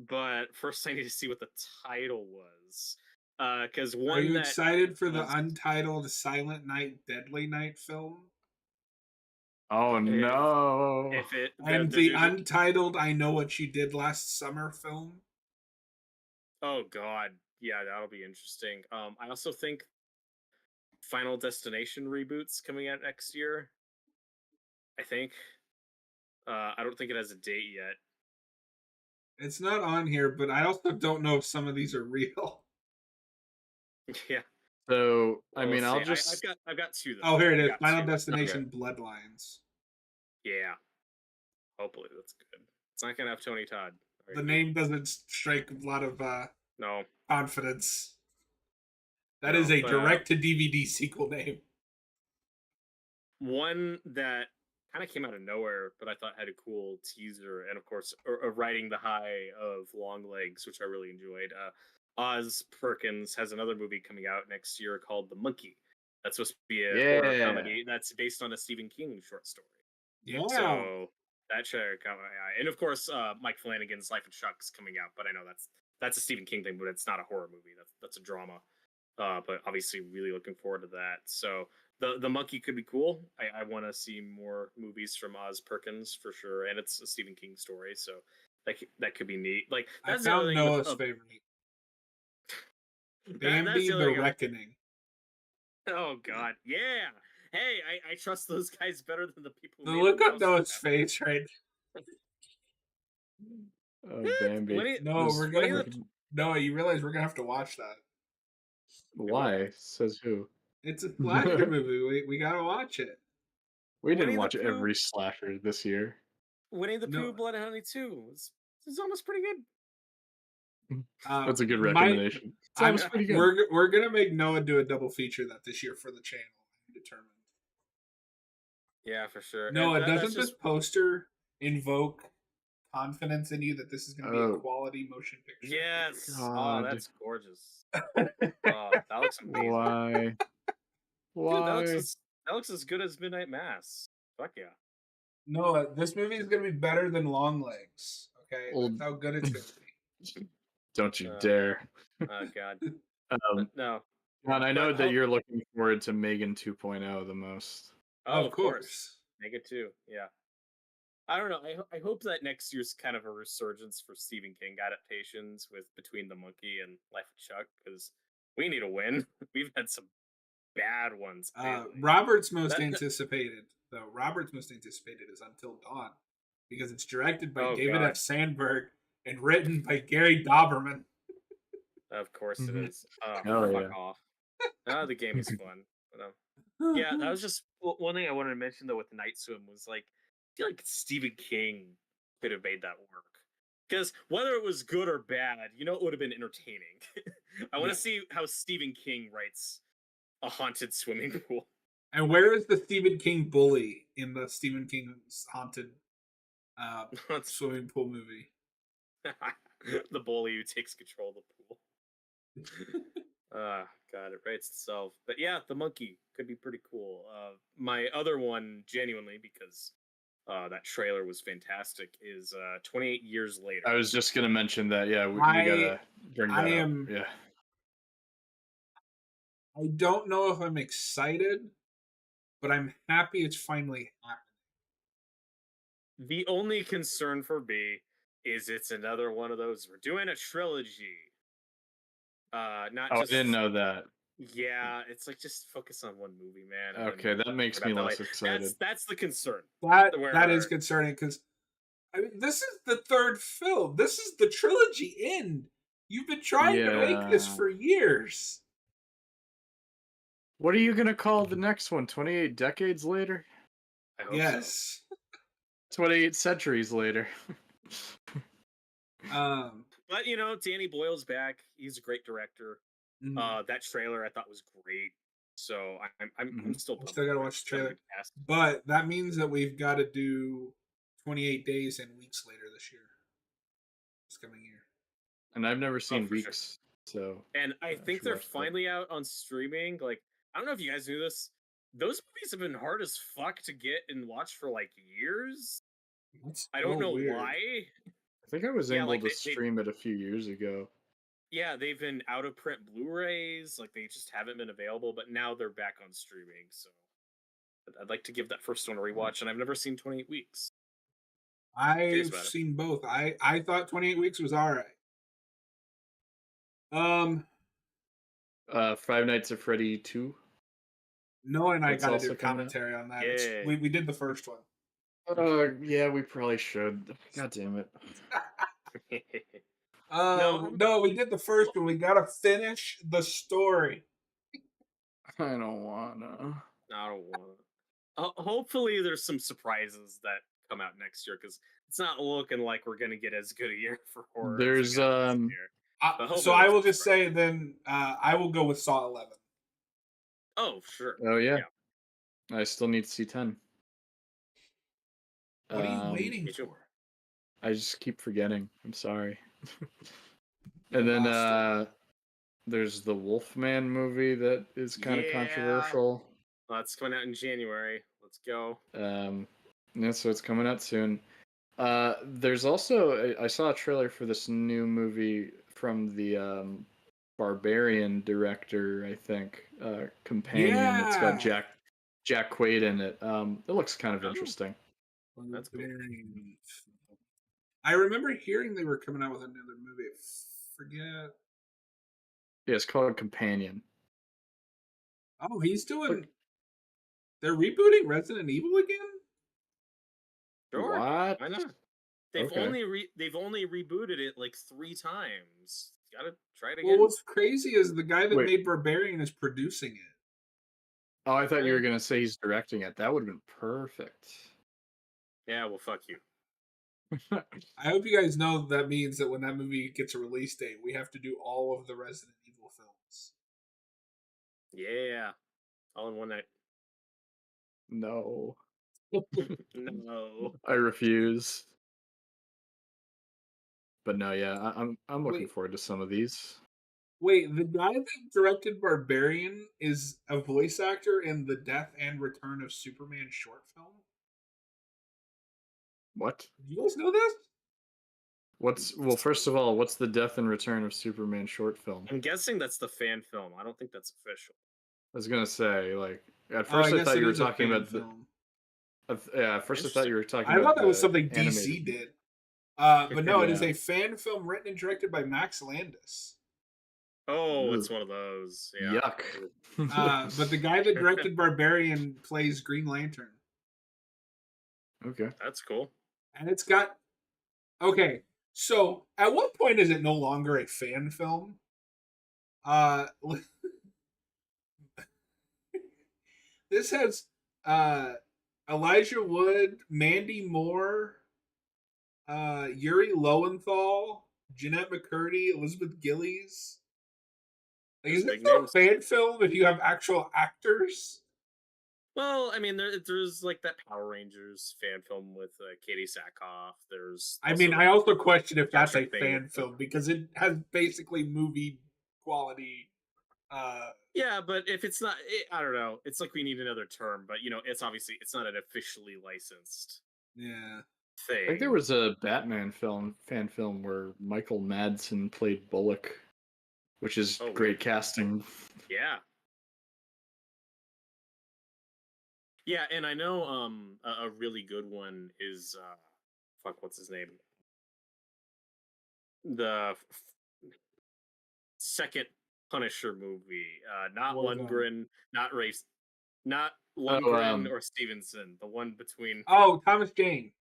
but first I need to see what the title was. Because are one you that excited for the was untitled Silent Night, Deadly Night film? Oh if no! if it And they're the doing it. untitled I Know What You Did Last Summer film? Oh God, yeah, that'll be interesting. I also think Final Destination reboots coming out next year. I think. I don't think it has a date yet. It's not on here, but I also don't know if some of these are real. Yeah. So I Well, mean, let's I'll see. just I've got two though. Oh, here it I is. got Final two. Destination Bloodlines. Yeah. Hopefully that's good. It's not gonna have Tony Todd. The name doesn't strike a lot of No. confidence. That No, is a but direct to DVD sequel name. one that kind of came out of nowhere, but I thought had a cool teaser, and of course, riding the high of Long Legs, which I really enjoyed. Oz Perkins has another movie coming out next year called The Monkey. That's supposed to be a horror comedy that's based on a Stephen King short story. Yeah. So that should caught my eye. And of course, Mike Flanagan's Life of Chuck's coming out, but I know that's a Stephen King thing, but it's not a horror movie. That's a drama. But obviously, really looking forward to that. So the monkey could be cool. I want to see more movies from Oz Perkins for sure, and it's a Stephen King story, so that could be neat. Like that's I the other found thing with Noah's favorite. that's Bambi the other the thing. Reckoning. Oh God, yeah. Hey, I trust those guys better than the people. Who Look made up Noah's face, right? Oh, Bambi. No, we're gonna. Noah, you realize we're gonna have to watch that. Why? Says who? It's a slasher movie. We gotta watch it. We didn't Winnie the watch Pooh- every slasher this year. Winnie the No. Pooh, Blood and Honey 2. It's almost pretty good. That's a good recommendation. It's almost pretty good. We're gonna make Noah do a double feature that this year for the channel. I'm determined. Yeah, for sure. Noah, doesn't this poster invoke confidence in you that this is gonna be a quality motion picture? Yes. God. Oh, that's gorgeous. Oh, that looks amazing. Why? Why? Dude, that looks as good as Midnight Mass. Fuck yeah. Noah, this movie is gonna be better than Long Legs. Okay, Well, that's how good it's gonna be. Don't you dare. Oh God. No. No. God, I know that you're looking forward to Megan 2.0 the most. Oh, of course. Mega 2. Yeah. I don't know. I hope that next year's kind of a resurgence for Stephen King adaptations with Between the Monkey and Life of Chuck, because we need a win. We've had some bad ones. Robert's most anticipated is Until Dawn, because it's directed by David F. Sandberg and written by Gary Dauberman. Of course it is. Fuck yeah. off. The game is fun. Yeah, that was just one thing I wanted to mention though with Night Swim was like, I feel like Stephen King could have made that work. Because whether it was good or bad, it would have been entertaining. I want to see how Stephen King writes a haunted swimming pool. And where is the Stephen King bully in the Stephen King's haunted swimming pool movie? The bully who takes control of the pool. God, it writes itself. But yeah, the monkey could be pretty cool. My other one, genuinely, because that trailer was fantastic, is 28 Years Later. I was just gonna mention that. Yeah, we gotta bring that up. Yeah. I don't know if I'm excited, but I'm happy it's finally happening. The only concern for me is it's another one of those. We're doing a trilogy. Not Oh, I just didn't know that. Yeah, it's like just focus on one movie, man. And Okay, then that makes about me that less later. excited. That's the concern. That is Where concerning because I mean, this is the third film. This is the trilogy end. You've been trying to make this Yeah. for years. What are you gonna call the next one? 28 decades later? I hope so. Yes. 28 centuries later. But Danny Boyle's back. He's a great director. mhm. That trailer I thought was great. So I'm still I pumped still gotta for it. watch It's the got a trailer, good cast. but that means that we've got to do 28 days and weeks later this year, this coming year. And I've never Oh, seen for sure. Weeks, so And I think should they're watch that. finally out on streaming. Like, I don't know if you guys knew this. Those movies have been hard as fuck to get and watch for like years. That's I so don't know weird. why. I think I was Yeah, able like to stream it a few years ago. yeah, they've been out of print Blu-rays. Like they just haven't been available, but now they're back on streaming. So I'd like to give that first one a rewatch, and I've never seen 28 Weeks. Curious I've about it. seen both. I thought 28 weeks was all right. Five Nights at Freddy 2. Noah and I That's got to also do coming out. commentary on that. Yay. We did the first one. Yeah, we probably should. God damn it. No, we did the first one. We got to finish the story. I don't wanna. I don't want. Hopefully, there's some surprises that come out next year because it's not looking like we're gonna get as good a year for horror. There's as we got this year. But So hopefully I there's will some just say surprises. then I will go with Saw 11. Oh, sure. Oh yeah. I still need to see 10. What are you waiting me too. for? I just keep forgetting. I'm sorry. And then Lost it. there's the Wolfman movie that is kind of Yeah. controversial. That's coming out in January. Let's go. Yeah, so it's coming out soon. There's also I saw a trailer for this new movie from the Barbarian director, I think, Companion. It's got Yeah. Jack Quaid in it. It looks kind of Oh. interesting. That's cool. I remember hearing they were coming out with another movie. I forget. Yeah, it's called Companion. Oh, he's doing. Look. They're rebooting Resident Evil again. Sure. What? Why not? They've Okay. only rebooted it like 3 times. Gotta try it again. Well, what's crazy is the guy that Wait. made Barbarian is producing it. Oh, I thought you were gonna say he's directing it. That would have been perfect. Yeah, well, fuck you. I hope you guys know that means that when that movie gets a release date, we have to do all of the Resident Evil films. Yeah, all in one night. No. No. I refuse. But no, yeah, I'm looking Wait. forward to some of these. Wait, the guy that directed Barbarian is a voice actor in the Death and Return of Superman short film? What? Do you guys know this? First of all, what's the Death and Return of Superman short film? I'm guessing that's the fan film. I don't think that's official. I was gonna say, like, at first I thought you were talking about at first I thought you were talking about. I thought that was the something DC animated. did. But no, it is Yeah. a fan film written and directed by Max Landis. Oh, Ugh. it's one of those. Yeah. Yuck. But the guy that directed Barbarian plays Green Lantern. Okay. That's cool. And it's got. Okay, so at what point is it no longer a fan film? This has Elijah Wood, Mandy Moore, Yuri Lowenthal, Jeanette McCurdy, Elizabeth Gillies. Like, is it a fan film if you have actual actors? Well, I mean, there's like that Power Rangers fan film with Katie Sackhoff. There's. I mean, I also question if that's a fan film because it has basically movie quality. Yeah, but if it's not, I don't know. It's like we need another term, but it's obviously it's not an officially licensed. Yeah. Thing. I think there was a Batman fan film where Michael Madsen played Bullock, which is great casting. Yeah. Yeah, and I know a really good one is fuck, what's his name? The second Punisher movie. Not Warzone. Lundgren, not Race, not Oh, Lundgren or Stevenson. The one between Oh, Thomas Jane.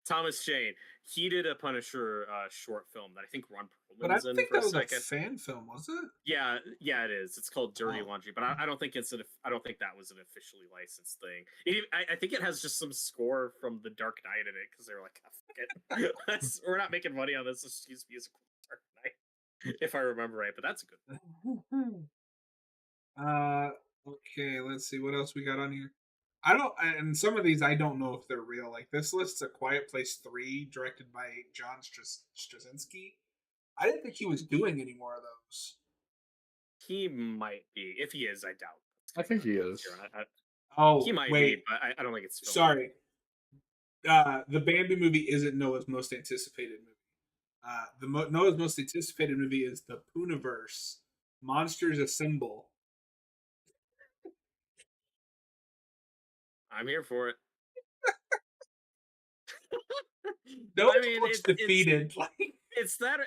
Thomas Jane. He did a Punisher short film that I think Ron But I Perlman's don't in think for a that was a second. fan film, was it? Yeah, yeah, it is. It's called Dirty Oh. Laundry, but I don't think it's an. I don't think that was an officially licensed thing. I think it has just some score from The Dark Knight in it because they were like, oh, fuck it. We're not making money on this. Let's use music from The Dark Knight, if I remember right. But that's a good one. Okay, let's see what else we got on here. I don't, and some of these I don't know if they're real. Like this list's A Quiet Place 3, directed by John Straczynski. I didn't think he was doing any more of those. He might be. If he is, I doubt. I think he is. Oh, He might wait. be, but I don't think it's filmed. Sorry. The Bambi movie isn't Noah's most anticipated movie. Noah's most anticipated movie is the Pooniverse. Monsters Assemble. I'm here for it. No, I mean, looks defeated. It's that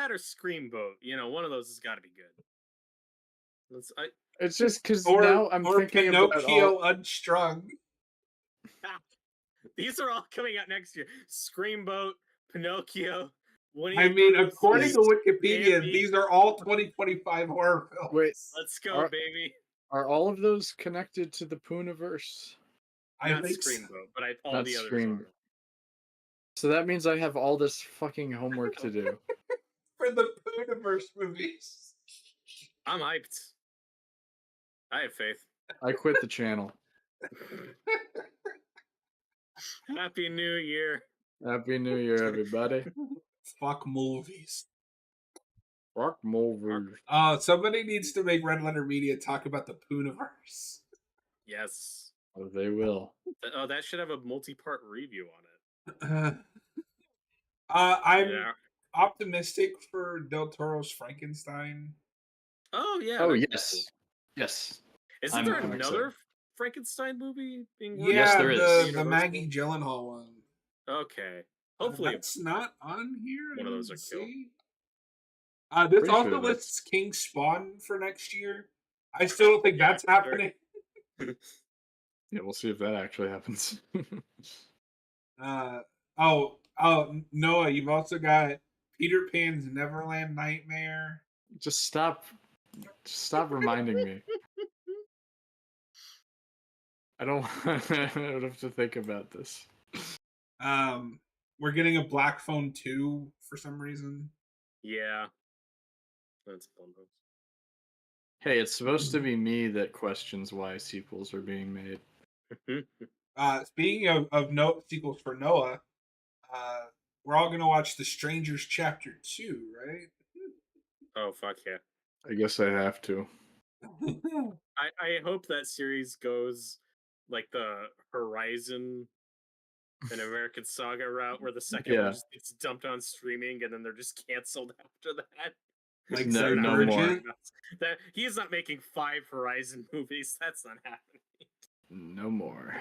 or Screamboat. You know, one of those has got to be good. It's just because now I'm thinking Pinocchio about Unstrung. These are all coming out next year. Screamboat, Pinocchio. I mean, according to Wikipedia, these are all 2025 horror films. Wait, let's go, baby. Are all of those connected to the Pooniverse? Not Screamboat, but all the others are. So that means I have all this fucking homework to do. For the Pooniverse movies. I'm hyped. I have faith. I quit the channel. Happy New Year. Happy New Year, everybody. Fuck movies. Fuck movies. Somebody needs to make Red Letter Media talk about the Pooniverse. Yes. Oh, they will. Oh, that should have a multi-part review on it. I'm optimistic for Del Toro's Frankenstein. Oh yeah. Oh yes. Cool. Yes. Isn't there another Frankenstein movie being worked? Yes, there is. The Maggie Gyllenhaal one. Okay. Hopefully it's not on here. One of those are killed. This also lists King Spawn for next year. I still don't think that's happening. Yeah, we'll see if that actually happens. Noah, you've also got Peter Pan's Neverland Nightmare. Just stop reminding me. I don't have to think about this. We're getting a Black Phone 2 for some reason. Yeah. That's fun. Hey, it's supposed to be me that questions why sequels are being made. Speaking of no sequels for Noah, we're all gonna watch The Strangers Chapter 2, right? Oh fuck yeah! I guess I have to. I hope that series goes like the Horizon and American Saga route, where the second one just gets dumped on streaming and then they're just canceled after that. Like no more. That he is not making 5 Horizon movies. That's not happening. No more.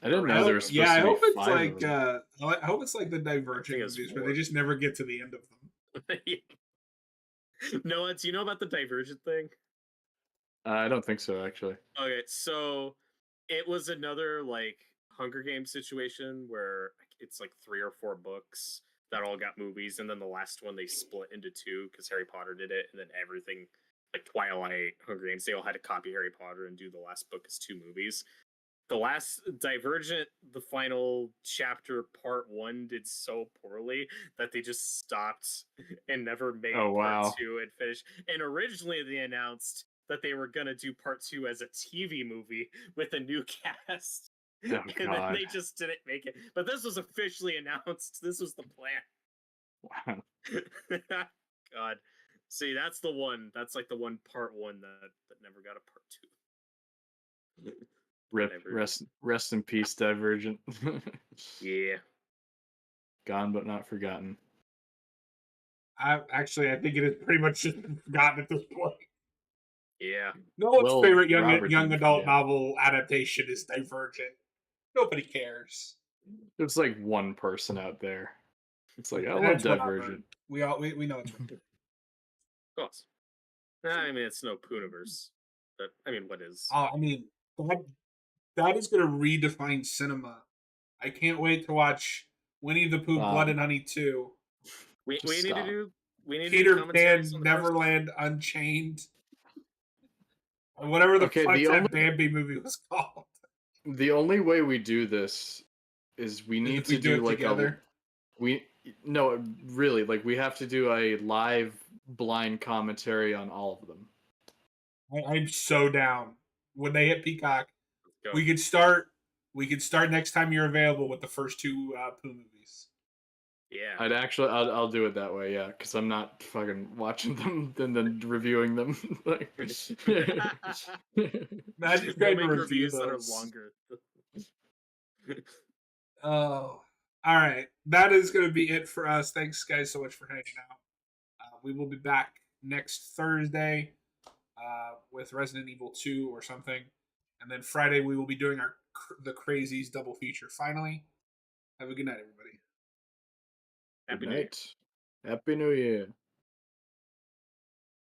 I didn't know there was supposed to be I hope it's 5 like I hope it's like the Divergent movies, where they just never get to the end of them. Noah, do you know about the Divergent thing? I don't think so, actually. Okay, so it was another like Hunger Games situation where it's like 3 or 4 books that all got movies, and then the last one they split into 2 because Harry Potter did it, and then everything like Twilight, Hunger Games, they all had to copy Harry Potter and do the last book as 2 movies. The last Divergent, the final chapter, part 1, did so poorly that they just stopped and never made part 2 and finished. And originally they announced that they were gonna do part 2 as a TV movie with a new cast. Oh, and then they just didn't make it. But this was officially announced. This was the plan. Wow. God. See, that's the one. That's like the one part 1 that never got a part 2. Rip. Rest in peace, Divergent. Yeah. Gone but not forgotten. I think it is pretty much just forgotten at this point. Yeah. No one's Well, favorite Robert young didn't adult forget. novel adaptation is Divergent. Nobody cares. There's like one person out there. It's like I love That's Divergent. Robert. We know it's Robert. Of course. I mean, it's no Pooniverse. But, I mean, what is? I mean, that is going to redefine cinema. I can't wait to watch Winnie the Pooh, Blood and Honey 2, We Just need to stop. do Peter commentaries Pan, on the first. Neverland Unchained, or whatever the Okay, fuck the that only Bambi movie was called. the only way we do this is we Is need if we to do do it like together. we no really like we have to do a live blind commentary on all of them. I'm so down. When they hit Peacock, Go. we could start. We could start next time you're available with the first two Pooh movies. Yeah. I'll do it that way, yeah, because I'm not fucking watching them and then reviewing them. Like, Imagine We'll trying to make review reviews that are those. longer. Oh, all right. That is going to be it for us. Thanks, guys, so much for hanging out. We will be back next Thursday with Resident Evil 2 or something, and then Friday we will be doing the Crazies double feature. Finally, have a good night, everybody. Good night. Happy New Year.